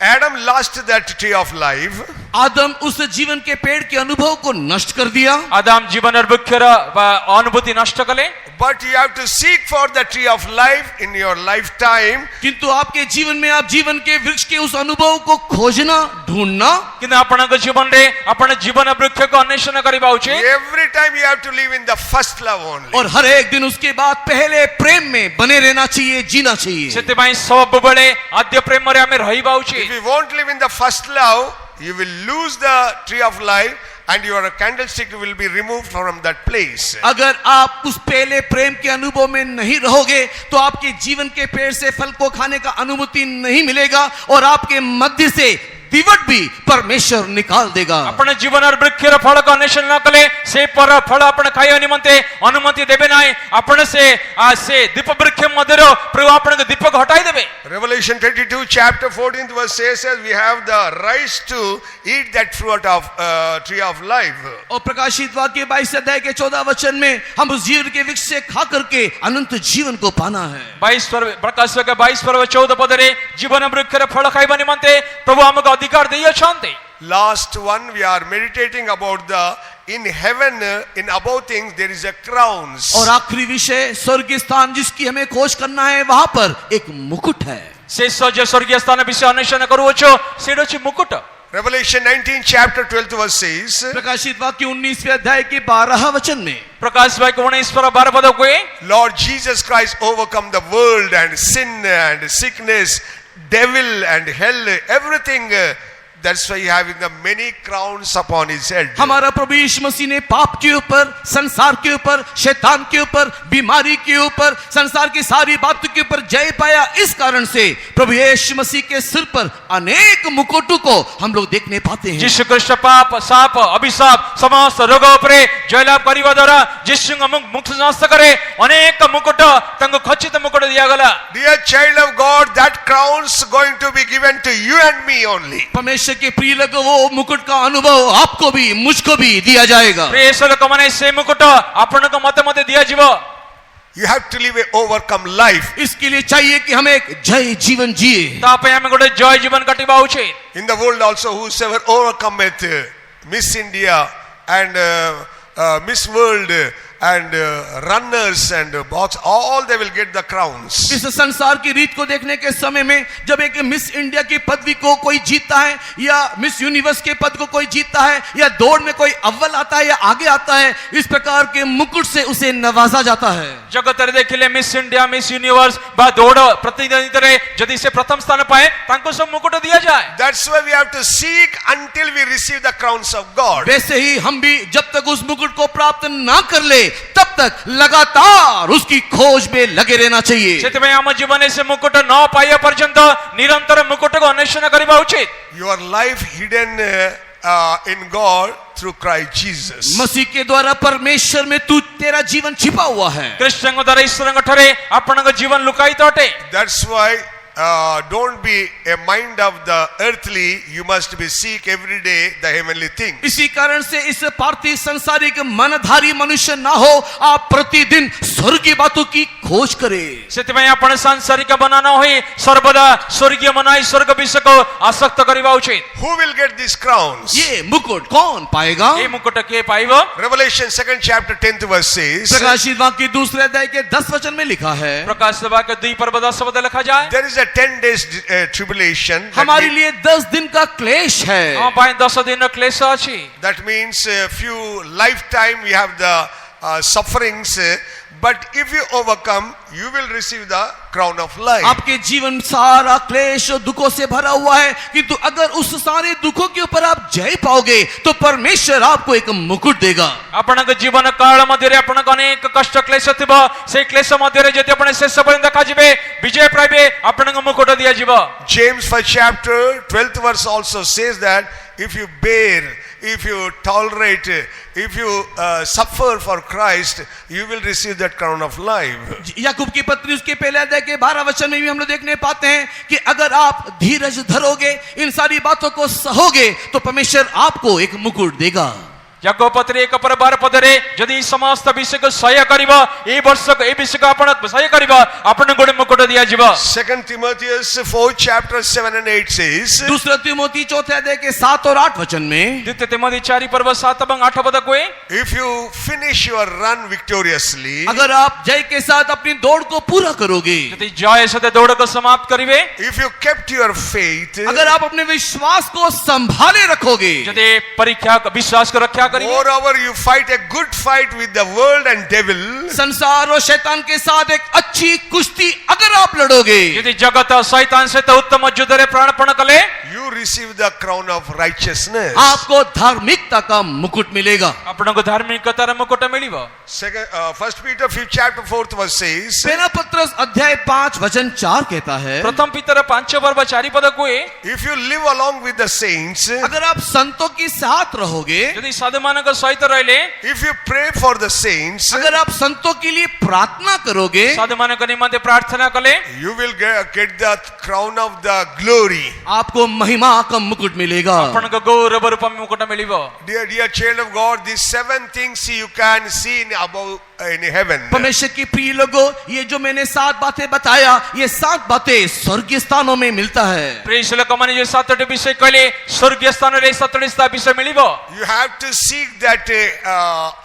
Adam lost that tree of life. आदम उस जीवन के पेड़ के अनुभव को नष्ट कर दिया। ଆଦାମ ଜୀବନର ବୃକ୍ଷର ବା ଅନୁଭୂତି ନଷ୍ଟ କଲେ। But you have to seek for the tree of life in your lifetime. किंतु आपके जीवन में आप जीवन के वृक्ष के उस अनुभव को खोजना, ढूंढना, କିନ୍ତୁ ଆପଣଙ୍କ ଜୀବନରେ ଆପଣ ଜୀବନ ବୃକ୍ଷକୁ ଅନ୍ୱେଷଣ କରିବା ଉଚିତ। Every time you have to live in the first love only. और हर एक दिन उसके बाद पहले प्रेम में बने रहना चाहिए, जीना चाहिए। ସେଥିପାଇଁ ସବୁବେଳେ ଆଦ୍ୟ ପ୍ରେମରେ ଆମେ ରହିବା ଉଚିତ। If you won't live in the first love, you will lose the tree of life and your candlestick will be removed from that place. अगर आप उस पहले प्रेम के अनुभव में नहीं रहोगे तो आपके जीवन के पेड़ से फल को खाने का अनुमति नहीं मिलेगा और आपके मध्य से दिवट भी परमेश्वर निकाल देगा। अपने जीवन और वृक्षर फल का अन्वेषण न कले से पर फल अपन खाइयो निमंते अनुमति देबे नाही। अपन से दीप वृक्ष मध्यरो प्रभु अपन के दीपक हटाई देबे। Revelation 22 chapter 14th verse says we have the right to eat that fruit of tree of life. और प्रकाशित वाक्य 22 अध्याय के 14 वचन में हम उस जीवन के वृक्ष से खा करके अनंत जीवन को पाना है। 22 प्रकाश के 22 पर्व 14 पदरे जीवन वृक्षर फल खाइबा निमंते प्रभु हमको अधिकार दिए छांते। Last one, we are meditating about the in heaven, in above things there is a crowns. और आखिरी विषय स्वर्गीय स्थान जिसकी हमें खोज करना है, वहां पर एक मुकुट है। शेष जो स्वर्गीय स्थान विषय अन्वेषण करूछो सेडो छि मुकुट। Revelation 19 chapter 12 verse says, प्रकाशित वाक्य 19वें अध्याय के 12 वचन में प्रकाश भाई को 19 पर 12 पद को Lord Jesus Christ overcome the world and sin and sickness, devil and hell, everything. That's why he having the many crowns upon his head. हमारा प्रभु यीशु मसीह ने पाप के ऊपर, संसार के ऊपर, शैतान के ऊपर, बीमारी के ऊपर, संसार की सारी बातों के ऊपर जय पाया। इस कारण से प्रभु यीशु मसीह के सिर पर अनेक मुकुटों को हम लोग देखने पाते हैं। यीशु कृष्ण पाप साप अभिशाप समस्त रोगों पर जयलाभ करिवा द्वारा यीशु मुक्त नष्ट करे अनेक मुकुट तंग खचित मुकुट दिया गला। Dear child of God, that crowns going to be given to you and me only. परमेश्वर के प्रिय लोगों, वो मुकुट का अनुभव आपको भी मुझको भी दिया जाएगा। प्रिय लोक माने से मुकुट आपन को मते मते दिया जीव। You have to live a overcome life. इसके लिए चाहिए कि हम एक जय जीवन जिए। तापे हमें गोटे जय जीवन कटिबा उचित। In the world also, whosoever overcometh Miss India and Miss World and runners and box, all they will get the crowns. इस संसार की रीत को देखने के समय में जब एक मिस इंडिया की पदवी को कोई जीतता है या मिस यूनिवर्स के पद को कोई जीतता है या दौड़ में कोई अव्वल आता है या आगे आता है, इस प्रकार के मुकुट से उसे नवाजा जाता है। जगत रे देखिले मिस इंडिया मिस यूनिवर्स बा दौड़ प्रतिद्वंदिता रे यदि से प्रथम स्थान पाए तांको सब मुकुट दिया जाए। That's why we have to seek until we receive the crowns of God. वैसे ही हम भी जब तक उस मुकुट को प्राप्त ना कर ले तब तक लगातार उसकी खोज में लगे रहना चाहिए। सेतमे हम जीवन से मुकुट न पाइया पर्यंत निरंतर मुकुट को अन्वेषण करिबा उचित। Your life hidden in God through Christ Jesus. मसीह के द्वारा परमेश्वर में तेरा जीवन छिपा हुआ है। कृष्ण को द्वारा ईश्वर ठरे आपन को जीवन लुकाई तोटे। That's why don't be a mind of the earthly, you must be seek every day the heavenly things. इसी कारण से इस पार्थिव संसारिक मनधारी मनुष्य ना हो, आप प्रतिदिन स्वर्गीय बातों की खोज करें। सेतमे आपण सांसारिक बनाना होई सर्वदा स्वर्गीय मनाई स्वर्ग विषय को आसक्त करिबा उचित। Who will get these crowns? ये मुकुट कौन पाएगा? ये मुकुट के पाइबो? Revelation 2nd chapter 10th verse says, प्रकाशित वाक्य 2 अध्याय के 10 वचन में लिखा है, प्रकाश सभा के 2 पर 10 पद लिखा जाए, there is a 10 days tribulation. हमारे लिए 10 दिन का क्लेश है। हां भाई 10 दिन क्लेश अछि। That means a few lifetime we have the sufferings, but if you overcome, you will receive the crown of life. आपके जीवन सारा क्लेश और दुखों से भरा हुआ है, किंतु अगर उस सारे दुखों के ऊपर आप जय पाओगे तो परमेश्वर आपको एक मुकुट देगा। आपन के जीवन काल मध्य रे आपन को अनेक कष्ट क्लेश थिबो, से क्लेश मध्य रे जति आपन शेष पर्यंत देखा जिवे विजय पाइबे आपन को मुकुट दिया जीव। James 1st chapter 12th verse also says that if you bear, if you tolerate, if you suffer for Christ, you will receive that crown of life. याकूब की पत्री उसके पहले अध्याय के 12 वचन में भी हम लोग देखने पाते हैं कि अगर आप धीरज धरोगे, इन सारी बातों को सहोगे, तो परमेश्वर आपको एक मुकुट देगा। याकोब पत्री 1:12 पदरे जदि ई समस्त विषय को सह्य करिब ए वर्ष को ए विषय को आपण सह्य करिब आपण गोटे मुकुट दिया जिवो 2 Timothy 4 chapter 7 and 8 says, दूसरा तिमोथी चौथे अध्याय के 7 और 8 वचन में, द्वितीय तिमोथी 4:7 ଏବଂ 8 पद कोए if you finish your run victoriously, अगर आप जय के साथ अपनी दौड़ को पूरा करोगे, जदि जय सते दौड़ को समाप्त करिवे if you kept your faith, अगर आप अपने विश्वास को संभाले रखोगे, जदि परीक्षा को विश्वास को रक्षा करिवे moreover you fight a good fight with the world and devil, संसार और शैतान के साथ एक अच्छी कुश्ती अगर आप लड़ोगे, यदि जगत और शैतान से तो उत्तम युद्ध रे प्राणपण कले you receive the crown of righteousness. आपको धार्मिकता का मुकुट मिलेगा। आपण को धार्मिकतार मुकुट मिलिबो 1 Peter 5 chapter 4th verse says, पहला पत्रस अध्याय 5 वचन 4 कहता है, प्रथम पीतर 5:4 पद कोए if you live along with the saints, अगर आप संतों के साथ रहोगे, यदि साधुमान को सहित रहले if you pray for the saints, अगर आप संतों के लिए प्रार्थना करोगे, साधुमान को निमंते प्रार्थना कले you will get the crown of the glory. आपको महिमा का मुकुट मिलेगा। आपण को गौरव रूप में मुकुट मिलिबो Dear child of God, these 7 things you can see in heaven. परमेश्वर के प्रिय लोगों, ये जो मैंने 7 बातें बताया, ये 7 बातें स्वर्गीय स्थानों में मिलता है। प्रिय लोक माने जे 7टी विषय कहले स्वर्गीय स्थान रे 7टी विषय मिलिबो You have to seek that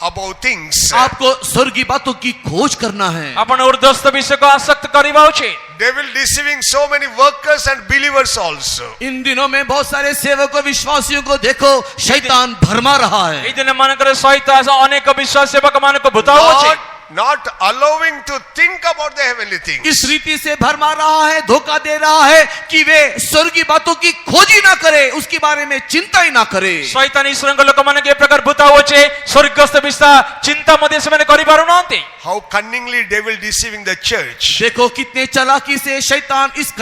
above things. आपको स्वर्गीय बातों की खोज करना है। आपण ऊर्ध्वस्त विषय को आसक्त करिबा उचित। Devil deceiving so many workers and believers also. इन दिनों में बहुत सारे सेवकों विश्वासियों को देखो, शैतान भरमा रहा है। ई दिन मन करे सहित अनेक विश्वास सेवक मान को बताओ उचित। Not allowing to think about the heavenly things. इस रीति से भरमा रहा है, धोखा दे रहा है कि वे स्वर्गीय बातों की खोज ही ना करे, उसके बारे में चिंता ही ना करे। शैतान ईश्वर लोक मान के प्रकार बताओ छे स्वर्गस्थ विषय चिंता मध्ये से करि पारु नहंती। How cunningly devil deceiving the church. देखो कितने चालाकी से शैतान इस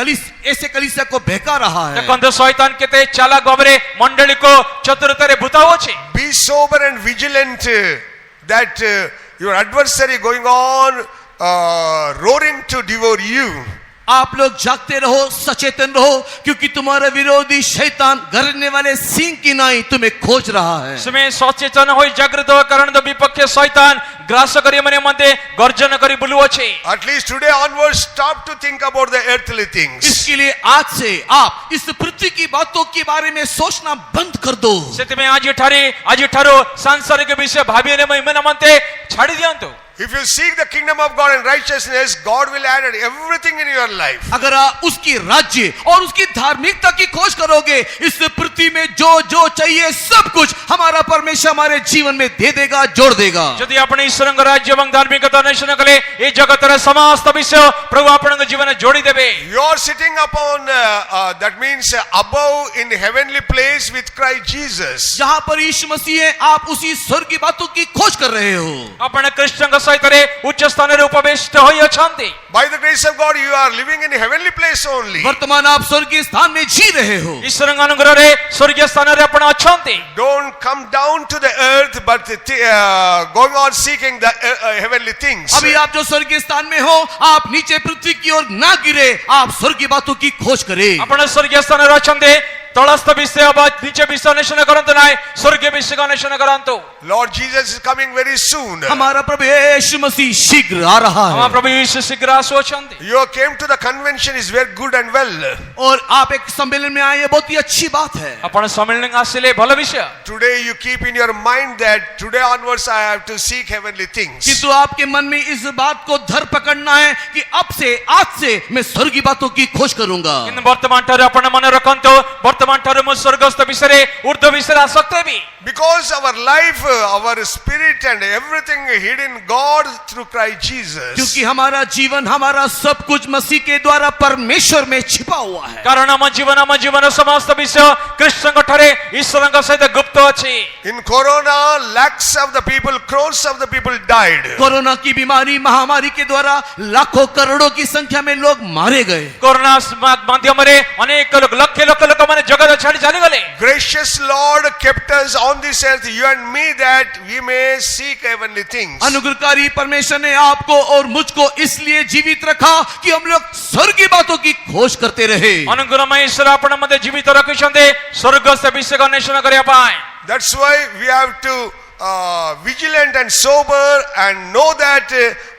ऐसे कलीसिया को बहका रहा है। देखो शैतान केते चालाक भाबरे मंडली को चतुरतारे बताओ छे। Be sober and vigilant that your adversary going on roaring to devour you. आप लोग जागते रहो, सचेतन रहो, क्योंकि तुम्हारा विरोधी शैतान गरजने वाले सिंह की नाई तुम्हें खोज रहा है। समय सचेतन होई जागृत हो कारण द विपक्ष शैतान ग्रास करी मने मते गर्जन करी बुलुओ छे। At least today onwards stop to think about the earthly things. इसके लिए आज से आप इस पृथ्वी की बातों के बारे में सोचना बंद कर दो। सेते आज ठारो सांसारिक विषय भाबीने महिमा मते छाड़ी दियंतो। If you seek the kingdom of God and righteousness, God will add everything in your life. अगर आप उसकी राज्य और उसकी धार्मिकता की खोज करोगे, इस पृथ्वी में जो चाहिए सब कुछ हमारा परमेश्वर हमारे जीवन में दे देगा, जोड़ देगा। यदि अपने ईश्वर राज्य एवं धार्मिकता अन्वेषण कले ए जगतर समस्त विषय प्रभु आपन जीवन जोड़ी देबे। You are sitting upon that means above in heavenly place with Christ Jesus. जहां पर यीशु मसीह है, आप उसी स्वर्ग की बातों की खोज कर रहे हो। अपने कृष्ण सहित उच्च स्थान रे उपविष्ट होई अछंती। By the grace of God you are living in heavenly place only. वर्तमान आप स्वर्गीय स्थान में जी रहे हो। ईश्वर अनुग्रह रे स्वर्गीय स्थान रे आपण अछंती। Don't come down to the earth but going on seeking the heavenly things. अभी आप जो स्वर्गीय स्थान में हो, आप नीचे पृथ्वी की ओर ना गिरे, आप स्वर्गीय बातों की खोज करें। आपण स्वर्गीय स्थान रे अछंती तळस्थ विषय अब नीचे विषय अन्वेषण करंतु नाही, स्वर्गीय विषय अन्वेषण करंतु। Lord Jesus is coming very soon. हमारा प्रभु यीशु मसीह शीघ्र आ रहा है। हमारा प्रभु यीशु शीघ्र आसुअछंती। You came to the convention is very good and well. और आप एक सम्मेलन में आए, ये बहुत ही अच्छी बात है। आपण सम्मेलन आसिले भल विषय। Today you keep in your mind that today onwards I have to seek heavenly things. किंतु आपके मन में इस बात को धर पकड़ना है कि आज से मैं स्वर्गीय बातों की खोज करूंगा। इन वर्तमान ठारे आपण मन रखंतो वर्तमान ठारे मु स्वर्गस्थ विषय रे ऊर्ध्व विषय आसक्त heavy. Because our life, our spirit and everything hid in God through Christ Jesus. क्योंकि हमारा जीवन, हमारा सब कुछ मसीह के द्वारा परमेश्वर में छिपा हुआ है। कारण हम जीवन समस्त विषय कृष्ण ठारे ईश्वर सहित गुप्त अछि। In Corona, lakhs of the people, crores of the people died. Corona की बीमारी, महामारी के द्वारा लाखों करोड़ों की संख्या में लोग मारे गए। कोरोना माध्यम रे अनेक लोग लक्ष माने जगत छाड़ी चली गले। Gracious Lord kept us on this earth, you and me, that we may seek heavenly things. अनुग्रहकारी परमेश्वर ने आपको और मुझको इसलिए जीवित रखा कि हम लोग स्वर्गीय बातों की खोज करते रहे। अनुग्रहमय ईश्वर आपण मध्ये जीवित रखिसंते स्वर्गस्थ विषय अन्वेषण करिया पाए। That's why we have to vigilant and sober and know that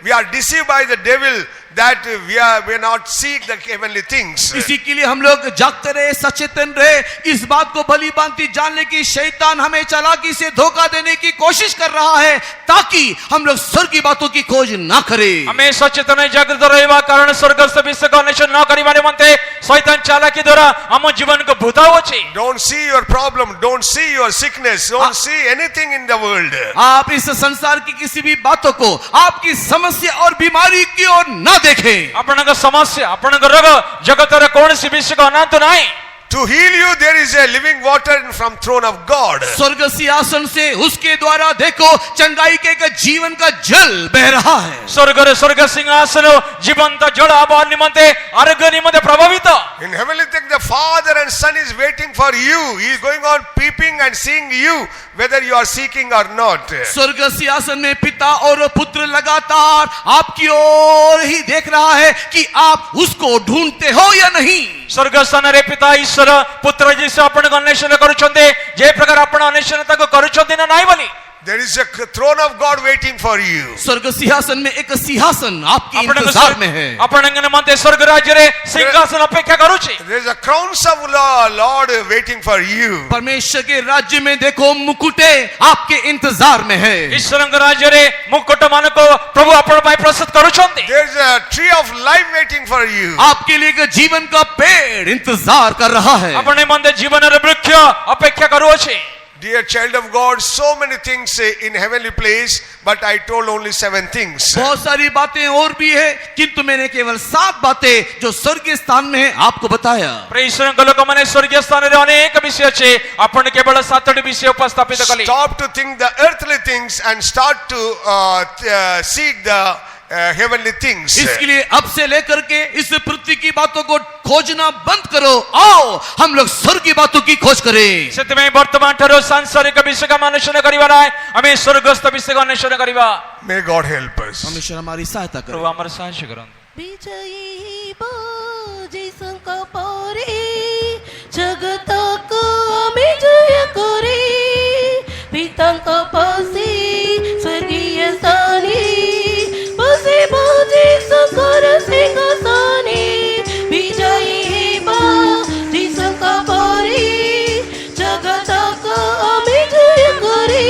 we are deceived by the devil, that we are not seek the heavenly things. इसी के लिए हम लोग जागते रहे, सचेतन रहे, इस बात को भली भांति जान ले कि शैतान हमें चालाकी से धोखा देने की कोशिश कर रहा है, ताकि हम लोग स्वर्ग की बातों की खोज ना करें। ଆମେ ସଚେତନ ଜାଗ୍ରତ ରହିବା, କାରଣ ସ୍ୱର୍ଗସ୍ଥ ବିଷୟକୁ ଅନ୍ୱେଷଣ ନ କରିବା ନିମନ୍ତେ ଶୈତାନ ଚାଲାକି ଦ୍ୱାରା ଆମ ଜୀବନକୁ ଭୁତାଉଅଛି। Don't see your problem, don't see your sickness, don't see anything in the world. आप इस संसार की किसी भी बातों को, आपकी समस्या और बीमारी की ओर ना देखें। ଆପଣଙ୍କ ସମସ୍ୟା, ଆପଣଙ୍କ ରୋଗ ଜଗତର କୌଣସି ବିଷୟକୁ ଅନାନ୍ତୁ ନାହିଁ। To heal you, there is a living water from throne of God. स्वर्ग सिंहासन से उसके द्वारा देखो चंगाई के एक जीवन का जल बह रहा है। ସ୍ୱର୍ଗରେ ସ୍ୱର୍ଗ ସିଂହାସନ ଜୀବନ୍ତ ଜଳ ହେବା ନିମନ୍ତେ ଆରୋଗ୍ୟ ନିମନ୍ତେ ପ୍ରଭାବିତ। In heavenly things, the Father and Son is waiting for you. He is going on peeping and seeing you, whether you are seeking or not. स्वर्ग सिंहासन में पिता और पुत्र लगातार आपकी ओर ही देख रहा है कि आप उसको ढूंढते हो या नहीं। ସ୍ୱର୍ଗ ସ୍ଥାନରେ ପିତା ଈଶ୍ୱର ପୁତ୍ର ଯୀଶୁ ଆପଣଙ୍କୁ ଅନ୍ୱେଷଣ କରୁଛନ୍ତି, ଯେ ପ୍ରକାର ଆପଣ ଅନ୍ୱେଷଣ ତାକୁ କରୁଛନ୍ତି ନା ନାହିଁ ବୋଲି। There is a throne of God waiting for you. स्वर्ग सिंहासन में एक सिंहासन आपके इंतजार में है। ଆପଣଙ୍କ ନିମନ୍ତେ ସ୍ୱର୍ଗ ରାଜ୍ୟରେ ସିଂହାସନ ଅପେକ୍ଷା କରୁଛି। There is a crowns of Lord waiting for you. परमेश्वर के राज्य में देखो मुकुटे आपके इंतजार में है। ଈଶ୍ୱରଙ୍କ ରାଜ୍ୟରେ ମୁକୁଟ ମାନଙ୍କୁ ପ୍ରଭୁ ଆପଣ ପାଇଁ ପ୍ରସ୍ତୁତ କରୁଛନ୍ତି। There is a tree of life waiting for you. आपके लिए एक जीवन का पेड़ इंतजार कर रहा है। ଆପଣ ନିମନ୍ତେ ଜୀବନର ବୃକ୍ଷ ଅପେକ୍ଷା କରୁଅଛି। Dear child of God, so many things in heavenly place, but I told only 7 things. बहुत सारी बातें और भी है, किंतु मैंने केवल 7 बातें जो स्वर्गीय स्थान में है आपको बताया। ଈଶ୍ୱରଙ୍କ ଲୋକମାନେ ସ୍ୱର୍ଗୀୟ ସ୍ଥାନରେ ଅନେକ ବିଷୟ ଅଛି, ଆପଣ କେବଳ 7ଟି ବିଷୟ ଉପସ୍ଥାପିତ କଲେ। Stop to think the earthly things and start to seek the heavenly things. इसके लिए अब से लेकर के इस पृथ्वी की बातों को खोजना बंद करो, आओ हम लोग स्वर्ग की बातों की खोज करें। ସେଥିପାଇଁ ବର୍ତ୍ତମାନ ଠାରୁ ସାଂସାରିକ ବିଷୟକୁ ଆମେ ଅନ୍ୱେଷଣ କରିବା ନାହିଁ, ଆମେ ସ୍ୱର୍ଗସ୍ଥ ବିଷୟକୁ ଅନ୍ୱେଷଣ କରିବା। May God help us. परमेश्वर हमारी सहायता करे। ପ୍ରଭୁ ଆମର ସାହାଯ୍ୟ କରନ୍ତୁ। विजयी जिसंक परे जगतक आमे जय करे पितांक पसी स्वर्गीय स्थाने बसे बाजे सकर सिंहासने विजयी जिसंक परे जगतक आमे जय करे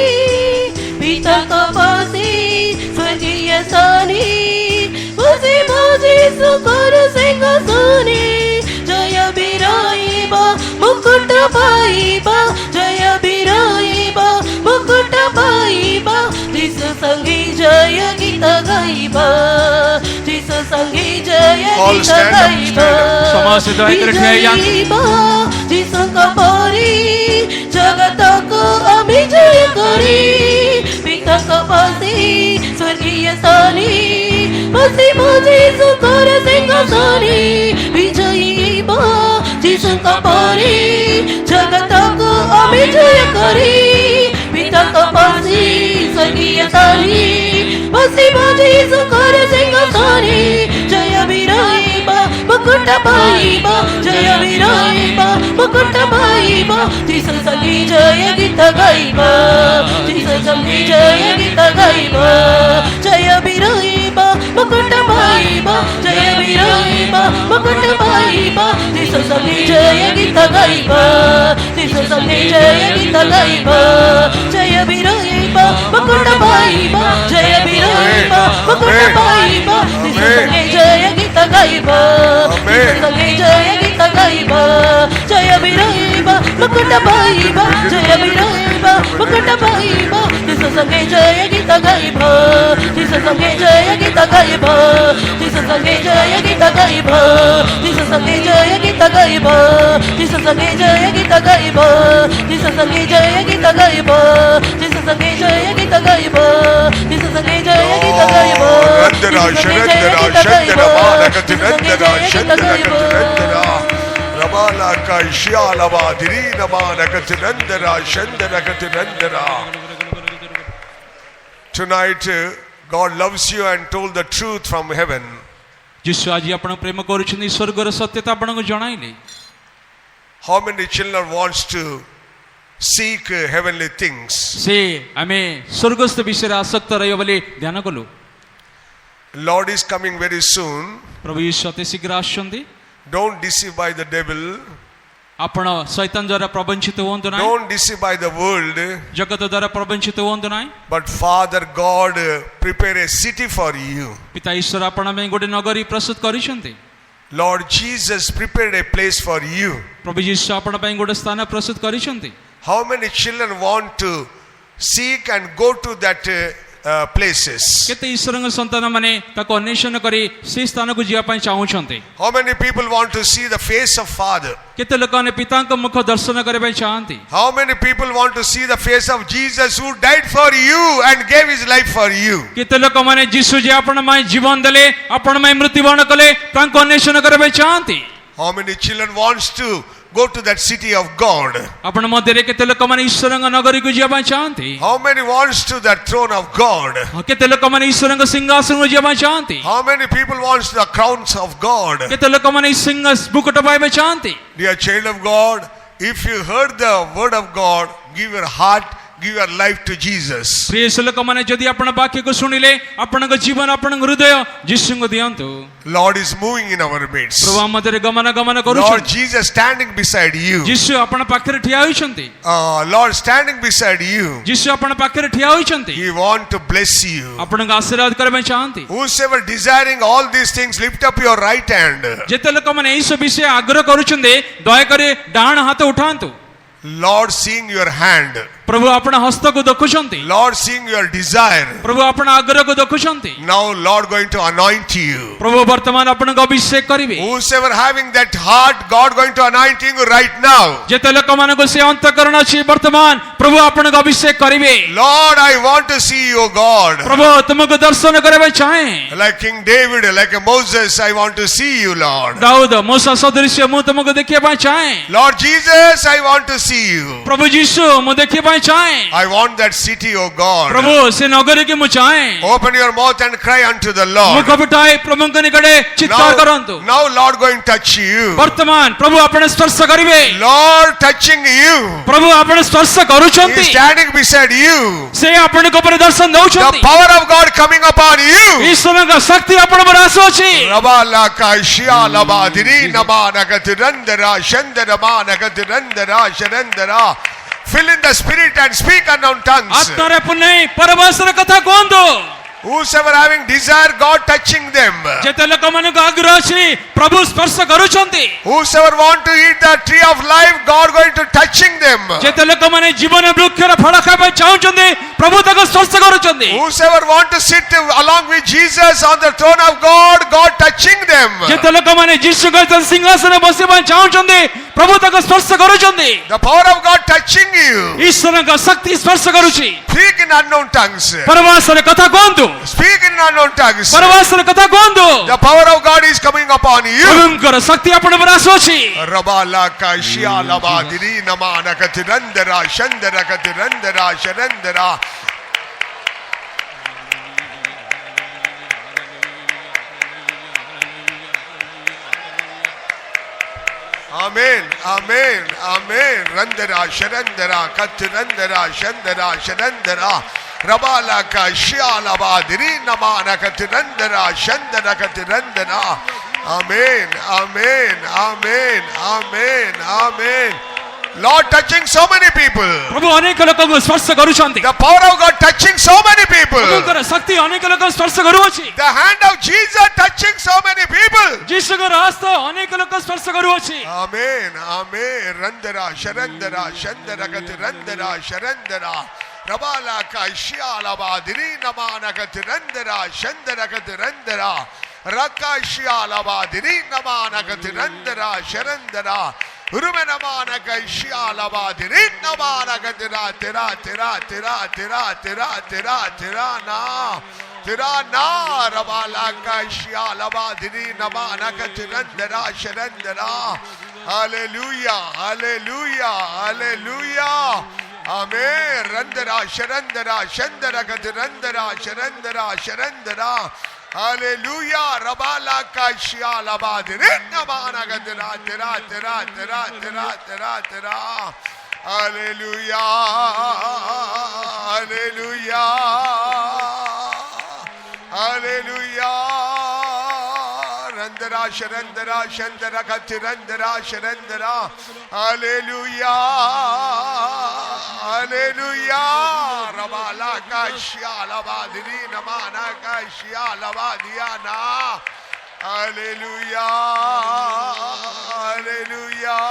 पितांक पसी स्वर्गीय स्थाने बसे बाजे सकर सिंहासने जय बिराईबा मुकुट पाईबा जय बिराईबा मुकुट पाईबा जिस संगी जय गीत गाईबा जिस संगी जय All गीत stand up, गाईबा ସମସ୍ତେ ଦୟାକରି ଠିଆ ହେଇଯାଆନ୍ତୁ। जिसंक परी जगतक आमे जय करे पिताक पासी स्वर्गीय स्थाने बसी बाजे सकर सिंहासने विजयी जिसंक परे जगतक आमे जय करे पिताक पासी स्वर्गीय स्थाने बसी बाजे सकर सिंहासने जय बिराईबा मुकुट पाईबा जय बिराईबा मुकुट पाईबा जिस संगी जय गीत गाईबा जिस संगी जय गीत गाईबा जय बिराईबा मुकुट पाईबा जय बिराईबा मुकुट पाईबा जिस संगी जय गीत गाईबा जिस संगी जय गीत गाईबा जय बिराईबा मुकुट पाईबा जय बिराईबा मुकुट पाईबा जिस संगी जय गीत गाईबा जिस संगी जय गीत गाईबा जय बिराईबा मुकुट पाईबा जय बिराईबा मुकुट पाईबा जिस संगी जय गीत गाईबा जिस संगी जय गीत गाईबा जिस संगी जय गीत गाईबा जिस संगी जय गीत गाईबा जिस संगी जय गीत गाईबा जिस संगी जय गीत गाईबा जिस संगी जय गीत गाईबा जिस संगी जय गीत गाईबा Randara, Sharandara, Shandara, Malakatinandara, Shandara, Ramala, Kaishyalava, Dirina, Malakatinandara, Shandara. Tonight, God loves you and told the truth from heaven. ଯୀଶୁ ଆଜି ଆପଣ ପ୍ରେମ କରୁଛନ୍ତି, ସ୍ୱର୍ଗର ସତ୍ୟତା ଆପଣଙ୍କୁ ଜଣାଇଲେ। How many children wants to seek heavenly things. ସେ ଆମେ ସ୍ୱର୍ଗସ୍ଥ ବିଷୟରେ ଆସକ୍ତ ରହିବ ବୋଲି ଧ୍ୟାନ କଲୁ। Lord is coming very soon. ପ୍ରଭୁ ଯୀଶୁ ଅତି ଶୀଘ୍ର ଆସୁଛନ୍ତି। Don't deceive by the devil. ଆପଣ ଶୈତାନ ଦ୍ୱାରା ପ୍ରବଞ୍ଚିତ ହୁଅନ୍ତୁ ନାହିଁ। Don't deceive by the world. ଜଗତ ଦ୍ୱାରା ପ୍ରବଞ୍ଚିତ ହୁଅନ୍ତୁ ନାହିଁ। But Father God prepare a city for you. ପିତା ଈଶ୍ୱର ଆପଣ ପାଇଁ ଗୋଟେ ନଗରୀ ପ୍ରସ୍ତୁତ କରିଛନ୍ତି। Lord Jesus prepared a place for you. ପ୍ରଭୁ ଯୀଶୁ ଆପଣ ପାଇଁ ଗୋଟେ ସ୍ଥାନ ପ୍ରସ୍ତୁତ କରିଛନ୍ତି। How many children want to seek and go to that places? କେତେ ଈଶ୍ୱରଙ୍କ ସନ୍ତାନ ମାନେ ତାକୁ ଅନ୍ୱେଷଣ କରି ସେହି ସ୍ଥାନକୁ ଯିବା ପାଇଁ ଚାହୁଁଛନ୍ତି? How many people want to see the face of Father? କେତେ ଲୋକମାନେ ପିତାଙ୍କ ମୁଖ ଦର୍ଶନ କରିବା ପାଇଁ ଚାହାନ୍ତି? How many people want to see the face of Jesus who died for you and gave his life for you? କେତେ ଲୋକମାନେ ଯୀଶୁ ଯେ ଆପଣ ପାଇଁ ଜୀବନ ଦେଲେ, ଆପଣ ପାଇଁ ମୃତ୍ୟୁବରଣ କଲେ, ତାଙ୍କୁ ଅନ୍ୱେଷଣ କରିବା ପାଇଁ ଚାହାନ୍ତି? How many children wants to go to that city of God? ଆପଣ ମଧ୍ୟରେ କେତେ ଲୋକମାନେ ଈଶ୍ୱରଙ୍କ ନଗରୀକୁ ଯିବା ପାଇଁ ଚାହାନ୍ତି? How many wants to that throne of God? କେତେ ଲୋକମାନେ ଈଶ୍ୱରଙ୍କ ସିଂହାସନକୁ ଯିବା ପାଇଁ ଚାହାନ୍ତି? How many people wants the crowns of God? କେତେ ଲୋକମାନେ ସିଂହ ମୁକୁଟ ପାଇବା ପାଇଁ ଚାହାନ୍ତି? Dear child of God, if you heard the word of God, give your heart, give your life to Jesus. ପ୍ରିୟ ଲୋକମାନେ ଯଦି ଆପଣ ବାକ୍ୟକୁ ଶୁଣିଲେ ଆପଣଙ୍କ ଜୀବନ ଆପଣଙ୍କ ହୃଦୟ ଯୀଶୁଙ୍କୁ ଦିଅନ୍ତୁ। Lord is moving in our midst. ପ୍ରଭୁ ଆମ ମଧ୍ୟରେ ଗମନ Lord କରୁଛନ୍ତି। Jesus standing beside you. ଯୀଶୁ ଆପଣ ପାଖରେ ଠିଆ ହୋଇଛନ୍ତି। Lord standing beside you. ଯୀଶୁ ଆପଣ ପାଖରେ ଠିଆ ହୋଇଛନ୍ତି। He want to bless you. ଆପଣଙ୍କ ଆଶୀର୍ବାଦ କରିବା ପାଇଁ ଚାହାନ୍ତି। Whosoever desiring all these things, lift up your right hand. ଯେତେ ଲୋକମାନେ ଏହି ସବୁ ବିଷୟ ଆଗ୍ରହ କରୁଛନ୍ତି ଦୟାକରି ଡାହାଣ ହାତ ଉଠାନ୍ତୁ। Lord seeing your hand. ପ୍ରଭୁ ଆପଣ ହସ୍ତକୁ ଦେଖୁଛନ୍ତି। Lord seeing your desire. ପ୍ରଭୁ ଆପଣ ଆଗ୍ରହକୁ ଦେଖୁଛନ୍ତି। Now Lord going to anoint you. ପ୍ରଭୁ ବର୍ତ୍ତମାନ ଆପଣଙ୍କୁ ଅଭିଷେକ କରିବେ। Whosoever having that heart, God going to anoint you right now. ଯେତେ ଲୋକମାନଙ୍କୁ ସେ ଅନ୍ତଃକରଣ ଅଛି ବର୍ତ୍ତମାନ ପ୍ରଭୁ ଆପଣଙ୍କୁ ଅଭିଷେକ କରିବେ। Lord, I want to see you, God. ପ୍ରଭୁ ତୁମକୁ ଦର୍ଶନ କରିବା ପାଇଁ ଚାହେଁ। Like King David, like Moses, I want to see you, Lord. ଦାଉଦ ମୂଷା ସଦୃଶ୍ୟ ମୁଁ ତୁମକୁ ଦେଖିବା ପାଇଁ ଚାହେଁ। Lord Jesus, I want to see you. ପ୍ରଭୁ ଯୀଶୁ ମୁଁ ଦେଖିବା ପାଇଁ ଚାହେଁ। I want that city, O God. ପ୍ରଭୁ ସେ ନଗରୀକୁ ମୁଁ ଚାହେଁ। Open your mouth and cry unto the Lord. ମୁଖ ଫୁଟାଇ ପ୍ରଭୁଙ୍କ ନିକଟରେ ଚିତ୍କାର କରନ୍ତୁ। Now Lord going to touch you. ବର୍ତ୍ତମାନ ପ୍ରଭୁ ଆପଣ ସ୍ପର୍ଶ କରିବେ। Lord touching you. ପ୍ରଭୁ ଆପଣ ସ୍ପର୍ଶ He କରୁଛନ୍ତି। is standing beside you. ସେ ଆପଣଙ୍କ ଉପରେ ଦର୍ଶନ The ଦଉଛନ୍ତି। power of God coming upon you. ଈଶ୍ୱରଙ୍କ ଶକ୍ତି ଆପଣ ଉପରେ ଆସୁଅଛି। Rabalaka Shialabadiri Namanakatirandara Shandarama Nakatirandara Sharandara. Fill in the spirit and speak unknown tongues. ଆତ୍ମାରେ ପୁନେଇ ପରଭାଷାର କଥା କୁହନ୍ତୁ। Whosoever having desire, God touching them. ଯେତେ ଲୋକମାନଙ୍କୁ ଆଗ୍ରହ ଅଛି ପ୍ରଭୁ ସ୍ପର୍ଶ କରୁଛନ୍ତି। Whosoever want to eat the tree of life, God going to touching them. ଯେତେ ଲୋକମାନେ ଜୀବନ ବୃକ୍ଷର ଫଳ ଖାଇବା ପାଇଁ ଚାହୁଁଛନ୍ତି ପ୍ରଭୁ ତାକୁ ସ୍ପର୍ଶ କରୁଛନ୍ତି। Whosoever want to sit along with Jesus on the throne of God, God touching them. ଯେତେ ଲୋକମାନେ ଯୀଶୁଙ୍କ ସିଂହାସନରେ ବସିବା ପାଇଁ ଚାହୁଁଛନ୍ତି ପ୍ରଭୁ ତାକୁ ସ୍ପର୍ଶ କରୁଛନ୍ତି। The power of God touching you. ଈଶ୍ୱରଙ୍କ ଶକ୍ତି ସ୍ପର୍ଶ କରୁଛି। Speak in unknown tongues. ପରଭାଷାରେ କଥା କୁହନ୍ତୁ। Speak in unknown tongues. ପରଭାଷାରେ କଥା କୁହନ୍ତୁ। The power of God is coming upon you. ପ୍ରଭୁଙ୍କର ଶକ୍ତି ଆପଣ ଉପରେ ଆସୁଅଛି। Rabalaka Shialabadiri Namanakatirandara Shandarakatirandara Sharandara. Amen, amen, amen. Randara, Sharandara, Katirandara, Shandara, Sharandara. Rabalaka, Shialabadiri, Namana, Katirandara, Shandara, Katirandara. Amen, amen, amen, amen, amen. Lord touching so many people. ପ୍ରଭୁ ଅନେକ ଲୋକଙ୍କୁ ସ୍ପର୍ଶ କରୁଛନ୍ତି। The power of God touching so many people. ପ୍ରଭୁଙ୍କର ଶକ୍ତି ଅନେକ ଲୋକଙ୍କୁ ସ୍ପର୍ଶ କରୁଅଛି। The hand of Jesus touching so many people. ଯୀଶୁଙ୍କର ହସ୍ତ ଅନେକ ଲୋକ ସ୍ପର୍ଶ କରୁଅଛି। Amen, amen. Randara, Sharandara, Shandara, Katirandara, Sharandara. Rabala Kaishialabadiri Namana Katirandara, Shandara Katirandara. Raka Shialabadiri Namana Katirandara, Sharandara. Urumenamana Kaishialabadiri Namana Katira, Tira, Tira, Tira, Tira, Tira, Tira, Tira, Na. Tirana Rabala Kaishialabadiri Namana Katirandara, Sharandara. Hallelujah, hallelujah, hallelujah. Amen. Randara, Sharandara, Shandara, Katirandara, Sharandara, Sharandara. Hallelujah. Rabala Kaishialabadiri Namana Katira, Tira, Tira, Tira, Tira, Tira, Tira. Hallelujah. Hallelujah. Hallelujah. Randara Sharandara Shandara Katirandara Sharandara. Hallelujah. Hallelujah. Rabala Kashyala Vadiri Namana Kashyala Vadiana. Hallelujah. Hallelujah.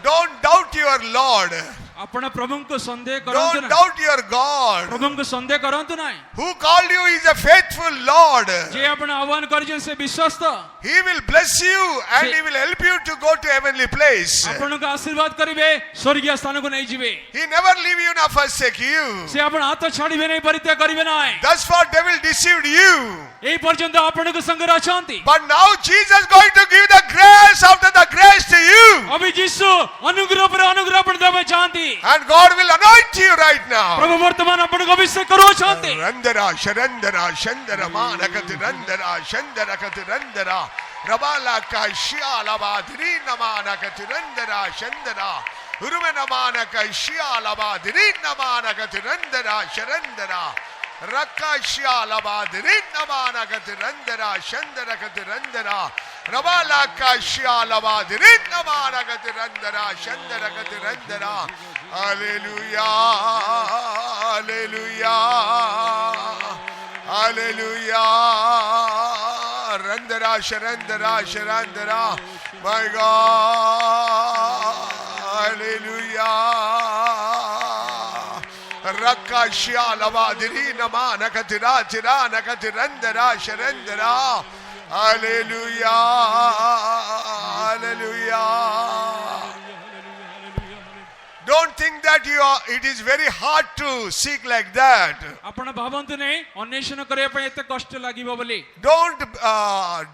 Don't doubt your Lord. ଆପଣ ପ୍ରଭୁଙ୍କୁ ସନ୍ଦେହ କରନ୍ତୁ Don't ନାହିଁ। doubt your God. ପ୍ରଭୁଙ୍କୁ ସନ୍ଦେହ କରନ୍ତୁ ନାହିଁ। Who called you is a faithful Lord. ଯିଏ ଆପଣ ଆହ୍ୱାନ କରିଛନ୍ତି ସେ ବିଶ୍ୱସ୍ତ। He will bless you and He will help you to go to heavenly place. ଆପଣଙ୍କୁ ଆଶୀର୍ବାଦ କରିବେ, ସ୍ୱର୍ଗୀୟ ସ୍ଥାନକୁ ନେଇଯିବେ। He never leave you nor forsake you. ସେ ଆପଣ ହାତ ଛାଡ଼ିବେ ନାହିଁ, ପରିତ୍ୟାଗ କରିବେ ନାହିଁ। Thus far devil deceived you. ଏହି ପର୍ଯ୍ୟନ୍ତ ଆପଣଙ୍କ ସାଙ୍ଗରେ ଅଛନ୍ତି। But now Jesus going to give the grace after the grace to you. ଅବି ଯୀଶୁ ଅନୁଗ୍ରହ ପରେ ଅନୁଗ୍ରହ ଆପଣ ଦେବାକୁ ଚାହାନ୍ତି। And God will anoint you right now. ପ୍ରଭୁ ବର୍ତ୍ତମାନ ଆପଣଙ୍କୁ ଅଭିଷେକ କରୁଅଛନ୍ତି। Randara Sharandara Shandara Manakati Randara Shandara Kati Randara Rabala Kashyala Vadiri Namanakati Randara Shandara Urumana Kashyala Vadiri Namanakati Randara Sharandara Rakashyala Vadiri Namanakati Randara Shandara Kati Randara Rabala Kashyala Vadiri Namanakati Randara Shandara Kati Randara. Hallelujah. Hallelujah. Hallelujah. Randara Sharandara Sharandara. My God. Hallelujah. Rakashyala Vadiri Namana Katira Tirana Katirandara Sharandara. Hallelujah. Hallelujah. Don't think that it is very hard to seek like that. ଆପଣ ଭାବନ୍ତୁ ନାହିଁ ଅନ୍ୱେଷଣ କରିବା ପାଇଁ ଏତେ କଷ୍ଟ ଲାଗିବ ବୋଲି। Don't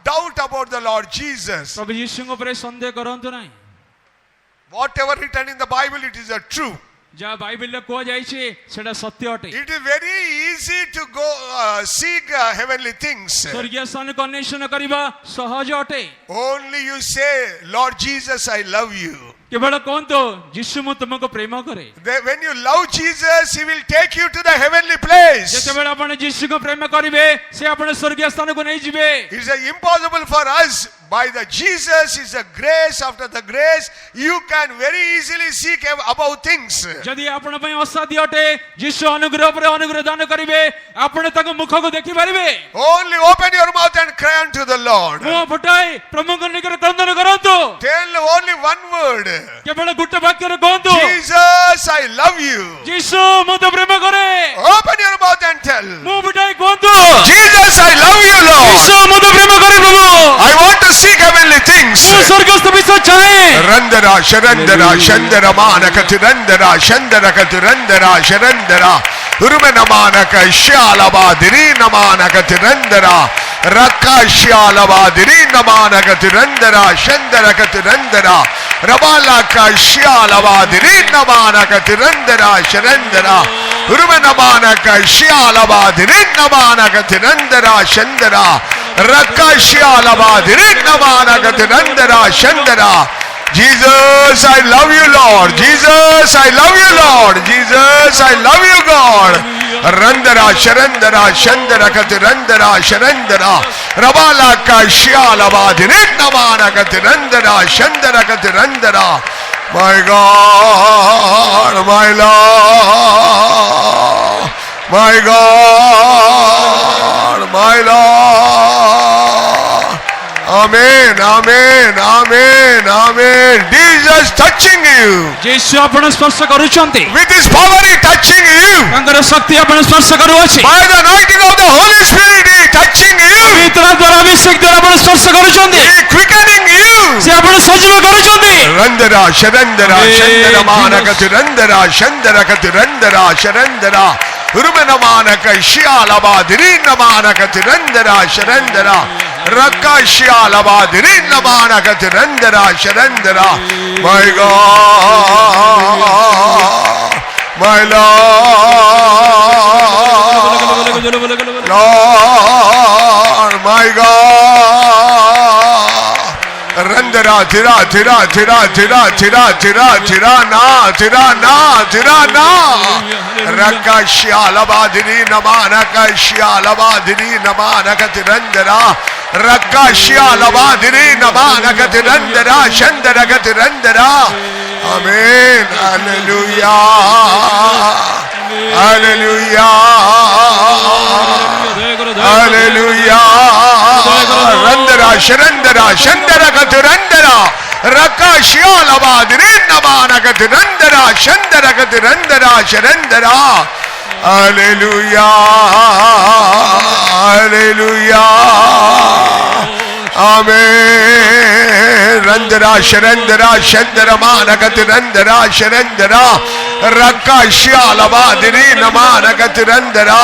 doubt about the Lord Jesus. ପ୍ରଭୁ ଯୀଶୁଙ୍କ ଉପରେ ସନ୍ଦେହ କରନ୍ତୁ ନାହିଁ। Whatever written in the Bible, it is a true. ଯାହା ବାଇବେଲରେ କୁହାଯାଇଛି ସେଟା ସତ୍ୟ ଅଟେ। It is very easy to go seek heavenly things. ସ୍ୱର୍ଗୀୟ ସ୍ଥାନକୁ ଅନ୍ୱେଷଣ କରିବା ସହଜ ଅଟେ। Only you say, Lord Jesus, I love you. କେବଳ କୁହନ୍ତୁ ଯୀଶୁ ମୁଁ ତୁମକୁ ପ୍ରେମ କରେ। When you love Jesus, He will take you to the heavenly place. ଯେତେବେଳେ ଆପଣ ଯୀଶୁଙ୍କୁ ପ୍ରେମ କରିବେ ସେ ଆପଣ ସ୍ୱର୍ଗୀୟ ସ୍ଥାନକୁ ନେଇଯିବେ। It is impossible for us. By the Jesus is a grace after the grace. You can very easily seek above things. ଯଦି ଆପଣ ପାଇଁ ଅସାଧ୍ୟ ଅଟେ ଯୀଶୁ ଅନୁଗ୍ରହ ପରେ ଅନୁଗ୍ରହ ଦାନ କରିବେ ଆପଣ ତାଙ୍କ ମୁଖକୁ ଦେଖିପାରିବେ। Only open your mouth and cry unto the Lord. ମୁହଁ ଫୁଟାଇ ପ୍ରଭୁଙ୍କ ନିକଟରେ କ୍ରନ୍ଦନ କରନ୍ତୁ। Tell only one word. କେବଳ ଗୋଟେ ବାକ୍ୟରେ କୁହନ୍ତୁ Jesus, I love you. ଯୀଶୁ ମୁଁ ତ ପ୍ରେମ କରେ। Open your mouth and tell. ମୁହଁ ଫୁଟାଇ କୁହନ୍ତୁ Jesus, I love you, Lord. ଯୀଶୁ ମୁଁ ତ ପ୍ରେମ କରେ ପ୍ରଭୁ। I want to seek heavenly things. ମୁଁ ସ୍ୱର୍ଗସ୍ଥ ବିଷୟ ଚାହେଁ। Randara Sharandara Shandara Manakati Randara Shandara Kati Randara Sharandara Urumana Manaka Shalabadiri Namanakati Randara Rakashyalabadiri Namanakati Randara Shandara Kati Randara Rabalaka Shalabadiri Namanakati Randara Sharandara Urumana Manaka Shalabadiri Namanakati Randara Shandara Rakashyalabadiri Namanakati Randara Shandara. Jesus, I love you, Lord. Jesus, I love you, Lord. Jesus, I love you, God. Randara Sharandara Shandara Kati Randara Sharandara Rabala Kashyalabadiri Namana Kati Randara Shandara Kati Randara. My God, my Lord, my God, my Lord. Amen, amen, amen, amen. Jesus touching you. ଯୀଶୁ ଆପଣ ସ୍ପର୍ଶ କରୁଛନ୍ତି। With His power He touching you. ତାଙ୍କର ଶକ୍ତି ଆପଣ ସ୍ପର୍ଶ କରୁଅଛି। By the anointing of the Holy Spirit He touching you. ପବିତ୍ର ଦ୍ୱାରା ଅଭିଷେକ ଦ୍ୱାରା ଆପଣ ସ୍ପର୍ଶ କରୁଛନ୍ତି। He quickening you. ସେ ଆପଣ ସଜୀବ କରୁଛନ୍ତି। Randara Sharandara Shandara Manakati Randara Shandara Kati Randara Sharandara Urumana Manaka Shyalabadiri Namanakati Randara Sharandara Rakashyalabadiri Namanakati Randara Sharandara. My God, my Lord, Lord, my God. Randara Tira, tira, tira, tira, tira, tira, tira, tira, na, tira, na, tira, na. Rakashya labadini namana kashya labadini namana katirandara. Rakashya labadini namana katirandara. Shandara katirandara. Amen. Hallelujah. Hallelujah. Hallelujah. Randara, Sharandara, Shandara Katurandara, Rakashya Labadiri Namana Katurandara, Shandara Katurandara, Sharandara. Hallelujah. Hallelujah. Amen. Randara, Sharandara, Shandara Mana Katurandara, Sharandara, Rakashya Labadiri Namana Katurandara.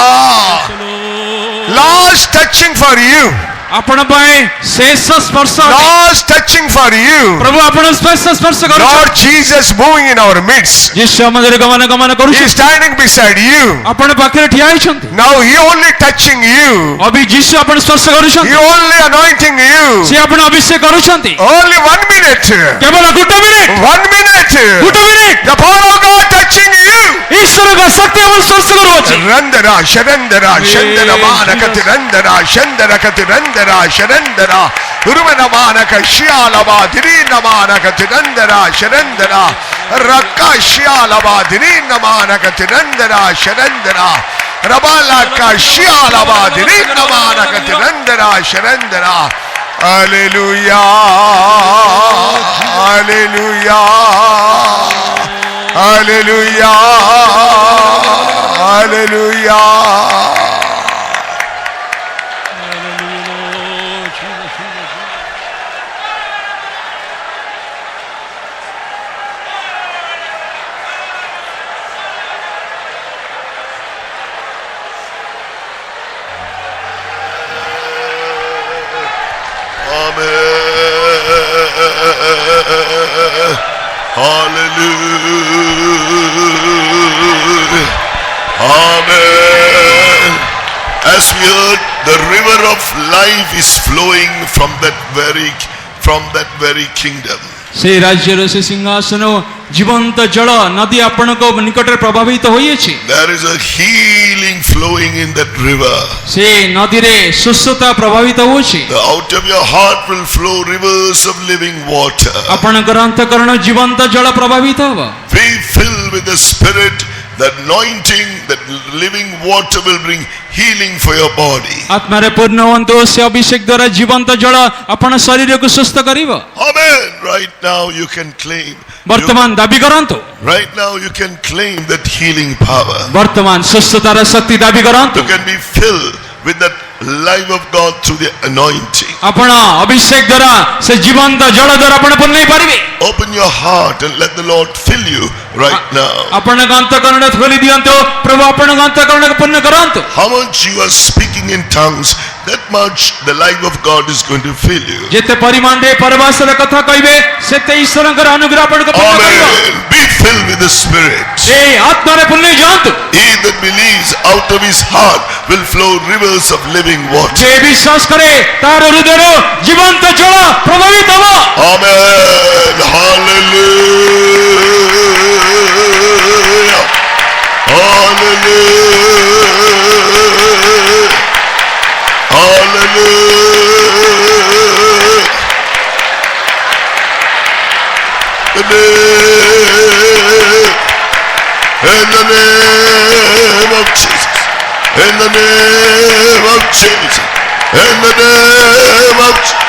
Last touching for you. आपण ପାଇଁ ଶେଷ ସ୍ପର୍ଶ Last touching for you. ପ୍ରଭୁ ଆପଣ ଶେଷ ସ୍ପର୍ଶ କରୁଛନ୍ତି Lord Jesus moving in our midst. ଯୀଶୁ ଆମ ମଧ୍ୟରେ ଗମନ He କରୁଛନ୍ତି is standing beside you. ଆପଣ ପାଖରେ ଠିଆ ହେଇଛନ୍ତି Now He only touching you. ଅବି ଯୀଶୁ ଆପଣ ସ୍ପର୍ଶ He କରୁଛନ୍ତି only anointing you. ସେ ଆପଣ ଅଭିଷେକ କରୁଛନ୍ତି Only 1 minute. କେବଳ ଗୋଟେ ମିନିଟ 1 minute. ଗୋଟେ minute The power of God touching you. ଈଶ୍ୱରଙ୍କ ଶକ୍ତି ଆପଣ ସ୍ପର୍ଶ କରୁଅଛି Randara, Sharandara, Shandara Manakati Randara, Shandara Kati Randara, Sharandara, Urumana Manaka Shialaba, Dirina Manakati Randara, Sharandara, Raka Shialaba, Dirina Manakati Randara, Sharandara, Rabalaka Shialaba, Dirina Manakati Randara, Sharandara. Hallelujah. Hallelujah. Hallelujah. Hallelujah. Amen. Hallelujah. Amen. As we heard, the river of life is flowing from that very kingdom. ସେ ରାଜ୍ୟର ସେ ସିଂହାସନ ଜୀବନ୍ତ ଜଳ ନଦୀ ଆପଣଙ୍କ ନିକଟରେ ପ୍ରଭାବିତ ହୋଇଅଛି There is a healing flowing in that river. ସେ ନଦୀରେ ସୁସ୍ଥତା ପ୍ରଭାବିତ ହେଉଛି Out of your heart will flow rivers of living water. ଆପଣଙ୍କର ଅନ୍ତଃକରଣ ଜୀବନ୍ତ ଜଳ ପ୍ରଭାବିତ ହେବ Be filled with the Spirit. The anointing, that living water will bring healing for your body. ଆତ୍ମାରେ ପୂର୍ଣ୍ଣ ହୁଅନ୍ତୁ ସେ ଅଭିଷେକ ଦ୍ୱାରା ଜୀବନ୍ତ ଜଳ ଆପଣ ଶରୀରକୁ ସୁସ୍ଥ କରିବ Amen. Right now you can claim. ବର୍ତ୍ତମାନ ଦାବି କରନ୍ତୁ Right now you can claim that healing power. ବର୍ତ୍ତମାନ ସୁସ୍ଥତାର ଶକ୍ତି ଦାବି କରନ୍ତୁ You can be filled with that life of God through the anointing. ଆପଣ ଅଭିଷେକ ଦ୍ୱାରା ସେ ଜୀବନ୍ତ ଜଳ ଦ୍ୱାରା ଆପଣ ପୂର୍ଣ୍ଣ ହେଇପାରିବେ Open your heart and let the Lord fill you right now. ଆପଣଙ୍କ ଅନ୍ତଃକରଣ ଖୋଲି ଦିଅନ୍ତୁ ପ୍ରଭୁ ଆପଣଙ୍କ ଅନ୍ତଃକରଣକୁ ପୂର୍ଣ୍ଣ କରନ୍ତୁ How much you are speaking in tongues, that much the life of God is going to fill you. ଯେତେ ପରିମାଣରେ ପରଭାଷାର କଥା କହିବେ ସେତେ ଈଶ୍ୱରଙ୍କର ଅନୁଗ୍ରହ ଆପଣଙ୍କୁ ପୂର୍ଣ୍ଣ କରିବ Amen. Be filled with the Spirit. ଏ ଆତ୍ମାରେ ପୂର୍ଣ୍ଣ ହେଇଯାଆନ୍ତୁ He that believes, out of his heart will flow rivers of living water. ଯେ ବିଶ୍ୱାସ କରେ ତାର ହୃଦୟରୁ ଜୀବନ୍ତ ଜଳ ପ୍ରଭାବିତ ହେବ Amen. Hallelujah. Hallelujah. Hallelujah. In the name of Jesus. In the name of Jesus. In the name of Jesus.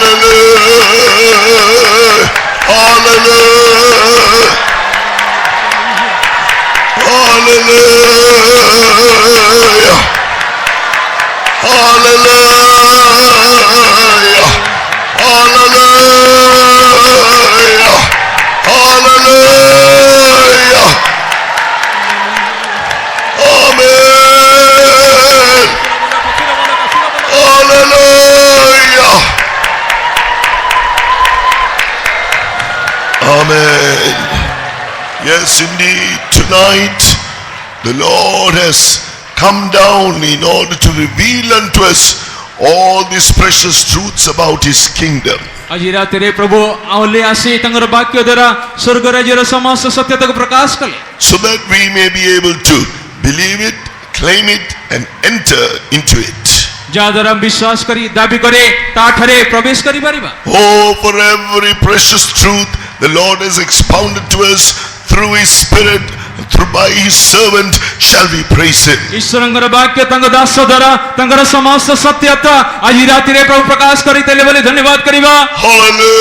Hallelujah. Hallelujah. Hallelujah. Hallelujah. Hallelujah. Hallelujah. Amen. Yes, indeed, tonight the Lord has come down in order to reveal unto us all these precious truths about His kingdom. ଆଜି ରାତିରେ ପ୍ରଭୁ ଆଉଲେ ଆସି ତାଙ୍କର ବାକ୍ୟ ଦ୍ୱାରା ସ୍ୱର୍ଗ ରାଜ୍ୟର ସମସ୍ତ ସତ୍ୟତାକୁ ପ୍ରକାଶ କଲେ, So that we may be able to believe it, claim it, and enter into it. ଯାହାଦ୍ୱାରା ବିଶ୍ୱାସ କରି ଦାବି କରି ତାଠାରେ ପ୍ରବେଶ କରିପାରିବା। Oh, for every precious truth the Lord has expounded to us through His Spirit, through by His servant, shall we praise Him. ଈଶ୍ୱରଙ୍କର ବାକ୍ୟ ତାଙ୍କ ଦାସ ଦ୍ୱାରା ତାଙ୍କର ସମସ୍ତ ସତ୍ୟତା ଆଜି ରାତିରେ ପ୍ରଭୁ ପ୍ରକାଶ କରିଦେଲେ ବୋଲି ଧନ୍ୟବାଦ କରିବା। Hallelujah!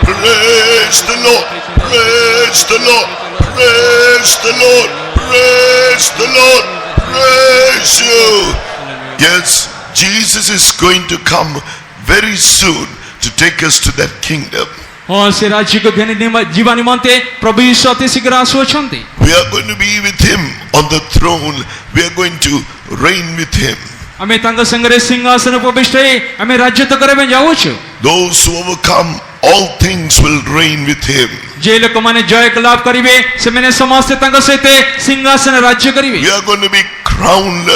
Praise the Lord! Praise the Lord! Praise the Lord! Praise the Lord! Praise you! Yes, Jesus is going to come very soon to take us to that kingdom. ହଁ ସେ ରାଜ୍ୟକୁ ଘେନି ଯିବା ନିମନ୍ତେ ପ୍ରଭୁ ଯୀଶୁ ଅତି ଶୀଘ୍ର ଆସୁଅଛନ୍ତି। We are going to be with Him on the throne. We are going to reign with Him. ଆମେ ତାଙ୍କ ସାଙ୍ଗରେ ସିଂହାସନ ଉପବିଷ୍ଟ ହୋଇ ଆମେ ରାଜତ୍ୱ କରିବା ପାଇଁ ଯାଉଛୁ। Those who overcome, all things will reign with Him. ଯେ ଲୋକମାନେ ଜୟ ଲାଭ କରିବେ ସେମାନେ ସମସ୍ତେ ତାଙ୍କ ସହିତ ସିଂହାସନ ରାଜ୍ୟ କରିବେ। We are going to be crowned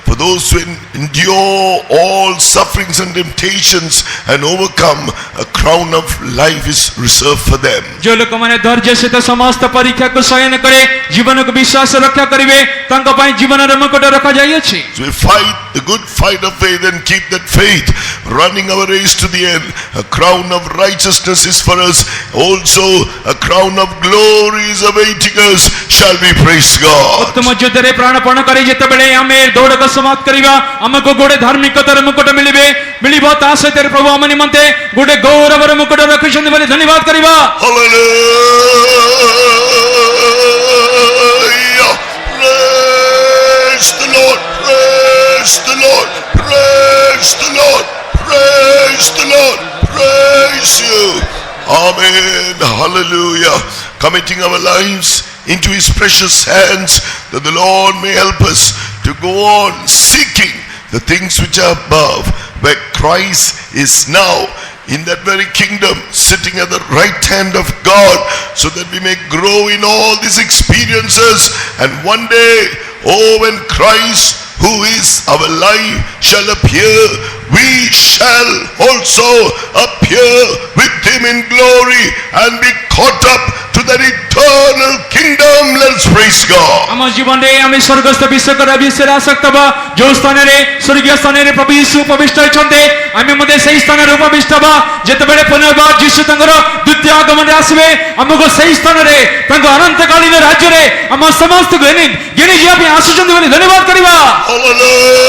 for those who endure all sufferings and temptations and overcome. A crown of life is reserved for them. जो ଲୋକମାନେ ଧୈର୍ଯ୍ୟ ସହିତ ସମସ୍ତ ପରୀକ୍ଷାକୁ ସହନ କରି ଜୀବନକୁ ବିଶ୍ୱାସ ରକ୍ଷା କରିବେ ତାଙ୍କ ପାଇଁ ଜୀବନର ମୁକୁଟ ରଖାଯାଇଅଛି। So we fight the good fight of faith and keep that faith, running our race to the end. A crown of righteousness is for us. Also a crown of glory is awaiting us. Shall we praise God? ଉତ୍ତମ ଯୁଦ୍ଧରେ ପ୍ରାଣପଣ କରି ଯେତେବେଳେ ଆମେ ଦୌଡ଼କୁ ସମାପ୍ତ କରିବା ଆମକୁ ଗୋଟେ ଧାର୍ମିକତାର ମୁକୁଟ ମିଳିବ ତା ସହିତ ପ୍ରଭୁ ଆମ ନିମନ୍ତେ ଗୋଟେ ଗୌରବର ମୁକୁଟ ରଖିଛନ୍ତି ବୋଲି ଧନ୍ୟବାଦ କରିବା। Hallelujah! Praise the Lord! Praise the Lord! Praise the Lord! Praise the Lord! Praise you! Amen! Hallelujah! Committing our lives into His precious hands, that the Lord may help us to go on seeking the things which are above, where Christ is now in that very kingdom, sitting at the right hand of God, so that we may grow in all these experiences. And one day, oh, when Christ, who is our life, shall appear, we shall also appear with Him in glory and be caught up to that eternal kingdom. Let's praise God. ଆମ ଜୀବନରେ ଆମେ ସ୍ୱର୍ଗସ୍ଥ ବିଶ୍ୱକର ବିଷୟରେ ଆସକ୍ତ ହେବା। ଯେଉଁ ସ୍ଥାନରେ ସ୍ୱର୍ଗୀୟ ସ୍ଥାନରେ ପ୍ରଭୁ ଯୀଶୁ ଉପବିଷ୍ଟ ଅଛନ୍ତି ଆମେ ମଧ୍ୟ ସେହି ସ୍ଥାନରେ ଉପବିଷ୍ଟ ହେବା। ଯେତେବେଳେ ପୁନର୍ବାର ଯୀଶୁ ତାଙ୍କର ଦ୍ୱିତୀୟ ଆଗମନରେ ଆସିବେ ଆମକୁ ସେହି ସ୍ଥାନରେ ତାଙ୍କ ଅନନ୍ତକାଳୀନ ରାଜ୍ୟରେ ଆମ ସମସ୍ତଙ୍କୁ ଘେନି ଯିବା ପାଇଁ ଆସୁଛନ୍ତି ବୋଲି ଧନ୍ୟବାଦ କରିବା। Hallelujah!